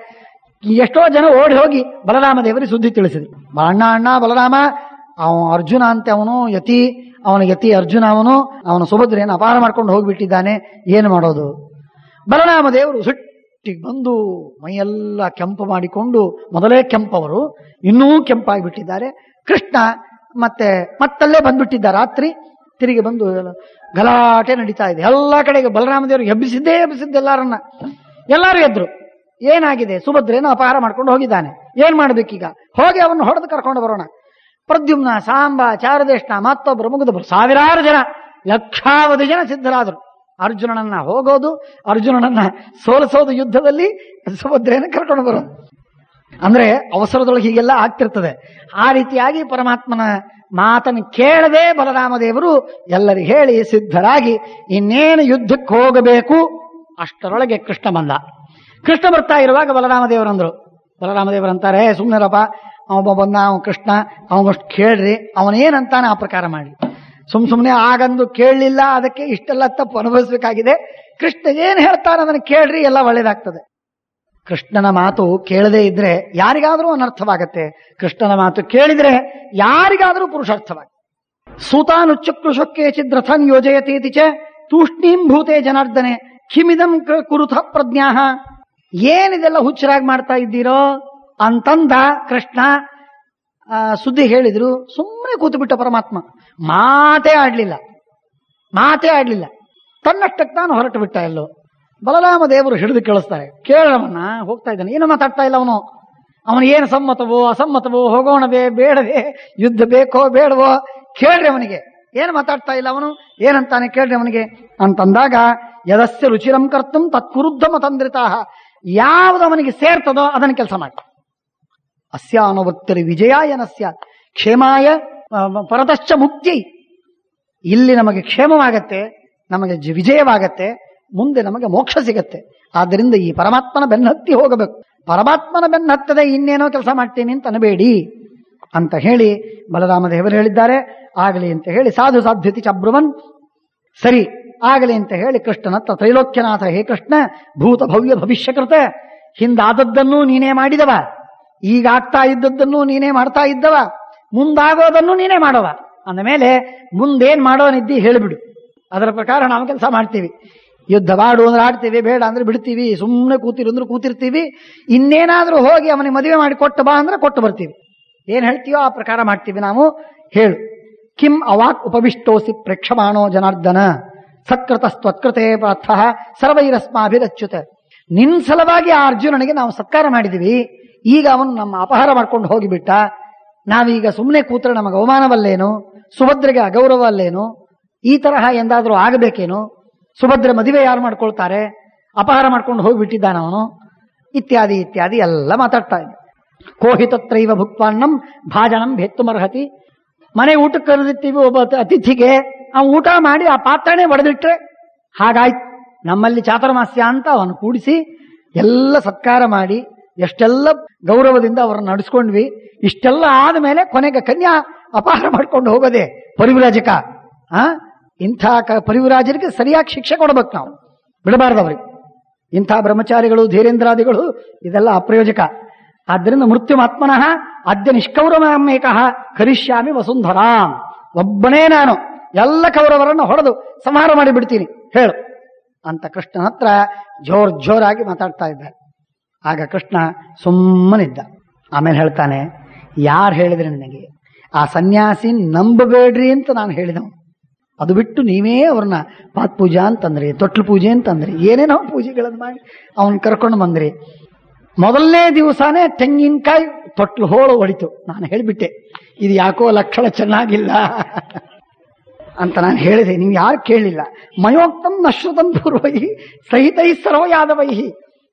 ಎಷ್ಟೋ ಜನ ಓಡಿ ಹೋಗಿ ಬಲರಾಮ ದೇವರಿಗೆ ಸುದ್ದಿ ತಿಳಿಸಿದ್ರು. ಅಣ್ಣ ಬಲರಾಮ, ಅರ್ಜುನ ಅಂತೆ ಅವನು ಯತಿ, ಅವನ ಯತಿ ಅರ್ಜುನ, ಅವನು ಸುಭದ್ರೆಯನ್ನು ಅಪಹಾರ ಮಾಡ್ಕೊಂಡು ಹೋಗ್ಬಿಟ್ಟಿದ್ದಾನೆ, ಏನು ಮಾಡೋದು? ಬಲರಾಮ ದೇವರು ಸಿಟ್ಟಿಗೆ ಬಂದು ಮೈಯೆಲ್ಲ ಕೆಂಪು ಮಾಡಿಕೊಂಡು, ಮೊದಲೇ ಕೆಂಪವರು ಇನ್ನೂ ಕೆಂಪಾಗಿಬಿಟ್ಟಿದ್ದಾರೆ. ಕೃಷ್ಣ ಮತ್ತಲ್ಲೇ ಬಂದ್ಬಿಟ್ಟಿದ್ದ. ರಾತ್ರಿ ತಿರುಗಿ ಬಂದು ಗಲಾಟೆ ನಡೀತಾ ಇದೆ ಎಲ್ಲ ಕಡೆಗೆ. ಬಲರಾಮ ದೇವರು ಎಬ್ಬಿಸಿದ್ದೇ ಎಲ್ಲಾರನ್ನ. ಎಲ್ಲರೂ ಎದ್ರು. ಏನಾಗಿದೆ? ಸುಭದ್ರೆಯನ್ನು ಅಪಹಾರ ಮಾಡ್ಕೊಂಡು ಹೋಗಿದ್ದಾನೆ, ಏನ್ ಮಾಡ್ಬೇಕೀಗ? ಹೋಗಿ ಅವನು ಹೊಡೆದು ಕರ್ಕೊಂಡು ಬರೋಣ. ಪ್ರದ್ಯುಮ್ನ, ಸಾಂಬ, ಚಾರುದೇಶ್ನ, ಮತ್ತೊಬ್ಬರು, ಮುಗಿದೊಬ್ಬರು, ಸಾವಿರಾರು ಜನ, ಲಕ್ಷಾವಧಿ ಜನ ಸಿದ್ಧರಾದರು. ಅರ್ಜುನನನ್ನ ಹೋಗೋದು, ಅರ್ಜುನನನ್ನ ಸೋಲಿಸೋದು, ಯುದ್ಧದಲ್ಲಿ ಸುಭದ್ರೆಯನ್ನು ಕರ್ಕೊಂಡು ಬರೋದು. ಅಂದ್ರೆ ಅವಸರದೊಳಗೆ ಹೀಗೆಲ್ಲ ಆಗ್ತಿರ್ತದೆ. ಆ ರೀತಿಯಾಗಿ ಪರಮಾತ್ಮನ ಮಾತನ್ನು ಕೇಳದೆ ಬಲರಾಮ ದೇವರು ಎಲ್ಲರಿಗೆ ಹೇಳಿ ಸಿದ್ಧರಾಗಿ ಇನ್ನೇನು ಯುದ್ಧಕ್ಕೆ ಹೋಗಬೇಕು ಅಷ್ಟರೊಳಗೆ ಕೃಷ್ಣ ಬಂದ. ಕೃಷ್ಣ ಬರ್ತಾ ಇರುವಾಗ ಬಲರಾಮ ದೇವರಂದ್ರು. ಬಲರಾಮ ದೇವರಂತಾರೆ, ಸುಮ್ಮನೆರಪ್ಪ, ಅವನು ಬಂದ, ಅವನು ಕೃಷ್ಣ, ಅವನಷ್ಟು ಕೇಳ್ರಿ, ಅವನೇನಂತಾನೆ ಆ ಪ್ರಕಾರ ಮಾಡಿ. ಸುಮ್ಮನೆ ಆಗಂದು ಕೇಳಲಿಲ್ಲ, ಅದಕ್ಕೆ ಇಷ್ಟೆಲ್ಲ ತಪ್ಪು ಅನುಭವಿಸಬೇಕಾಗಿದೆ. ಕೃಷ್ಣ ಏನು ಹೇಳ್ತಾನೆ ಅದನ್ನು ಕೇಳ್ರಿ, ಎಲ್ಲ ಒಳ್ಳೇದಾಗ್ತದೆ. ಕೃಷ್ಣನ ಮಾತು ಕೇಳದೇ ಇದ್ರೆ ಯಾರಿಗಾದರೂ ಅನರ್ಥವಾಗತ್ತೆ, ಕೃಷ್ಣನ ಮಾತು ಕೇಳಿದ್ರೆ ಯಾರಿಗಾದರೂ ಪುರುಷಾರ್ಥವಾಗುತ್ತೆ. ಸೂತಾನುಚ್ಚಕ್ರುಷಕ್ಕೆ ಚಿದ್ರಥನ್ ಯೋಜಯತೀತಿ ಚ ತೂಷ್ಣೀಂ ಭೂತೆ ಜನಾರ್ದನೆ ಕಿಮಿದಂ ಕುರುಥ ಪ್ರಜ್ಞಾಹ. ಏನಿದೆಲ್ಲ ಹುಚ್ಚರಾಗಿ ಮಾಡ್ತಾ ಇದ್ದೀರೋ ಅಂತಂದ ಕೃಷ್ಣ. ಸುದ್ದಿ ಹೇಳಿದ್ರು, ಸುಮ್ಮನೆ ಕೂತು ಪರಮಾತ್ಮ ಮಾತೇ ಆಡ್ಲಿಲ್ಲ. ತನ್ನಷ್ಟಕ್ಕೆ ತಾನು ಹೊರಟು ಬಿಟ್ಟ. ಎಲ್ಲೋ ಬಲರಾಮ ದೇವರು ಹಿಡಿದು ಕೇಳಿಸ್ತಾರೆ, ಕೇಳವನ್ನ ಹೋಗ್ತಾ ಇದ್ದಾನೆ, ಏನು ಮಾತಾಡ್ತಾ ಇಲ್ಲ ಅವನು ಏನು ಸಮ್ಮತವೋ ಅಸಮ್ಮತವೋ, ಹೋಗೋಣವೇ ಬೇಡವೇ, ಯುದ್ಧ ಬೇಕೋ ಬೇಡವೋ, ಕೇಳ್ರಿ ಅವನಿಗೆ, ಏನು ಮಾತಾಡ್ತಾ ಇಲ್ಲ ಅವನು, ಏನಂತಾನೆ ಕೇಳ್ರಿ ಅವನಿಗೆ ಅಂತಂದಾಗ, ಯದಸ್ಯ ರುಚಿರಂ ಕರ್ತಂ ತತ್ಕುರುದ್ಧಮ ತಂದ್ರಿತಾ, ಯಾವುದು ಅವನಿಗೆ ಸೇರ್ತದೋ ಅದನ್ನು ಕೆಲಸ ಮಾಡಿ. ಅಸ್ಯಾನುವರ್ತರಿ ವಿಜಯಾಯನಸ್ಯ ಕ್ಷೇಮಾಯ ಪರತಶ್ಚ ಮುಕ್ತಿ. ಇಲ್ಲಿ ನಮಗೆ ಕ್ಷೇಮವಾಗತ್ತೆ, ನಮಗೆ ವಿಜಯವಾಗತ್ತೆ, ಮುಂದೆ ನಮಗೆ ಮೋಕ್ಷ ಸಿಗತ್ತೆ. ಆದ್ದರಿಂದ ಈ ಪರಮಾತ್ಮನ ಬೆನ್ನತ್ತಿ ಹೋಗಬೇಕು. ಪರಮಾತ್ಮನ ಬೆನ್ನತ್ತದೆ ಇನ್ನೇನೋ ಕೆಲಸ ಮಾಡ್ತೀನಿ ಅಂತ ಅನಬೇಡಿ ಅಂತ ಹೇಳಿ ಬಲರಾಮ ದೇವರು ಹೇಳಿದ್ದಾರೆ. ಆಗಲಿ ಅಂತ ಹೇಳಿ ಸಾಧು ಸಾಧ್ಯತಿ ಚಬ್ರುವನ್, ಸರಿ ಆಗಲಿ ಅಂತ ಹೇಳಿ ಕೃಷ್ಣನತ್ತ ತ್ರೈಲೋಕ್ಯನಾಥ, ಹೇ ಕೃಷ್ಣ, ಭೂತ ಭವ್ಯ ಭವಿಷ್ಯಕೃತ, ಹಿಂದಾದದ್ದನ್ನೂ ನೀನೇ ಮಾಡಿದವ, ಈಗ ಆಗ್ತಾ ಇದ್ದದ್ದನ್ನು ನೀನೇ ಮಾಡ್ತಾ ಇದ್ದವ, ಮುಂದಾಗೋದನ್ನು ನೀನೇ ಮಾಡವ. ಅಂದ ಮೇಲೆ ಮುಂದೇನ್ ಮಾಡೋನಿದ್ದಿ ಹೇಳಿಬಿಡು, ಅದರ ಪ್ರಕಾರ ನಾವು ಕೆಲಸ ಮಾಡ್ತೀವಿ. ಯುದ್ಧ ಮಾಡು ಅಂದ್ರೆ ಆಡ್ತೀವಿ, ಬೇಡ ಅಂದ್ರೆ ಬಿಡ್ತೀವಿ, ಸುಮ್ಮನೆ ಕೂತಿರಂದ್ರೆ ಕೂತಿರ್ತೀವಿ. ಇನ್ನೇನಾದ್ರೂ ಹೋಗಿ ಅವನಿಗೆ ಮದುವೆ ಮಾಡಿ ಕೊಟ್ಟು ಬಾ ಅಂದ್ರೆ ಕೊಟ್ಟು ಬರ್ತೀವಿ. ಏನ್ ಹೇಳ್ತೀಯೋ ಆ ಪ್ರಕಾರ ಮಾಡ್ತೀವಿ ನಾವು. ಹೇಳು. ಕಿಂ ಅವಾಕ್ ಉಪವಿಷ್ಟೋಸಿ ಪ್ರೇಕ್ಷಮಾಣೋ ಜನಾರ್ದನ ಸತ್ಕೃತಸ್ತ್ವತ್ಕೃತೆ ಪಾರ್ಥ ಸರ್ವೈರಸ್ಮಾಭಿರಚ್ಯುತ. ನಿನ್ ಸಲವಾಗಿ ಆ ಅರ್ಜುನನಿಗೆ ನಾವು ಸತ್ಕಾರ ಮಾಡಿದೀವಿ, ಈಗ ಅವನು ನಮ್ಮ ಅಪಹಾರ ಮಾಡ್ಕೊಂಡು ಹೋಗಿಬಿಟ್ಟ. ನಾವೀಗ ಸುಮ್ಮನೆ ಕೂತ್ರೆ ನಮಗೆ ಅವಮಾನವಲ್ಲೇನು, ಸುಭದ್ರೆಗೆ ಅಗೌರವಲ್ಲೇನು, ಈ ತರಹ ಎಂದಾದ್ರೂ ಆಗಬೇಕೇನು, ಸುಭದ್ರೆ ಮದುವೆ ಯಾರು ಮಾಡ್ಕೊಳ್ತಾರೆ, ಅಪಹಾರ ಮಾಡ್ಕೊಂಡು ಹೋಗಿಬಿಟ್ಟಿದ್ದಾನವನು, ಇತ್ಯಾದಿ ಇತ್ಯಾದಿ ಎಲ್ಲ ಮಾತಾಡ್ತಾ ಇದ್ದ. ಕೋಹಿತತ್ರೈವ ಭುಕ್ವಾನ್ನಂ ಭಾಜನಂ ಭೇತ್ತುಮರ್ಹತಿ. ಮನೆ ಊಟಕ್ಕೆ ಕರೆದಿರ್ತೀವಿ ಒಬ್ಬ ಅತಿಥಿಗೆ, ಆ ಊಟ ಮಾಡಿ ಆ ಪಾತ್ರೆನೇ ಒಡೆದಿಟ್ರೆ ಹಾಗಾಯ್ತು. ನಮ್ಮಲ್ಲಿ ಚಾತುರ್ಮಾಸ್ಯ ಅಂತ ಅವನು ಕೂಡಿಸಿ ಎಲ್ಲ ಸತ್ಕಾರ ಮಾಡಿ ಎಷ್ಟೆಲ್ಲ ಗೌರವದಿಂದ ಅವರನ್ನು ನಡೆಸ್ಕೊಂಡ್ವಿ. ಇಷ್ಟೆಲ್ಲ ಆದಮೇಲೆ ಕೊನೆಗೆ ಕನ್ಯಾ ಅಪಹಾರ ಮಾಡ್ಕೊಂಡು ಹೋಗೋದೆ ಪರಿವ್ರಾಜಕ. ಇಂಥ ಪರಿವ್ರಾಜರಿಗೆ ಸರಿಯಾಗಿ ಶಿಕ್ಷೆ ಕೊಡಬೇಕು, ನಾವು ಬಿಡಬಾರ್ದವ್ರಿಗೆ. ಇಂಥ ಬ್ರಹ್ಮಚಾರಿಗಳು, ಧೀರೇಂದ್ರಾದಿಗಳು ಇದೆಲ್ಲ ಅಪ್ರಯೋಜಕ. ಆದ್ದರಿಂದ ಮೃತ್ಯುಮಾತ್ಮನಃ ಅದ್ಯ ನಿಷ್ಕೌರವಮೇಕಃ ಕರಿಷ್ಯಾಮಿ ವಸುಂಧರಾಂ. ಒಬ್ಬನೇ ನಾನು ಎಲ್ಲ ಕೌರವರನ್ನು ಹೊಡೆದು ಸಂಹಾರ ಮಾಡಿ ಬಿಡ್ತೀನಿ, ಹೇಳು ಅಂತ ಕೃಷ್ಣನ ಹತ್ರ ಜೋರಾಗಿ ಮಾತಾಡ್ತಾ ಇದ್ದಾರೆ. ಆಗ ಕೃಷ್ಣ ಸುಮ್ಮನಿದ್ದ. ಆಮೇಲೆ ಹೇಳ್ತಾನೆ, ಯಾರು ಹೇಳಿದ್ರೆ ನನಗೆ ಆ ಸನ್ಯಾಸಿ ನಂಬಬೇಡ್ರಿ ಅಂತ ನಾನು ಹೇಳಿದವು, ಅದು ಬಿಟ್ಟು ನೀವೇ ಅವ್ರನ್ನ ಪಾತ್ ಪೂಜಾ ಅಂತಂದ್ರಿ, ತೊಟ್ಲು ಪೂಜೆ ಅಂತಂದ್ರಿ, ಏನೇನೋ ಪೂಜೆಗಳನ್ನು ಮಾಡಿ ಅವನ್ ಕರ್ಕೊಂಡು ಬಂದ್ರಿ. ಮೊದಲನೇ ದಿವಸನೇ ತೆಂಗಿನಕಾಯಿ ತೊಟ್ಲು ಹೋಳು ಹೊಡಿತು. ನಾನು ಹೇಳಿಬಿಟ್ಟೆ, ಇದು ಯಾಕೋ ಲಕ್ಷಣ ಚೆನ್ನಾಗಿಲ್ಲ ಅಂತ ನಾನು ಹೇಳಿದೆ. ನೀವು ಯಾರು ಕೇಳಲಿಲ್ಲ. ಮಯೋಕ್ತಂ ನಶ್ರುತಂ ಪೂರ್ವೈ ಸಹಿತೈ ಸರ್ವ ಯಾದವೈ.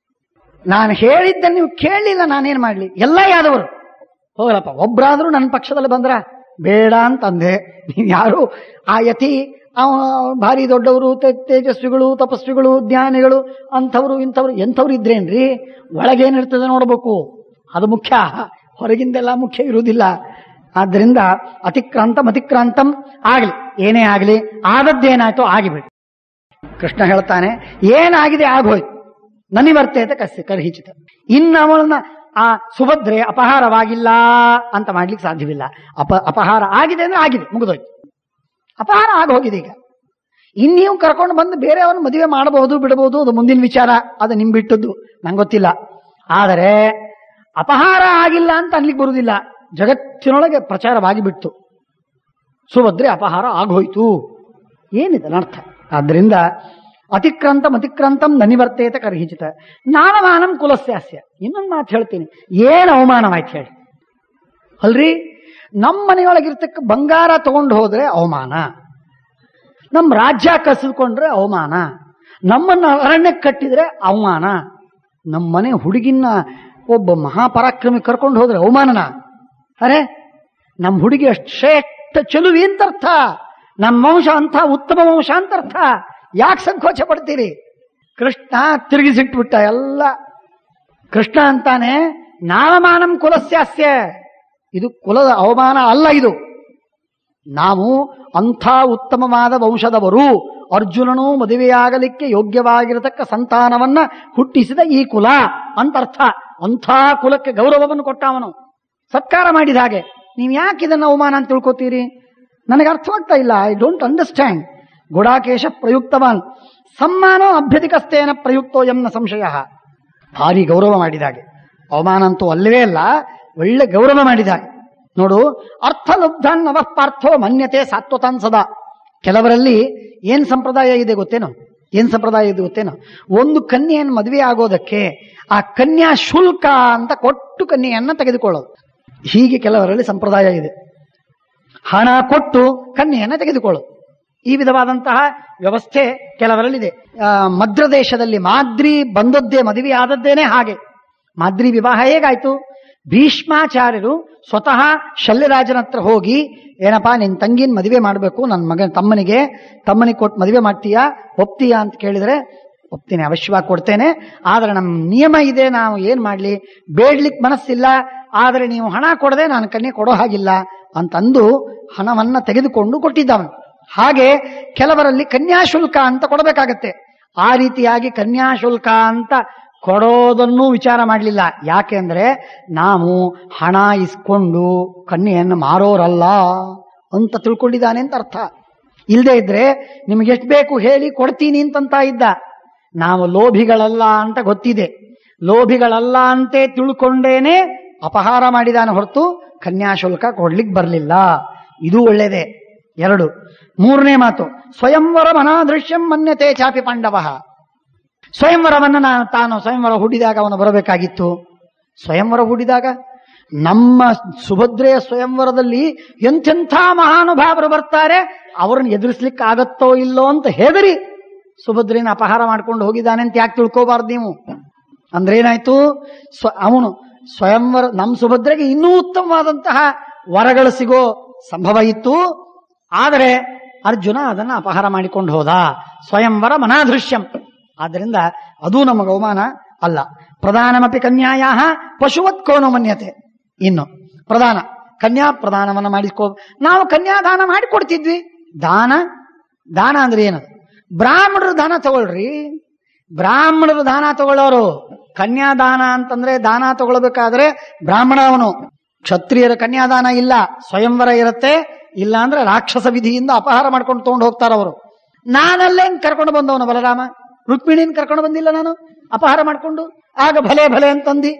ನಾನು ಹೇಳಿದ್ದ ನೀವು ಕೇಳಲಿಲ್ಲ, ನಾನೇನ್ ಮಾಡ್ಲಿ? ಎಲ್ಲ ಯಾದವರು ಹೋಗಲಪ್ಪ, ಒಬ್ರಾದ್ರೂ ನನ್ನ ಪಕ್ಷದಲ್ಲಿ ಬಂದ್ರ ಬೇಡ ಅಂತಂದೆ. ನೀವು ಯಾರು ಆ ಯತಿ ಭಾರಿ ದೊಡ್ಡವರು, ತೇಜಸ್ವಿಗಳು, ತಪಸ್ವಿಗಳು, ಜ್ಞಾನಿಗಳು, ಅಂಥವ್ರು ಇಂಥವ್ರು ಎಂಥವ್ರು ಇದ್ರೇನ್ರಿ, ಒಳಗೇನಿರ್ತದೆ ನೋಡ್ಬೇಕು, ಅದು ಮುಖ್ಯ. ಹೊರಗಿಂದೆಲ್ಲ ಮುಖ್ಯ ಇರುವುದಿಲ್ಲ. ಆದ್ದರಿಂದ ಅತಿಕ್ರಾಂತಂ ಆಗಲಿ, ಏನೇ ಆಗಲಿ, ಆದದ್ದೇನಾಯ್ತೋ ಆಗಿಬಿಡಿ. ಕೃಷ್ಣ ಹೇಳ್ತಾನೆ, ಏನಾಗಿದೆ ಆಗೋಯ್ತು, ನನಿವರ್ತೇತ ಕರ್ಹಿಚಿತ. ಇನ್ನು ಅವಳನ್ನ ಆ ಸುಭದ್ರೆ ಅಪಹಾರವಾಗಿಲ್ಲ ಅಂತ ಮಾಡ್ಲಿಕ್ಕೆ ಸಾಧ್ಯವಿಲ್ಲ. ಅಪಹಾರ ಆಗಿದೆ ಅಂದ್ರೆ ಆಗಿದೆ, ಮುಗಿದೋಯ್ತು. ಅಪಹಾರ ಆಗೋಗಿದೆ. ಈಗ ಇನ್ನೀವು ಕರ್ಕೊಂಡು ಬಂದು ಬೇರೆಯವನ್ನ ಮದುವೆ ಮಾಡಬಹುದು ಬಿಡಬಹುದು, ಅದು ಮುಂದಿನ ವಿಚಾರ, ಅದು ನಿಮ್ ಬಿಟ್ಟದ್ದು, ನಂಗೆ ಗೊತ್ತಿಲ್ಲ. ಆದರೆ ಅಪಹಾರ ಆಗಿಲ್ಲ ಅಂತ ಅನ್ಲಿಕ್ಕೆ ಬರುವುದಿಲ್ಲ. ಜಗತ್ತಿನೊಳಗೆ ಪ್ರಚಾರವಾಗಿ ಬಿಟ್ಟು ಸುಭದ್ರೆ ಅಪಹಾರ ಆಗೋಯ್ತು, ಏನಿದೆ ಅರ್ಥ. ಆದ್ದರಿಂದ ಅತಿಕ್ರಾಂತಂ ನನಿವರ್ತೇತ ಕರ್ಹಿಚಿತ ನಾನಮಾನಂ ಕುಲಸ್ಯಾಸ್ಯ. ಇನ್ನೊಂದು ಮಾತು ಹೇಳ್ತೀನಿ, ಏನು ಅವಮಾನವಾಯ್ತು ಹೇಳಿ. ಅಲ್ರಿ, ನಮ್ಮ ಮನೆಯೊಳಗಿರ್ತಕ್ಕ ಬಂಗಾರ ತಗೊಂಡು ಹೋದ್ರೆ ಅವಮಾನ, ನಮ್ಮ ರಾಜ್ಯ ಕಸಿದುಕೊಂಡ್ರೆ ಅವಮಾನ, ನಮ್ಮನ್ನ ಅರಣ್ಯಕ್ಕೆ ಕಟ್ಟಿದ್ರೆ ಅವಮಾನ, ನಮ್ಮ ಮನೆ ಹುಡುಗಿನ ಒಬ್ಬ ಮಹಾಪರಾಕ್ರಮಿ ಕರ್ಕೊಂಡು ಹೋದ್ರೆ ಅವಮಾನನ? ಅರೆ, ನಮ್ಮ ಹುಡುಗಿ ಅಷ್ಟು ಶ್ರೇಷ್ಠ ಚೆಲುವಿ ಅಂತ ಅರ್ಥ, ನಮ್ಮ ವಂಶ ಅಂತ ಉತ್ತಮ ವಂಶ ಅಂತ ಅರ್ಥ. ಯಾಕೆ ಸಂಕೋಚ ಪಡ್ತೀರಿ? ಕೃಷ್ಣ ತಿರುಗಿಸಿಟ್ಬಿಟ್ಟ ಎಲ್ಲ. ಕೃಷ್ಣ ಅಂತಾನೆ ನಾವಮಾನಂ ಕುಲಸ್ಯಾಸ್ಯ, ಇದು ಕುಲದ ಅವಮಾನ ಅಲ್ಲ. ಇದು ನಾವು ಅಂಥ ಉತ್ತಮವಾದ ವಂಶದವರು, ಅರ್ಜುನನು ಮದುವೆಯಾಗಲಿಕ್ಕೆ ಯೋಗ್ಯವಾಗಿರತಕ್ಕ ಸಂತಾನವನ್ನ ಹುಟ್ಟಿಸಿದ ಈ ಕುಲ ಅಂತ ಅರ್ಥ. ಅಂಥ ಕುಲಕ್ಕೆ ಗೌರವವನ್ನು ಕೊಟ್ಟ ಅವನು, ಸತ್ಕಾರ ಮಾಡಿದ ಹಾಗೆ. ನೀವು ಯಾಕೆ ಇದನ್ನು ಅವಮಾನ ಅಂತ ತಿಳ್ಕೊತೀರಿ? ನನಗೆ ಅರ್ಥವಾಗ್ತಾ ಇಲ್ಲ. I don't understand. ಗುಡಾಕೇಶ ಪ್ರಯುಕ್ತವಾನ್ ಸಮ್ಮಾನೋ ಅಭ್ಯಧಿಕಸ್ತೇನ ಪ್ರಯುಕ್ತೋ ಎಂಬ ಸಂಶಯ. ಭಾರಿ ಗೌರವ ಮಾಡಿದಾಗೆ, ಅವಮಾನ ಅಂತೂ ಅಲ್ಲವೇ ಅಲ್ಲ, ಒಳ್ಳೆ ಗೌರವ ಮಾಡಿದಾಗೆ. ನೋಡು, ಅರ್ಥಲುಬ್ಧಾನ್ ನವಃ ಪಾರ್ಥೋ ಮನ್ಯತೆ ಸಾತ್ವತಾನ್ ಸದಾ. ಕೆಲವರಲ್ಲಿ ಏನ್ ಸಂಪ್ರದಾಯ ಇದೆ ಗೊತ್ತೇನೋ? ಒಂದು ಕನ್ಯೆಯನ್ನು ಮದುವೆ ಆಗೋದಕ್ಕೆ ಆ ಕನ್ಯಾ ಶುಲ್ಕ ಅಂತ ಕೊಟ್ಟು ಕನ್ಯೆಯನ್ನ ತೆಗೆದುಕೊಳ್ಳೋದು. ಹೀಗೆ ಕೆಲವರಲ್ಲಿ ಸಂಪ್ರದಾಯ ಇದೆ. ಹಣ ಕೊಟ್ಟು ಕನ್ಯೆಯನ್ನ ತೆಗೆದುಕೊಳ್ಳೋದು. ಈ ವಿಧವಾದಂತಹ ವ್ಯವಸ್ಥೆ ಕೆಲವರಲ್ಲಿದೆ. ಮದ್ರ ದೇಶದಲ್ಲಿ ಮಾದ್ರಿ ಬಂದದ್ದೇ, ಮದುವೆ ಆದದ್ದೇನೆ ಹಾಗೆ. ಮಾದ್ರಿ ವಿವಾಹ ಹೇಗಾಯ್ತು? ಭೀಷ್ಮಾಚಾರ್ಯರು ಸ್ವತಃ ಶಲ್ಯರಾಜನ ಹತ್ರ ಹೋಗಿ, ಏನಪ್ಪಾ ನಿನ್ ತಂಗಿನ ಮದುವೆ ಮಾಡಬೇಕು, ನನ್ನ ತಮ್ಮನಿಗೆ ಕೊಟ್ಟು ಮದುವೆ ಮಾಡ್ತೀಯಾ, ಒಪ್ತೀಯಾ ಅಂತ ಕೇಳಿದ್ರೆ, ಒಪ್ತೀನಿ, ಅವಶ್ಯವಾಗಿ ಕೊಡ್ತೇನೆ, ಆದರೆ ನಮ್ಮ ನಿಯಮ ಇದೆ, ನಾವು ಏನ್ ಮಾಡ್ಲಿ, ಬೇಡ್ಲಿಕ್ಕೆ ಮನಸ್ಸಿಲ್ಲ, ಆದರೆ ನೀವು ಹಣ ಕೊಡದೆ ನಾನು ಕನ್ಯೆ ಕೊಡೋ ಹಾಗಿಲ್ಲ ಅಂತಂದು ಹಣವನ್ನ ತೆಗೆದುಕೊಂಡು ಕೊಟ್ಟಿದ್ದವನು. ಹಾಗೆ ಕೆಲವರಲ್ಲಿ ಕನ್ಯಾಶುಲ್ಕ ಅಂತ ಕೊಡಬೇಕಾಗತ್ತೆ. ಆ ರೀತಿಯಾಗಿ ಕನ್ಯಾಶುಲ್ಕ ಅಂತ ಕೊಡೋದನ್ನೂ ವಿಚಾರ ಮಾಡಲಿಲ್ಲ. ಯಾಕೆ ಅಂದ್ರೆ ನಾವು ಹಣ ಇಸ್ಕೊಂಡು ಕನ್ಯೆಯನ್ನು ಮಾರೋರಲ್ಲ ಅಂತ ತಿಳ್ಕೊಂಡಿದ್ದಾನೆ ಅಂತ ಅರ್ಥ. ಇಲ್ಲದೆ ಇದ್ರೆ ನಿಮ್ಗೆ ಎಷ್ಟು ಬೇಕು ಹೇಳಿ ಕೊಡ್ತೀನಿ ಅಂತಂತ ಇದ್ದ. ನಾವು ಲೋಭಿಗಳಲ್ಲ ಅಂತ ಗೊತ್ತಿದೆ, ಲೋಭಿಗಳಲ್ಲ ಅಂತೆ ತಿಳ್ಕೊಂಡೇನೆ ಅಪಹಾರ ಮಾಡಿದಾನೆ ಹೊರತು ಕನ್ಯಾಶುಲ್ಕ ಕೊಡ್ಲಿಕ್ಕೆ ಬರಲಿಲ್ಲ. ಇದು ಒಳ್ಳೇದೇ. 2. 3ನೇ ಮಾತು, ಸ್ವಯಂವರ ಮನಾದೃಶ್ಯಂ ಮನ್ಯತೆ ಚಾಪಿ ಪಾಂಡವ. ಸ್ವಯಂವರವನ್ನ ತಾನು ಸ್ವಯಂವರ ಹೂಡಿದಾಗ ಅವನು ಬರಬೇಕಾಗಿತ್ತು. ಸ್ವಯಂವರ ಹೂಡಿದಾಗ ನಮ್ಮ ಸುಭದ್ರೆಯ ಸ್ವಯಂವರದಲ್ಲಿ ಎಂತೆಂಥ ಮಹಾನುಭಾವರು ಬರ್ತಾರೆ, ಅವ್ರನ್ನ ಎದುರಿಸ್ಲಿಕ್ಕೆ ಆಗತ್ತೋ ಇಲ್ಲೋ ಅಂತ ಹೆದರಿ ಸುಭದ್ರೆನ ಅಪಹಾರ ಮಾಡ್ಕೊಂಡು ಹೋಗಿದ್ದಾನೆ ಅಂತ ಯಾಕೆ ತಿಳ್ಕೋಬಾರ್ದು ನೀವು? ಅಂದ್ರೆ ಏನಾಯ್ತು, ಅವನು ಸ್ವಯಂವರ ನಮ್ಮ ಸುಭದ್ರೆಗೆ ಇನ್ನೂ ಉತ್ತಮವಾದಂತಹ ವರಗಳು ಸಿಗೋ ಸಂಭವ ಇತ್ತು, ಆದರೆ ಅರ್ಜುನ ಅದನ್ನ ಅಪಹಾರ ಮಾಡಿಕೊಂಡು ಹೋದ. ಸ್ವಯಂವರ ಮನಾದೃಶ್ಯಂ. ಆದ್ದರಿಂದ ಅದು ನಮಗೆ ಅವಮಾನ ಅಲ್ಲ. ಪ್ರಧಾನಮಪಿ ಕನ್ಯಾಯ ಪಶುವತ್ ಕೋನೋ ಮನ್ಯತೆ. ಇನ್ನು ಪ್ರಧಾನ, ಕನ್ಯಾ ಪ್ರದಾನವನ್ನ ಮಾಡಿಕೋ. ನಾವು ಕನ್ಯಾದಾನ ಮಾಡಿಕೊಡ್ತಿದ್ವಿ. ದಾನ ಅಂದ್ರೆ ಏನದು? ಬ್ರಾಹ್ಮಣರು ದಾನ ತಗೊಳ್ರಿ, ಬ್ರಾಹ್ಮಣರು ದಾನ ತಗೊಳ್ಳೋರು. ಕನ್ಯಾದಾನ ಅಂತಂದ್ರೆ ದಾನ ತಗೊಳ್ಬೇಕಾದ್ರೆ ಬ್ರಾಹ್ಮಣ ಅವನು. ಕ್ಷತ್ರಿಯರ ಕನ್ಯಾದಾನ ಇಲ್ಲ, ಸ್ವಯಂವರ ಇರುತ್ತೆ. ಇಲ್ಲ ಅಂದ್ರೆ ರಾಕ್ಷಸ ವಿಧಿಯಿಂದ ಅಪಹಾರ ಮಾಡ್ಕೊಂಡು ತಗೊಂಡು ಹೋಗ್ತಾರವರು. ನಾನಲ್ಲೇನ್ ಕರ್ಕೊಂಡು ಬಂದವನು ಬಲರಾಮ, ರುಕ್ಮಿಣಿನ ಕರ್ಕೊಂಡು ಬಂದಿಲ್ಲ ನಾನು ಅಪಹಾರ ಮಾಡ್ಕೊಂಡು. ಆಗ ಭಲೆ ಭಲೆ ಅಂತಂದು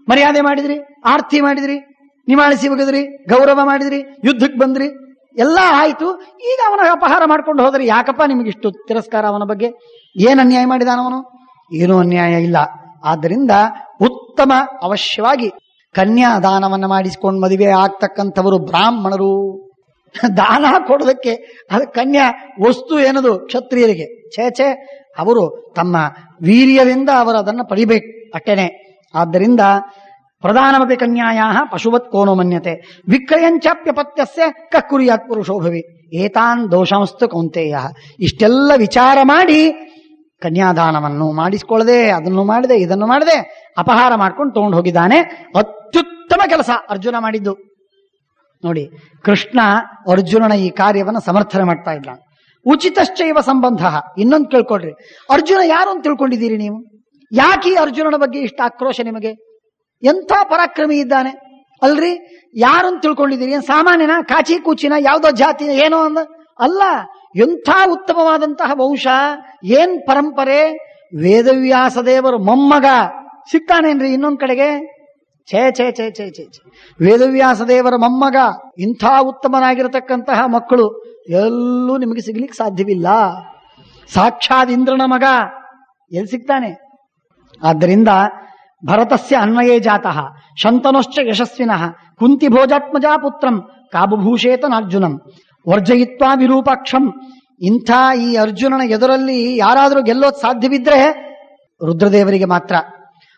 ಮರ್ಯಾದೆ ಮಾಡಿದ್ರಿ, ಆರ್ತಿ ಮಾಡಿದ್ರಿ, ನಿವಾಳಿಸಿ ಒಗೆದ್ರಿ, ಗೌರವ ಮಾಡಿದ್ರಿ, ಯುದ್ಧಕ್ಕೆ ಬಂದ್ರಿ, ಎಲ್ಲ ಆಯ್ತು. ಈಗ ಅವನ ಅಪಹಾರ ಮಾಡ್ಕೊಂಡು ಹೋದ್ರಿ. ಯಾಕಪ್ಪ ನಿಮಗಿಷ್ಟು ತಿರಸ್ಕಾರ ಅವನ ಬಗ್ಗೆ? ಏನ್ ಅನ್ಯಾಯ ಮಾಡಿದಾನವನು? ಏನೂ ಅನ್ಯಾಯ ಇಲ್ಲ. ಆದ್ದರಿಂದ ಉತ್ತಮ ಅವಶ್ಯವಾಗಿ ಕನ್ಯಾದಾನವನ್ನ ಮಾಡಿಸಿಕೊಂಡು ಮದುವೆ ಆಗ್ತಕ್ಕಂಥವರು ಬ್ರಾಹ್ಮಣರು. ದಾನ ಕೊಡೋದಕ್ಕೆ ಅದು ಕನ್ಯಾ ವಸ್ತು ಏನದು ಕ್ಷತ್ರಿಯರಿಗೆ? ಛೇ, ಅವರು ತಮ್ಮ ವೀರ್ಯದಿಂದ ಅವರು ಅದನ್ನು ಪಡಿಬೇಕು ಅಟ್ಟೇನೆ. ಆದ್ದರಿಂದ ಪ್ರಧಾನಮಪಿ ಕನ್ಯಾಯಾ ಪಶುವತ್ ಕೋನೋ ಮನ್ಯತೆ ವಿಕ್ರಯಂಚಾಪ್ಯಪತ್ಯಸ್ಯ ಕಕ್ಕುರಿಯಾತ್ ಪುರುಷೋ ಭವಿ ಏತಾನ್ ದೋಷಾಂಸ್ತು ಕೌಂತೆಯ. ಇಷ್ಟೆಲ್ಲ ವಿಚಾರ ಮಾಡಿ ಕನ್ಯಾದಾನವನ್ನು ಮಾಡಿಸಿಕೊಳ್ಳದೆ, ಅದನ್ನು ಮಾಡದೆ, ಇದನ್ನು ಮಾಡದೆ, ಅಪಹಾರ ಮಾಡ್ಕೊಂಡು ತಗೊಂಡು ಹೋಗಿದ್ದಾನೆ. ಅತ್ಯುತ್ತಮ ಕೆಲಸ ಅರ್ಜುನ ಮಾಡಿದ್ದು ನೋಡಿ. ಕೃಷ್ಣ ಅರ್ಜುನನ ಈ ಕಾರ್ಯವನ್ನು ಸಮರ್ಥನೆ ಮಾಡ್ತಾ ಇಲ್ಲ. ಉಚಿತಶ್ಚೈವ ಸಂಬಂಧ. ಇನ್ನೊಂದು ಕೇಳ್ಕೊಳ್ರಿ, ಅರ್ಜುನ ಯಾರು ಅಂತ ತಿಳ್ಕೊಂಡಿದ್ದೀರಿ ನೀವು? ಯಾಕೆ ಈ ಅರ್ಜುನನ ಬಗ್ಗೆ ಇಷ್ಟ ಆಕ್ರೋಶ ನಿಮಗೆ? ಎಂಥ ಪರಾಕ್ರಮಿ ಇದ್ದಾನೆ ಅಲ್ರಿ, ಯಾರು ಅಂತ ತಿಳ್ಕೊಂಡಿದ್ದೀರಿ? ಏನ್ ಸಾಮಾನ್ಯನ, ಕಾಚಿ ಕೂಚಿನ, ಯಾವುದೋ ಜಾತಿ ಏನೋ ಅಂದ ಅಲ್ಲ. ಎಂಥ ಉತ್ತಮವಾದಂತಹ ವಂಶ, ಏನ್ ಪರಂಪರೆ. ವೇದವ್ಯಾಸ ದೇವರು ಮೊಮ್ಮಗ ಸಿಗ್ತಾನೇನ್ರಿ ಇನ್ನೊಂದ್ ಕಡೆಗೆ? ಛೇ ಛೇ ಛೇ ಛೇ ಛೇ ಛೇ. ವೇದವ್ಯಾಸ ದೇವರ ಮೊಮ್ಮಗ, ಇಂಥ ಉತ್ತಮನಾಗಿರತಕ್ಕಂತಹ ಮಕ್ಕಳು ಎಲ್ಲೂ ನಿಮಗೆ ಸಿಗ್ಲಿಕ್ಕೆ ಸಾಧ್ಯವಿಲ್ಲ. ಸಾಕ್ಷಾತ್ ಇಂದ್ರನ ಮಗ ಎಲ್ಲಿ ಸಿಗ್ತಾನೆ? ಆದ್ದರಿಂದ ಭರತಸ್ಯ ಅನ್ವಯೇ ಜಾತಃ ಶಂತನಶ್ಚ ಯಶಸ್ವಿನಃ ಕುಂತಿ ಭೋಜಾತ್ಮಜಾ ಪುತ್ರಂ ಕಾಬುಭೂಷೇತನಾರ್ಜುನಂ ವರ್ಜಯಿತ್ವಾ ವಿರೂಪಾಕ್ಷಂ. ಇಂಥ ಈ ಅರ್ಜುನನ ಎದುರಲ್ಲಿ ಯಾರಾದರೂ ಗೆಲ್ಲೋದು ಸಾಧ್ಯವಿದ್ರೆ ರುದ್ರದೇವರಿಗೆ ಮಾತ್ರ.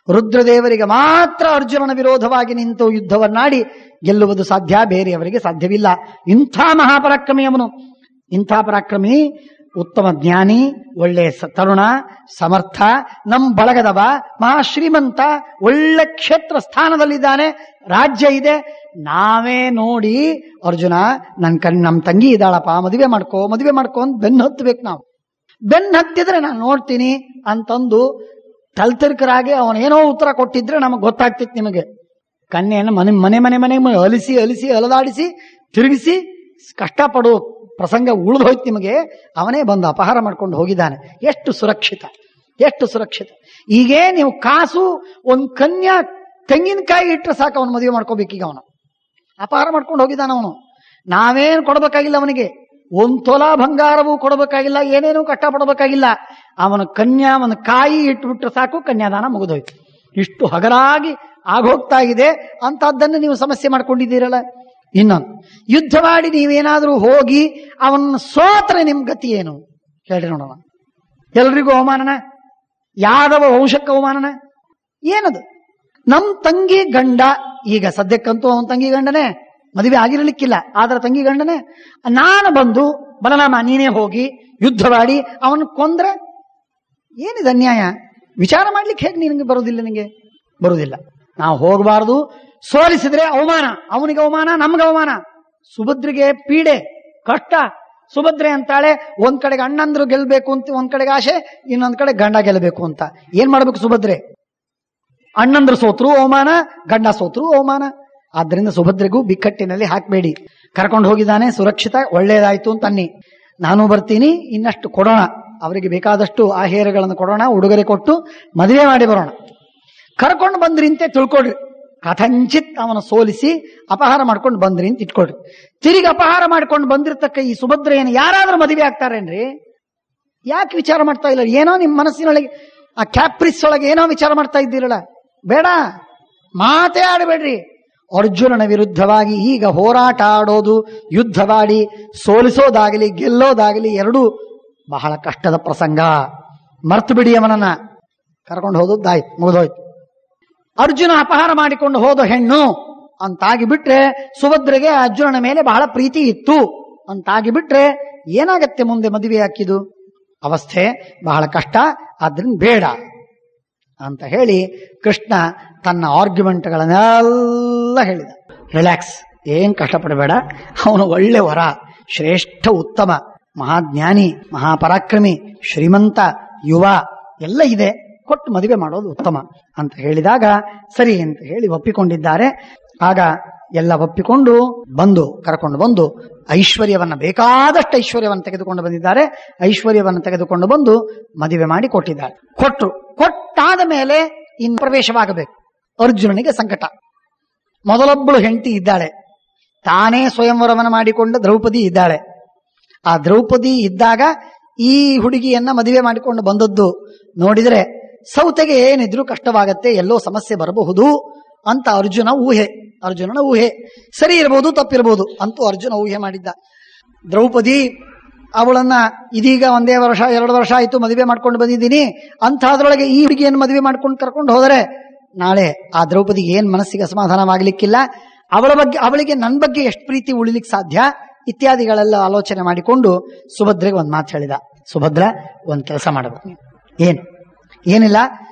ರುದ್ರದೇವರಿಗೆ ಮಾತ್ರ ಅರ್ಜುನನ ವಿರೋಧವಾಗಿ ನಿಂತು ಯುದ್ಧವನ್ನಾಡಿ ಗೆಲ್ಲುವುದು ಸಾಧ್ಯ, ಬೇರೆಯವರಿಗೆ ಸಾಧ್ಯವಿಲ್ಲ. ಇಂಥ ಮಹಾಪರಾಕ್ರಮಿ ಅವನು. ಇಂಥ ಪರಾಕ್ರಮಿ, ಉತ್ತಮ ಜ್ಞಾನಿ, ಒಳ್ಳೆ ತರುಣ, ಸಮರ್ಥ, ನಮ್ಮ ಬಳಗದವ, ಮಹಾಶ್ರೀಮಂತ, ಒಳ್ಳೆ ಕ್ಷೇತ್ರ ಸ್ಥಾನದಲ್ಲಿದ್ದಾನೆ, ರಾಜ್ಯ ಇದೆ. ನಾವೇ ನೋಡಿ ಅರ್ಜುನ ನಮ್ಮ ತಂಗಿ ಇದ್ದಾಳಪ್ಪ, ಮದುವೆ ಮಾಡ್ಕೋ ಅಂತ ಬೆನ್ನು ಹತ್ತಬೇಕು. ನಾವು ಬೆನ್ನು ಹತ್ತಿದ್ರೆ ನಾನು ನೋಡ್ತೀನಿ ಅಂತಂದು ತಲ್ತಿರ್ಕರಾಗಿ ಅವನೇನೋ ಉತ್ತರ ಕೊಟ್ಟಿದ್ರೆ ನಮಗೆ ಗೊತ್ತಾಗ್ತಿತ್ತು. ನಿಮಗೆ ಕನ್ಯೆಯನ್ನು ಮನೆ ಮನೆ ಅಲಿಸಿ ಅಲದಾಡಿಸಿ ತಿರುಗಿಸಿ ಕಷ್ಟಪಡು ಪ್ರಸಂಗ ಉಳಿದೋಯ್ತು ನಿಮಗೆ. ಅವನೇ ಬಂದು ಅಪಹಾರ ಮಾಡ್ಕೊಂಡು ಹೋಗಿದ್ದಾನೆ. ಎಷ್ಟು ಸುರಕ್ಷಿತ, ಎಷ್ಟು ಸುರಕ್ಷಿತ. ಈಗೇ ನೀವು ಕಾಸು ಒಂದು ಕನ್ಯಾ ತೆಂಗಿನಕಾಯಿ ಇಟ್ಟರೆ ಸಾಕು, ಅವನು ಮದುವೆ ಮಾಡ್ಕೋಬೇಕೀಗ. ಅವನು ಅಪಹಾರ ಮಾಡ್ಕೊಂಡು ಹೋಗಿದ್ದಾನ. ಅವನು ನಾವೇನು ಕೊಡಬೇಕಾಗಿಲ್ಲ, ಅವನಿಗೆ ಒಂದು ತೊಲಾ ಬಂಗಾರವೂ ಕೊಡಬೇಕಾಗಿಲ್ಲ, ಏನೇನೂ ಕಷ್ಟಪಡಬೇಕಾಗಿಲ್ಲ. ಅವನ ಕಾಯಿ ಇಟ್ಟುಬಿಟ್ರೆ ಸಾಕು, ಕನ್ಯಾದಾನ ಮುಗಿದೋಯ್ತು. ಇಷ್ಟು ಹಗರಾಗಿ ಆಗೋಗ್ತಾ ಇದೆ. ಅಂತಹದ್ದನ್ನು ನೀವು ಸಮಸ್ಯೆ ಮಾಡ್ಕೊಂಡಿದ್ದೀರಲ್ಲ. ಇನ್ನೊಂದು, ಯುದ್ಧ ಮಾಡಿ ನೀವೇನಾದರೂ ಹೋಗಿ ಅವನ್ನ ಸೋತ್ರೆ ನಿಮ್ ಗತಿ ಏನು ಹೇಳ್ರಿ ನೋಡೋಣ. ಎಲ್ರಿಗೂ ಅವಮಾನನ, ಯಾದವ ವಂಶಕ್ಕೆ ಅವಮಾನನ, ಏನದು? ನಮ್ ತಂಗಿ ಗಂಡ, ಈಗ ಸದ್ಯಕ್ಕಂತೂ ಅವನ ತಂಗಿ ಗಂಡನೇ, ಮದುವೆ ಆಗಿರಲಿಕ್ಕಿಲ್ಲ, ಆದ್ರೆ ತಂಗಿ ಗಂಡನೇ. ನಾನು ಬಂದು ಬಲರಾಮ ನೀನೇ ಹೋಗಿ ಯುದ್ಧವಾಡಿ ಅವನು ಕೊಂದ್ರೆ ಏನಿದೆ ಅನ್ಯಾಯ? ವಿಚಾರ ಮಾಡ್ಲಿಕ್ಕೆ ಹೇಗೆ ನಿನಗೆ ಬರುವುದಿಲ್ಲ? ನಿನಗೆ ಬರುವುದಿಲ್ಲ. ನಾವು ಹೋಗಬಾರದು. ಸೋಲಿಸಿದ್ರೆ ಅವಮಾನ, ಅವನಿಗೆ ಅವಮಾನ, ನಮ್ಗೆ ಅವಮಾನ. ಸುಭದ್ರಿಗೆ ಪೀಡೆ, ಕಷ್ಟ. ಸುಭದ್ರೆ ಅಂತಾಳೆ, ಒಂದ್ ಕಡೆಗೆ ಅಣ್ಣಂದ್ರು ಗೆಲ್ಬೇಕು ಅಂತ ಒಂದ್ ಕಡೆಗೆ ಆಸೆ, ಇನ್ನೊಂದ್ ಕಡೆ ಗಂಡ ಗೆಲ್ಲಬೇಕು ಅಂತ. ಏನ್ ಮಾಡ್ಬೇಕು ಸುಭದ್ರೆ? ಅಣ್ಣಂದ್ರು ಸೋತ್ರು ಅವಮಾನ, ಗಂಡ ಸೋತ್ರು ಅವಮಾನ. ಆದ್ರಿಂದ ಸುಭದ್ರೆಗೂ ಬಿಕ್ಕಟ್ಟಿನಲ್ಲಿ ಹಾಕಬೇಡಿ. ಕರ್ಕೊಂಡು ಹೋಗಿದ್ದಾನೆ, ಸುರಕ್ಷಿತ, ಒಳ್ಳೇದಾಯ್ತು ಅಂತ ಅನ್ನಿ. ನಾನು ಬರ್ತೀನಿ, ಇನ್ನಷ್ಟು ಕೊಡೋಣ, ಅವರಿಗೆ ಬೇಕಾದಷ್ಟು ಆಹೇರಗಳನ್ನು ಕೊಡೋಣ, ಉಡುಗೊರೆ ಕೊಟ್ಟು ಮದುವೆ ಮಾಡಿ ಬರೋಣ. ಕರ್ಕೊಂಡು ಬಂದ್ರಿ ಅಂತ ತಿಳ್ಕೊಡ್ರಿ. ಕಥಂಚಿತ್ ಅವನ ಸೋಲಿಸಿ ಅಪಹಾರ ಮಾಡ್ಕೊಂಡು ಬಂದ್ರಿ ಅಂತ ಇಟ್ಕೊಡ್ರಿ. ತಿರುಗಿ ಅಪಹಾರ ಮಾಡ್ಕೊಂಡು ಬಂದಿರ್ತಕ್ಕ ಈ ಸುಭದ್ರೆಯನ್ನು ಯಾರಾದ್ರೂ ಮದುವೆ ಆಗ್ತಾರೇನ್ರಿ? ಯಾಕೆ ವಿಚಾರ ಮಾಡ್ತಾ ಇಲ್ಲ? ಏನೋ ನಿಮ್ಮ ಮನಸ್ಸಿನೊಳಗೆ ಆ ಕ್ಯಾಪ್ರಿಸ್ ಒಳಗೆ ಏನೋ ವಿಚಾರ ಮಾಡ್ತಾ ಇದ್ದೀರಲ್ಲ, ಬೇಡ, ಮಾತೇ ಆಡಬೇಡ್ರಿ. ಅರ್ಜುನನ ವಿರುದ್ಧವಾಗಿ ಈಗ ಹೋರಾಟ ಆಡೋದು, ಯುದ್ಧವಾಡಿ ಸೋಲಿಸೋದಾಗಲಿ ಗೆಲ್ಲೋದಾಗಲಿ ಎರಡೂ ಬಹಳ ಕಷ್ಟದ ಪ್ರಸಂಗ. ಮರ್ತು ಬಿಡಿ. ಅವನನ್ನ ಕರ್ಕೊಂಡು ಹೋದದ್ದಾಯ್ತು, ಮುಗಿದೋಯ್ತು. ಅರ್ಜುನ ಅಪಹಾರ ಮಾಡಿಕೊಂಡು ಹೋದ ಹೆಣ್ಣು ಅಂತಾಗಿ ಬಿಟ್ರೆ, ಸುಭದ್ರೆಗೆ ಅರ್ಜುನನ ಮೇಲೆ ಬಹಳ ಪ್ರೀತಿ ಇತ್ತು ಅಂತಾಗಿ ಬಿಟ್ರೆ ಏನಾಗತ್ತೆ ಮುಂದೆ? ಮದುವೆ ಹಾಕಿದು ಅವಸ್ಥೆ ಬಹಳ ಕಷ್ಟ. ಆದ್ರಿಂದ ಬೇಡ ಅಂತ ಹೇಳಿ ಕೃಷ್ಣ ತನ್ನ ಆರ್ಗ್ಯುಮೆಂಟ್ಗಳನ್ನೆಲ್ಲ ಹೇಳಿದ. ರಿಲ್ಯಾಕ್ಸ್, ಏನ್ ಕಷ್ಟಪಡಬೇಡ, ಅವನು ಒಳ್ಳೆ ವರ, ಶ್ರೇಷ್ಠ ಉತ್ತಮ ಮಹಾಜ್ಞಾನಿ, ಮಹಾಪರಾಕ್ರಮಿ, ಶ್ರೀಮಂತ, ಯುವ ಎಲ್ಲ ಇದೆ, ಕೊಟ್ಟು ಮದುವೆ ಮಾಡೋದು ಉತ್ತಮ ಅಂತ ಹೇಳಿದಾಗ ಸರಿ ಅಂತ ಹೇಳಿ ಒಪ್ಪಿಕೊಂಡಿದ್ದಾರೆ. ಆಗ ಎಲ್ಲ ಒಪ್ಪಿಕೊಂಡು ಕರ್ಕೊಂಡು ಬಂದು ಐಶ್ವರ್ಯವನ್ನ, ಬೇಕಾದಷ್ಟು ಐಶ್ವರ್ಯವನ್ನು ತೆಗೆದುಕೊಂಡು ಬಂದಿದ್ದಾರೆ. ಐಶ್ವರ್ಯವನ್ನು ತೆಗೆದುಕೊಂಡು ಬಂದು ಮದುವೆ ಮಾಡಿ ಕೊಟ್ಟಿದ್ದಾರೆ. ಕೊಟ್ಟಾದ ಮೇಲೆ ಇನ್ನು ಪ್ರವೇಶವಾಗಬೇಕು. ಅರ್ಜುನನಿಗೆ ಸಂಕಟ. ಮೊದಲೊಬ್ಬಳು ಹೆಂಡತಿ ಇದ್ದಾಳೆ, ತಾನೇ ಸ್ವಯಂವರವನ್ನು ಮಾಡಿಕೊಂಡ ದ್ರೌಪದಿ ಇದ್ದಾಳೆ. ಆ ದ್ರೌಪದಿ ಇದ್ದಾಗ ಈ ಹುಡುಗಿಯನ್ನ ಮದುವೆ ಮಾಡಿಕೊಂಡು ಬಂದದ್ದು ನೋಡಿದ್ರೆ ಸೌತೆಗೆ ಏನಿದ್ರು ಕಷ್ಟವಾಗತ್ತೆ, ಎಲ್ಲೋ ಸಮಸ್ಯೆ ಬರಬಹುದು ಅಂತ ಅರ್ಜುನನ ಊಹೆ ಸರಿ ಇರಬಹುದು, ತಪ್ಪಿರಬಹುದು ಅಂತೂ ಅರ್ಜುನ ಊಹೆ ಮಾಡಿದ್ದ. ದ್ರೌಪದಿ ಅವಳನ್ನ ಇದೀಗ 1 ವರ್ಷ 2 ವರ್ಷ ಆಯ್ತು ಮದುವೆ ಮಾಡ್ಕೊಂಡು ಬಂದಿದ್ದೀನಿ ಅಂತಾದ್ರೊಳಗೆ ಈ ಹುಡುಗಿಯನ್ನು ಮದುವೆ ಮಾಡ್ಕೊಂಡು ಕರ್ಕೊಂಡು ಹೋದರೆ ನಾಳೆ ಆ ದ್ರೌಪದಿಗೆ ಏನ್ ಮನಸ್ಸಿಗೆ ಅಸಮಾಧಾನವಾಗಲಿಕ್ಕಿಲ್ಲ, ಅವಳಿಗೆ ನನ್ನ ಬಗ್ಗೆ ಎಷ್ಟು ಪ್ರೀತಿ ಉಳಿಲಿಕ್ಕೆ ಸಾಧ್ಯ ಇತ್ಯಾದಿಗಳೆಲ್ಲ ಆಲೋಚನೆ ಮಾಡಿಕೊಂಡು ಸುಭದ್ರೆಗೆ ಒಂದು ಮಾತು ಹೇಳಿದ. ಸುಭದ್ರ, ಒಂದು ಕೆಲಸ ಮಾಡಬೇಕು. ಏನಿಲ್ಲ,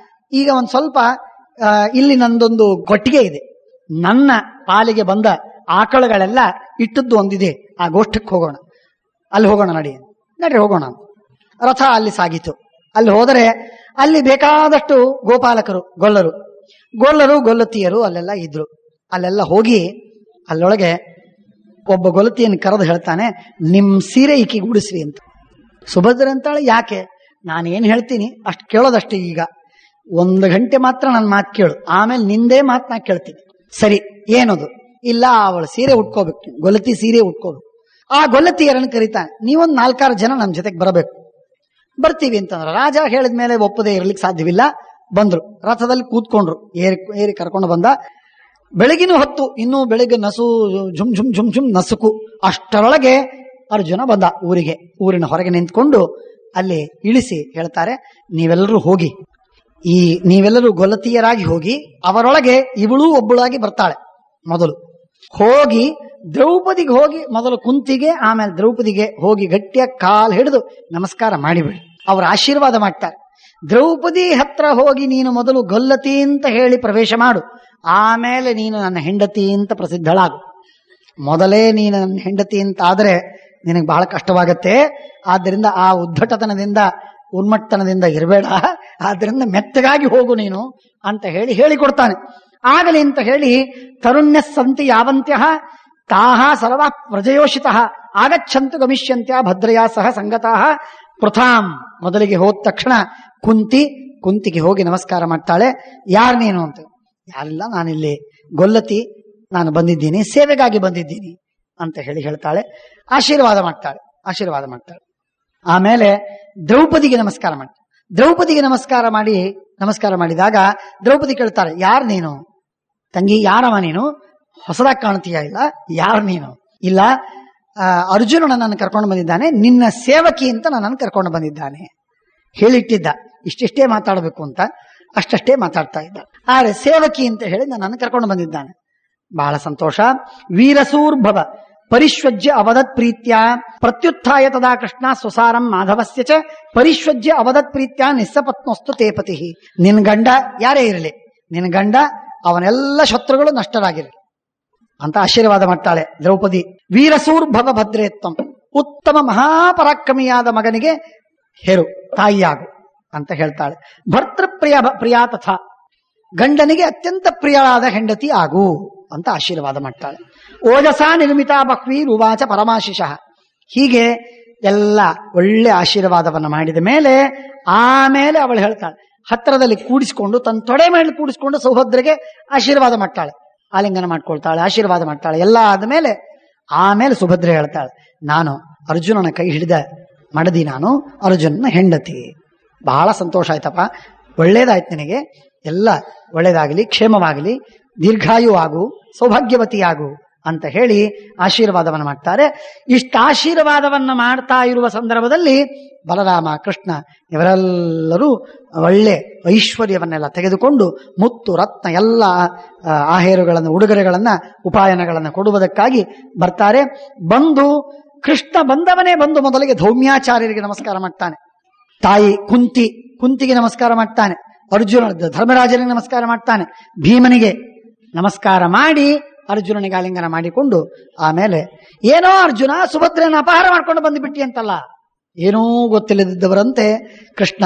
ಈಗ ಒಂದು ಸ್ವಲ್ಪ ಇಲ್ಲಿ ನಂದೊಂದು ಕೊಟ್ಟಿಗೆ ಇದೆ, ನನ್ನ ಪಾಲಿಗೆ ಬಂದ ಆಕಳುಗಳೆಲ್ಲ ಇಟ್ಟದ್ದು ಒಂದಿದೆ, ಆ ಗೋಷ್ಠಕ್ಕೆ ಹೋಗೋಣ, ಅಲ್ಲಿ ಹೋಗೋಣ, ನಡಿ ಹೋಗೋಣ. ರಥ ಅಲ್ಲಿ ಸಾಗಿತು. ಅಲ್ಲಿ ಹೋದರೆ ಅಲ್ಲಿ ಬೇಕಾದಷ್ಟು ಗೋಪಾಲಕರು, ಗೊಲ್ಲರು ಗೊಲ್ಲತಿಯರು ಅಲ್ಲೆಲ್ಲ ಇದ್ರು. ಅಲ್ಲೆಲ್ಲ ಹೋಗಿ ಅಲ್ಲೊಳಗೆ ಒಬ್ಬ ಗೊಲ್ಲತಿಯನ್ನು ಕರೆದು ಹೇಳ್ತಾನೆ, ನಿಮ್ ಸೀರೆ ಈಕಿಗೆ ಉಡಿಸ್ರಿ ಅಂತ. ಸುಭದ್ರ ಅಂತಾಳೆ, ಯಾಕೆ? ನಾನೇನು ಹೇಳ್ತೀನಿ ಅಷ್ಟು ಕೇಳೋದಷ್ಟೇ, ಈಗ 1 ಗಂಟೆ ಮಾತ್ರ ನನ್ನ ಮಾತು ಕೇಳು, ಆಮೇಲೆ ನಿಂದೇ ಮಾತು ನಾ ಕೇಳ್ತೀನಿ. ಸರಿ, ಏನದು? ಇಲ್ಲ, ಅವಳು ಸೀರೆ ಉಟ್ಕೋಬೇಕು, ಗೊಲ್ಲತಿ ಸೀರೆ ಉಟ್ಕೋಬೇಕು. ಆ ಗೊಲ್ಲತಿಯರನ್ನು ಕರೀತಾನೆ, ನೀವೊಂದು 4-6 ಜನ ನಮ್ಮ ಜೊತೆಗೆ ಬರಬೇಕು. ಬರ್ತೀವಿ ಅಂತಂದ್ರೆ ರಾಜ ಹೇಳಿದ ಮೇಲೆ ಒಪ್ಪದೇ ಇರ್ಲಿಕ್ಕೆ ಸಾಧ್ಯವಿಲ್ಲ. ಬಂದ್ರು, ರಥದಲ್ಲಿ ಕೂತ್ಕೊಂಡ್ರು, ಏರಿ ಕರ್ಕೊಂಡು ಬಂದ. ಬೆಳಗಿನ ಹೊತ್ತು, ಇನ್ನೂ ಬೆಳಿಗ್ಗೆ ನಸು ಝುಮ್ ಝುಮ್ ಝುಮ್ ಝುಮ್ ನಸುಕು. ಅಷ್ಟರೊಳಗೆ ಅರ್ಜುನ ಬಂದ ಊರಿಗೆ. ಊರಿನ ಹೊರಗೆ ನಿಂತ್ಕೊಂಡು ಅಲ್ಲಿ ಇಳಿಸಿ ಹೇಳ್ತಾರೆ, ನೀವೆಲ್ಲರೂ ಹೋಗಿ, ನೀವೆಲ್ಲರೂ ಗೊಲ್ಲತಿಯರಾಗಿ ಹೋಗಿ, ಅವರೊಳಗೆ ಇವಳು ಒಬ್ಬಳಾಗಿ ಬರ್ತಾಳೆ. ಮೊದಲು ಹೋಗಿ ದ್ರೌಪದಿಗೆ ಹೋಗಿ, ಮೊದಲು ಕುಂತಿಗೆ ಆಮೇಲೆ ದ್ರೌಪದಿಗೆ ಹೋಗಿ ಗಟ್ಟಿಯಾಗಿ ಕಾಲು ಹಿಡಿದು ನಮಸ್ಕಾರ ಮಾಡಿಬಿಡಿ. ಅವ್ರ ಆಶೀರ್ವಾದ ಮಾಡ್ತಾರೆ. ದ್ರೌಪದಿ ಹತ್ರ ಹೋಗಿ ನೀನು ಮೊದಲು ಗೊಲ್ಲತಿ ಅಂತ ಹೇಳಿ ಪ್ರವೇಶ ಮಾಡು, ಆಮೇಲೆ ನೀನು ನನ್ನ ಹೆಂಡತಿ ಅಂತ ಪ್ರಸಿದ್ಧಳಾಗು. ಮೊದಲೇ ನೀನು ನನ್ನ ಹೆಂಡತಿ ಅಂತ ಆದರೆ ನಿನಗೆ ಬಹಳ ಕಷ್ಟವಾಗತ್ತೆ. ಆದ್ದರಿಂದ ಆ ಉದ್ಧಟತನದಿಂದ ಉನ್ಮಟ್ಟತನದಿಂದ ಇರಬೇಡ, ಆದ್ರಿಂದ ಮೆತ್ತಗಾಗಿ ಹೋಗು ನೀನು ಅಂತ ಹೇಳಿಕೊಡ್ತಾನೆ. ಆಗಲಿ ಅಂತ ಹೇಳಿ ತರುಣ್ಯ ಸಂತಿ ಯಾವಂತ್ಯ ತಾಹ ಸರ್ವ ಪ್ರಜಯೋಷಿತ ಆಗಚ್ಚಂತು ಗಮಿಷ್ಯಂತ್ಯ ಭದ್ರಯ ಸಹ ಸಂಗತಃ ಪೃಥಾಂ. ಮೊದಲಿಗೆ ಹೋದ ತಕ್ಷಣ ಕುಂತಿಗೆ ಹೋಗಿ ನಮಸ್ಕಾರ ಮಾಡ್ತಾಳೆ. ಯಾರು ನೀನು ಅಂತ. ಯಾರಿಲ್ಲ, ನಾನಿಲ್ಲಿ ಗೊಲ್ಲತಿ, ನಾನು ಬಂದಿದ್ದೀನಿ, ಸೇವೆಗಾಗಿ ಬಂದಿದ್ದೀನಿ ಅಂತ ಹೇಳ್ತಾಳೆ. ಆಶೀರ್ವಾದ ಮಾಡ್ತಾಳೆ. ಆಮೇಲೆ ದ್ರೌಪದಿಗೆ ನಮಸ್ಕಾರ ಮಾಡ್ತಾಳೆ. ದ್ರೌಪದಿಗೆ ನಮಸ್ಕಾರ ಮಾಡಿದಾಗ ದ್ರೌಪದಿ ಕೇಳ್ತಾರೆ, ಯಾರು ನೀನು ತಂಗಿ? ಯಾರವ ನೀನು? ಹೊಸದಾಗಿ ಕಾಣ್ತೀಯ? ಇಲ್ಲ, ಯಾರು ನೀನು? ಇಲ್ಲ, ಅರ್ಜುನ ನನ್ನನ್ನು ಕರ್ಕೊಂಡು ಬಂದಿದ್ದಾನೆ, ನಿನ್ನ ಸೇವಕಿ ಅಂತ ನನ್ನನ್ನು ಕರ್ಕೊಂಡು ಬಂದಿದ್ದಾನೆ. ಹೇಳಿಟ್ಟಿದ್ದ ಇಷ್ಟೆಷ್ಟೇ ಮಾತಾಡಬೇಕು ಅಂತ, ಅಷ್ಟೇ ಮಾತಾಡ್ತಾ ಇದ್ದ. ಆದ್ರೆ ಸೇವಕಿ ಅಂತ ಹೇಳಿ ನನ್ನನ್ನು ಕರ್ಕೊಂಡು ಬಂದಿದ್ದಾನೆ. ಬಹಳ ಸಂತೋಷ. ವೀರಸೂರ್ಭವ ಪರಿಶ್ವಜ್ಯ ಅವದತ್ ಪ್ರೀತ್ಯ ಪ್ರತ್ಯುತ್ಥಾಯ ತದಾ ಕೃಷ್ಣ ಸ್ವಸಾರಂ ಮಾಧವಸ್ಯ ಚ ಪರಿಶ್ವಜ್ಯ ಅವದತ್ ಪ್ರೀತ್ಯ ನಿಸ್ಸಪತ್ನಸ್ತು ತೇಪತಿ. ನಿನ್ ಗಂಡ ಯಾರೇ ಇರಲಿ, ನಿನ್ ಗಂಡ ಅವನೆಲ್ಲ ಶತ್ರುಗಳು ನಷ್ಟರಾಗಿರಲಿ ಅಂತ ಆಶೀರ್ವಾದ ಮಾಡ್ತಾಳೆ ದ್ರೌಪದಿ. ವೀರಸೂರ್ಭವ ಭದ್ರೇತ್ವಂ, ಉತ್ತಮ ಮಹಾಪರಾಕ್ರಮಿಯಾದ ಮಗನಿಗೆ ಹೆರು, ತಾಯಿಯಾಗು ಅಂತ ಹೇಳ್ತಾಳೆ. ಭರ್ತೃಪ್ರಿಯಾ ತಥಾ, ಗಂಡನಿಗೆ ಅತ್ಯಂತ ಪ್ರಿಯಳಾದ ಹೆಂಡತಿ ಆಗು ಅಂತ ಆಶೀರ್ವಾದ ಮಾಡ್ತಾಳೆ. ಓಜಸ ನಿರ್ಮಿತಾ ಬಹ್ವಿ ರುವಾಚ ಪರಮಾಶಿಷಃ. ಹೀಗೆ ಎಲ್ಲ ಒಳ್ಳೆ ಆಶೀರ್ವಾದವನ್ನು ಮಾಡಿದ ಮೇಲೆ ಆಮೇಲೆ ಅವಳು ಹೇಳ್ತಾಳೆ, ಹತ್ತಿರದಲ್ಲಿ ಕೂಡಿಸಿಕೊಂಡು ತನ್ನ ತೊಡೆ ಮೇಲೆ ಕೂಡಿಸಿಕೊಂಡು ಸುಭದ್ರೆಗೆ ಆಶೀರ್ವಾದ ಮಾಡ್ತಾಳೆ. ಆಲಿಂಗನ ಮಾಡ್ಕೊಳ್ತಾಳೆ, ಆಶೀರ್ವಾದ ಮಾಡ್ತಾಳೆ. ಎಲ್ಲ ಆದ್ಮೇಲೆ ಆಮೇಲೆ ಸುಭದ್ರೆ ಹೇಳ್ತಾಳೆ, ನಾನು ಅರ್ಜುನನ ಕೈ ಹಿಡಿದ ಮಡದಿ, ನಾನು ಅರ್ಜುನನ ಹೆಂಡತಿ. ಬಹಳ ಸಂತೋಷ ಆಯ್ತಪ್ಪ, ಒಳ್ಳೇದಾಯ್ತು ನಿನಗೆ, ಎಲ್ಲ ಒಳ್ಳೇದಾಗಲಿ, ಕ್ಷೇಮವಾಗಲಿ, ದೀರ್ಘಾಯು ಆಗು, ಸೌಭಾಗ್ಯವತಿಯಾಗು ಅಂತ ಹೇಳಿ ಆಶೀರ್ವಾದವನ್ನು ಮಾಡ್ತಾರೆ. ಇಷ್ಟ ಆಶೀರ್ವಾದವನ್ನ ಮಾಡ್ತಾ ಇರುವ ಸಂದರ್ಭದಲ್ಲಿ ಬಲರಾಮ, ಕೃಷ್ಣ ಇವರೆಲ್ಲರೂ ಒಳ್ಳೆ ಐಶ್ವರ್ಯವನ್ನೆಲ್ಲ ತೆಗೆದುಕೊಂಡು ಮುತ್ತು ರತ್ನ ಎಲ್ಲ ಆಹೇರುಗಳನ್ನು, ಉಡುಗೊರೆಗಳನ್ನ, ಉಪಾಯನಗಳನ್ನು ಕೊಡುವುದಕ್ಕಾಗಿ ಬರ್ತಾರೆ. ಬಂದು ಕೃಷ್ಣ ಬಂದವನೇ ಬಂದು ಮೊದಲಿಗೆ ಧೌಮ್ಯಾಚಾರ್ಯರಿಗೆ ನಮಸ್ಕಾರ ಮಾಡ್ತಾನೆ. ತಾಯಿ ಕುಂತಿಗೆ ನಮಸ್ಕಾರ ಮಾಡ್ತಾನೆ. ಅರ್ಜುನ ಧರ್ಮರಾಜನಿಗೆ ನಮಸ್ಕಾರ ಮಾಡ್ತಾನೆ. ಭೀಮನಿಗೆ ನಮಸ್ಕಾರ ಮಾಡಿ ಅರ್ಜುನನಿಗೆ ಆಲಿಂಗನ ಮಾಡಿಕೊಂಡು ಆಮೇಲೆ, ಏನೋ ಅರ್ಜುನ ಸುಭದ್ರೆಯನ್ನು ಅಪಹಾರ ಮಾಡ್ಕೊಂಡು ಬಂದುಬಿಟ್ಟಿ ಅಂತಲ್ಲ, ಏನೂ ಗೊತ್ತಿಲ್ಲದಿದ್ದವರಂತೆ ಕೃಷ್ಣ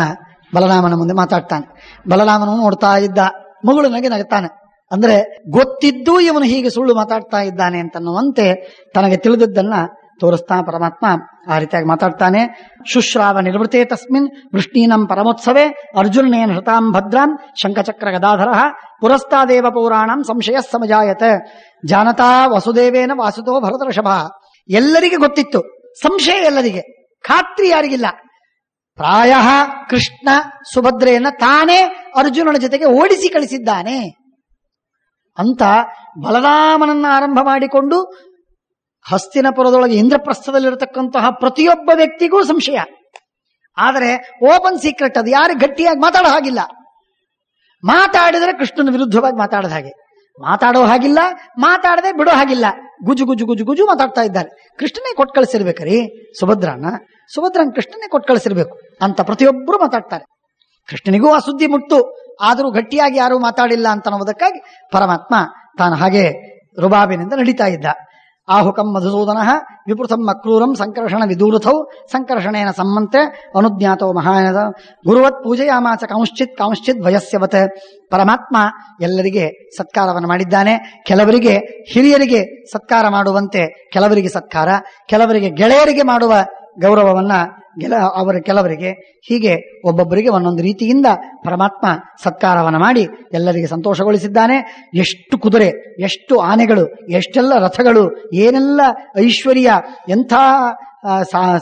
ಬಲರಾಮನ ಮುಂದೆ ಮಾತಾಡ್ತಾನೆ. ಬಲರಾಮನು ನೋಡ್ತಾ ಇದ್ದ, ಮಗುಳನಾಗೆ ನಗುತ್ತಾನೆ. ಅಂದ್ರೆ ಗೊತ್ತಿದ್ದು ಇವನು ಹೀಗೆ ಸುಳ್ಳು ಮಾತಾಡ್ತಾ ಇದ್ದಾನೆ ಅಂತನ್ನುವಂತೆ ತನಗೆ ತಿಳಿದದ್ದನ್ನ ತೋರಿಸ್ತಾ ಪರಮಾತ್ಮ ಆ ರೀತಿಯಾಗಿ ಮಾತಾಡ್ತಾನೆ. ಶುಶ್ರಾವ ನಿರ್ವೃತೆ ತಸ್ಮಿನ್ ವೃಷ್ಣೀನಂ ಪರಮೋತ್ಸವೇ ಅರ್ಜುನೇನ ಹೃತಾಂ ಭದ್ರಾಂ ಶಂಖಚಕ್ರ ಗದಾಧರ ಪುರಸ್ತಾದೇವ ಪೌರಾಣಂ ಸಂಶಯ ಸಮಜಾಯತ ಜಾನತಾ ವಸುದೇವೇನ ವಾಸುತೋ ಭರತಋಷಭ. ಎಲ್ಲರಿಗೆ ಗೊತ್ತಿತ್ತು, ಸಂಶಯ ಎಲ್ಲರಿಗೆ, ಖಾತ್ರಿ ಯಾರಿಗಿಲ್ಲ. ಪ್ರಾಯ ಕೃಷ್ಣ ಸುಭದ್ರೆಯನ್ನ ತಾನೇ ಅರ್ಜುನನ ಜೊತೆಗೆ ಓಡಿಸಿ ಕಳಿಸಿದ್ದಾನೆ ಅಂತ ಬಲರಾಮನನ್ನ ಆರಂಭ ಮಾಡಿಕೊಂಡು ಹಸ್ತಿನಪುರದೊಳಗೆ ಇಂದ್ರಪ್ರಸ್ಥದಲ್ಲಿರತಕ್ಕಂತಹ ಪ್ರತಿಯೊಬ್ಬ ವ್ಯಕ್ತಿಗೂ ಸಂಶಯ. ಆದರೆ ಓಪನ್ ಸೀಕ್ರೆಟ್, ಅದು ಯಾರು ಗಟ್ಟಿಯಾಗಿ ಮಾತಾಡೋ ಹಾಗಿಲ್ಲ. ಮಾತಾಡಿದರೆ ಕೃಷ್ಣನ ವಿರುದ್ಧವಾಗಿ ಮಾತಾಡದ ಹಾಗೆ, ಮಾತಾಡೋ ಹಾಗಿಲ್ಲ, ಮಾತಾಡದೆ ಬಿಡೋ ಹಾಗಿಲ್ಲ, ಗುಜು ಗುಜು ಗುಜು ಗುಜು ಮಾತಾಡ್ತಾ ಇದ್ದಾರೆ. ಕೃಷ್ಣನೇ ಕೊಟ್ಟು ಕಳಿಸಿರ್ಬೇಕ್ರಿ ಸುಭದ್ರನ ಕೃಷ್ಣನೇ ಕೊಟ್ಟು ಕಳಿಸಿರ್ಬೇಕು ಅಂತ ಪ್ರತಿಯೊಬ್ಬರು ಮಾತಾಡ್ತಾರೆ. ಕೃಷ್ಣನಿಗೂ ಆ ಸುದ್ದಿ ಮುಟ್ಟು, ಆದರೂ ಗಟ್ಟಿಯಾಗಿ ಯಾರೂ ಮಾತಾಡಿಲ್ಲ ಅಂತ ಅನ್ನೋದಕ್ಕಾಗಿ ಪರಮಾತ್ಮ ತಾನು ಹಾಗೆ ರುಬಾಬಿನಿಂದ ನಡೀತಾ ಇದ್ದ. ಆಹುಕಂ ಮಧುಸೂದನ ವಿಪೃತಂ ಅಕ್ರೂರಂ ಸಂಕರ್ಷಣ ವಿದೂರಥೌ ಸಂಕರ್ಷಣೇನ ಸಮ್ಮಂತೆ ಅನುಜ್ಞಾತೋ ಮಹಾಯದ ಗುರುವತ್ ಪೂಜೆಯಾಮಾಚ ಕಾಂಶ್ಚಿತ್ ವಯಸ್ಯವತ್. ಪರಮಾತ್ಮ ಎಲ್ಲರಿಗೆ ಸತ್ಕಾರವನ್ನು ಮಾಡಿದ್ದಾನೆ. ಕೆಲವರಿಗೆ ಹಿರಿಯರಿಗೆ ಸತ್ಕಾರ ಮಾಡುವಂತೆ ಕೆಲವರಿಗೆ ಸತ್ಕಾರ, ಕೆಲವರಿಗೆ ಗೆಳೆಯರಿಗೆ ಮಾಡುವ ಗೌರವವನ್ನ ಕೆಲವರಿಗೆ, ಹೀಗೆ ಒಬ್ಬೊಬ್ಬರಿಗೆ ಒಂದೊಂದು ರೀತಿಯಿಂದ ಪರಮಾತ್ಮ ಸತ್ಕಾರವನ್ನು ಮಾಡಿ ಎಲ್ಲರಿಗೆ ಸಂತೋಷಗೊಳಿಸಿದ್ದಾನೆ. ಎಷ್ಟು ಕುದುರೆ, ಎಷ್ಟು ಆನೆಗಳು, ಎಷ್ಟೆಲ್ಲ ರಥಗಳು, ಏನೆಲ್ಲ ಐಶ್ವರ್ಯ, ಎಂಥ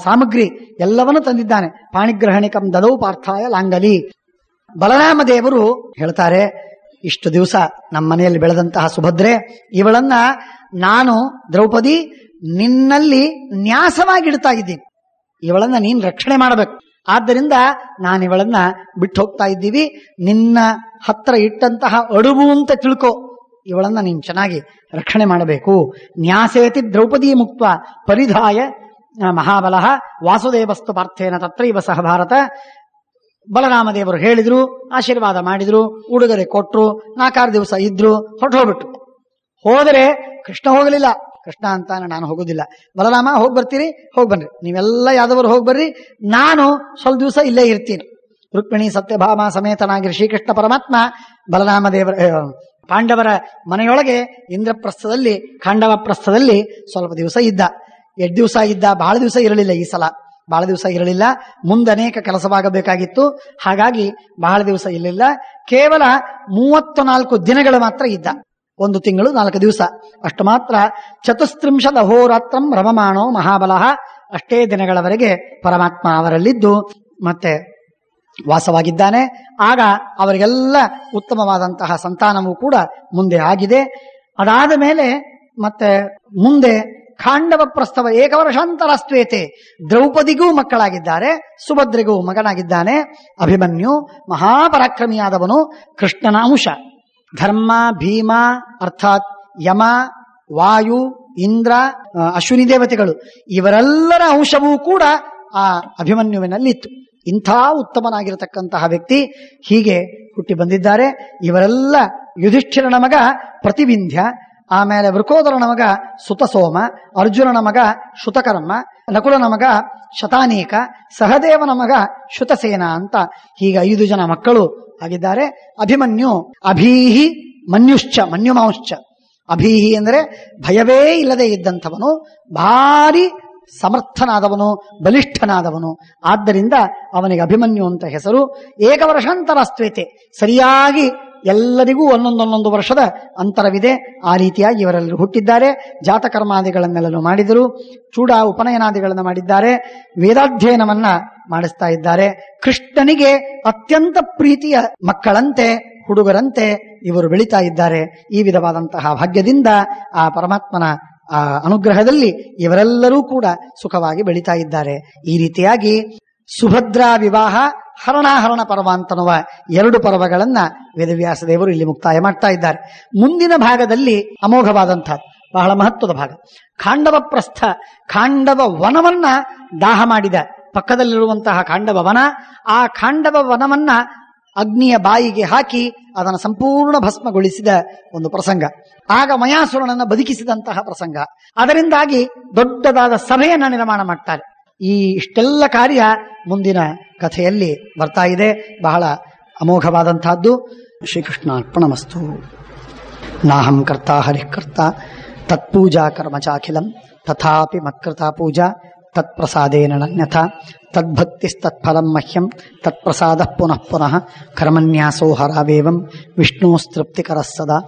ಸಾಮಗ್ರಿ ಎಲ್ಲವನ್ನೂ ತಂದಿದ್ದಾನೆ. ಪಾಣಿಗ್ರಹಣಿಕಂ ದದೌ ಪಾರ್ಥಾಯ ಲಾಂಗಲಿ. ಬಲರಾಮ ದೇವರು ಹೇಳ್ತಾರೆ, ಇಷ್ಟು ದಿವಸ ನಮ್ಮ ಮನೆಯಲ್ಲಿ ಬೆಳೆದಂತಹ ಸುಭದ್ರೆ, ಇವಳನ್ನ ನಾನು ದ್ರೌಪದಿ ನಿನ್ನಲ್ಲಿ ನ್ಯಾಸವಾಗಿಡ್ತಾ ಇದ್ದೀನಿ, ಇವಳನ್ನ ನೀನ್ ರಕ್ಷಣೆ ಮಾಡಬೇಕು. ಆದ್ದರಿಂದ ನಾನಿವಳನ್ನ ಬಿಟ್ಟು ಹೋಗ್ತಾ ಇದ್ದೀವಿ, ನಿನ್ನ ಹತ್ರ ಇಟ್ಟಂತಹ ಅಡುಬು ಅಂತ ತಿಳ್ಕೊ, ಇವಳನ್ನ ನೀನ್ ಚೆನ್ನಾಗಿ ರಕ್ಷಣೆ ಮಾಡಬೇಕು. ನ್ಯಾಸೇತಿ ದ್ರೌಪದಿ ಮುಕ್ತ ಪರಿಧಾಯ ಮಹಾಬಲ ವಾಸುದೇವಸ್ತು ಪಾರ್ಥೇನ ತತ್ರೈವ ಸಹ ಭಾರತ. ಬಲರಾಮದೇವರು ಹೇಳಿದ್ರು, ಆಶೀರ್ವಾದ ಮಾಡಿದ್ರು, ಉಡುಗೊರೆ ಕೊಟ್ರು, 4-6 ದಿವಸ ಇದ್ರು, ಹೊರಟೋಗ್ಬಿಟ್ರು. ಹೋದರೆ ಕೃಷ್ಣ ಹೋಗಲಿಲ್ಲ. ಕೃಷ್ಣ ಅಂತಾನೆ, ನಾನು ಹೋಗೋದಿಲ್ಲ. ಬಲರಾಮ ಹೋಗಿ ಬರ್ತೀರಿ, ಹೋಗಿ ಬನ್ರಿ, ನೀವೆಲ್ಲ ಯಾದವರು ಹೋಗಿ ಬರ್ರಿ, ನಾನು ಸ್ವಲ್ಪ ದಿವಸ ಇಲ್ಲೇ ಇರ್ತೀನಿ. ರುಕ್ಮಿಣಿ ಸತ್ಯಭಾಮ ಸಮೇತನಾಗಿ ಶ್ರೀಕೃಷ್ಣ ಪರಮಾತ್ಮ ಪಾಂಡವರ ಮನೆಯೊಳಗೆ ಇಂದ್ರಪ್ರಸ್ಥದಲ್ಲಿ, ಖಾಂಡವ ಪ್ರಸ್ಥದಲ್ಲಿ ಸ್ವಲ್ಪ ದಿವಸ ಇದ್ದ. 8 ದಿವಸ ಇದ್ದ, ಬಹಳ ದಿವಸ ಇರಲಿಲ್ಲ. ಈ ಸಲ ಬಹಳ ದಿವಸ ಇರಲಿಲ್ಲ, ಮುಂದೆ ಅನೇಕ ಕೆಲಸವಾಗಬೇಕಾಗಿತ್ತು, ಹಾಗಾಗಿ ಬಹಳ ದಿವಸ ಇರಲಿಲ್ಲ. ಕೇವಲ 34 ದಿನಗಳು ಮಾತ್ರ ಇದ್ದ. 1 ತಿಂಗಳು 4 ದಿವಸ ಅಷ್ಟು ಮಾತ್ರ. 34 ಅಹೋರಾತ್ರಂ ರಮಮಾಣೋ ಮಹಾಬಲ. ಅಷ್ಟೇ ದಿನಗಳವರೆಗೆ ಪರಮಾತ್ಮ ಅವರಲ್ಲಿದ್ದು ಮತ್ತೆ ವಾಸವಾಗಿದ್ದಾನೆ. ಆಗ ಅವರಿಗೆಲ್ಲ ಉತ್ತಮವಾದಂತಹ ಸಂತಾನವೂ ಕೂಡ ಮುಂದೆ ಆಗಿದೆ. ಅದಾದ ಮೇಲೆ ಮತ್ತೆ ಮುಂದೆ ಖಾಂಡವ ಪ್ರಸ್ಥವ ಏಕವರ್ಷಾಂತರಾಸ್ತ್ವೇತೆ. ದ್ರೌಪದಿಗೂ ಮಕ್ಕಳಾಗಿದ್ದಾರೆ, ಸುಭದ್ರೆಗೂ ಮಗನಾಗಿದ್ದಾನೆ. ಅಭಿಮನ್ಯು ಮಹಾಪರಾಕ್ರಮಿಯಾದವನು, ಕೃಷ್ಣನ ಅಂಶ. ಧರ್ಮ, ಭೀಮ ಅರ್ಥಾತ್ ಯಮ, ವಾಯು, ಇಂದ್ರ, ಅಶ್ವಿನಿ ದೇವತೆಗಳು ಇವರೆಲ್ಲರ ಅಂಶವೂ ಕೂಡ ಆ ಅಭಿಮನ್ಯುವಿನಲ್ಲಿತ್ತು. ಇಂಥ ಉತ್ತಮನಾಗಿರತಕ್ಕಂತಹ ವ್ಯಕ್ತಿ ಹೀಗೆ ಹುಟ್ಟಿ ಬಂದಿದ್ದಾರೆ. ಇವರೆಲ್ಲ ಯುಧಿಷ್ಠಿರನ ಮಗ ಪ್ರತಿವಿಂಧ್ಯ, ಆಮೇಲೆ ವೃಕೋದರನ ಮಗ ಸುತಸೋಮ, ಅರ್ಜುನನ ಮಗ ಶ್ರುತಕರ್ಮ, ನಕುಲನ ಮಗ ಶತಾನೇಕ, ಸಹದೇವನ ಮಗ ಶ್ರುತಸೇನ ಅಂತ ಹೀಗೆ 5 ಜನ ಮಕ್ಕಳು ಆಗಿದ್ದಾರೆ. ಅಭಿಮನ್ಯು ಅಭೀಹಿ ಮನ್ಯುಶ್ಚ, ಮನ್ಯುಮಾಂಶ್ಚ. ಅಭೀಹಿ ಅಂದರೆ ಭಯವೇ ಇಲ್ಲದೆ ಇದ್ದಂಥವನು, ಭಾರಿ ಸಮರ್ಥನಾದವನು, ಬಲಿಷ್ಠನಾದವನು. ಆದ್ದರಿಂದ ಅವನಿಗೆ ಅಭಿಮನ್ಯು ಅಂತ ಹೆಸರು. ಏಕವರ್ಷಾಂತರಾಸ್ತ್ವೇತೆ, ಸರಿಯಾಗಿ ಎಲ್ಲರಿಗೂ ಒಂದೊಂದೊಂದೊಂದು ವರ್ಷದ ಅಂತರವಿದೆ. ಆ ರೀತಿಯಾಗಿ ಇವರೆಲ್ಲರೂ ಹುಟ್ಟಿದ್ದಾರೆ. ಜಾತಕರ್ಮಾದಿಗಳನ್ನೆಲ್ಲರೂ ಮಾಡಿದರು, ಚೂಡ ಉಪನಯನಾದಿಗಳನ್ನು ಮಾಡಿದ್ದಾರೆ, ವೇದಾಧ್ಯಯನವನ್ನ ಮಾಡಿಸ್ತಾ ಇದ್ದಾರೆ. ಕೃಷ್ಣನಿಗೆ ಅತ್ಯಂತ ಪ್ರೀತಿಯ ಮಕ್ಕಳಂತೆ, ಹುಡುಗರಂತೆ ಇವರು ಬೆಳೀತಾ ಇದ್ದಾರೆ. ಈ ವಿಧವಾದಂತಹ ಭಾಗ್ಯದಿಂದ ಆ ಪರಮಾತ್ಮನ ಆ ಅನುಗ್ರಹದಲ್ಲಿ ಇವರೆಲ್ಲರೂ ಕೂಡ ಸುಖವಾಗಿ ಬೆಳೀತಾ ಇದ್ದಾರೆ. ಈ ರೀತಿಯಾಗಿ ಸುಭದ್ರಾ ವಿವಾಹ, ಹರಣಾಹರಣ ಪರ್ವ ಅಂತನ್ನುವ 2 ಪರ್ವಗಳನ್ನ ವೇದವ್ಯಾಸ ದೇವರು ಇಲ್ಲಿ ಮುಕ್ತಾಯ ಮಾಡ್ತಾ ಇದ್ದಾರೆ. ಮುಂದಿನ ಭಾಗದಲ್ಲಿ ಅಮೋಘವಾದಂತಹ ಬಹಳ ಮಹತ್ವದ ಭಾಗ ಖಾಂಡವ ಪ್ರಸ್ಥ. ಖಾಂಡವ ವನವನ್ನ ದಾಹ ಮಾಡಿದ, ಪಕ್ಕದಲ್ಲಿರುವಂತಹ ಖಾಂಡವ ವನ, ಆ ಖಾಂಡವ ವನವನ್ನ ಅಗ್ನಿಯ ಬಾಯಿಗೆ ಹಾಕಿ ಅದನ್ನು ಸಂಪೂರ್ಣ ಭಸ್ಮಗೊಳಿಸಿದ ಒಂದು ಪ್ರಸಂಗ. ಆಗ ಮಯಾಸುರನನ್ನ ಬದುಕಿಸಿದಂತಹ ಪ್ರಸಂಗ. ಅದರಿಂದಾಗಿ ದೊಡ್ಡದಾದ ಸಭೆಯನ್ನ ನಿರ್ಮಾಣ ಮಾಡ್ತಾರೆ. ಈ ಇಷ್ಟೆಲ್ಲ ಕಾರ್ಯ ಮುಂದಿನ ಕಥೆಯಲ್ಲಿ ಬರ್ತಾ ಇದೆ. ಬಹಳ ಅಮೋಘವಾದಂತಹದ್ದು. ಶ್ರೀಕೃಷ್ಣ ಅರ್ಪಣಮಸ್ತು. ನಾಹಂ ಕರ್ತ ಹರಿಕರ್ತ ತತ್ಪೂಜಾ ಕರ್ಮ ಚಾಖಿಲಂ ತಥಾಪಿ ಮತ್ಕೃತ ಪೂಜಾ ತತ್ಪ್ರಸಾದೇನ ನನ್ಯಥಾ ತದ್ಭಕ್ತಿಸ್ತತ್ಫಲಂ ಮಹ್ಯಂ ತತ್ಪ್ರಸಾದ ಪುನಃ ಪುನಃ ಕರ್ಮನ್ಯಾಸೋ ಹರಾವೇವಂ ವಿಷ್ಣೋಸ್ತೃಪ್ತಿಕರಃ ಸದಾ.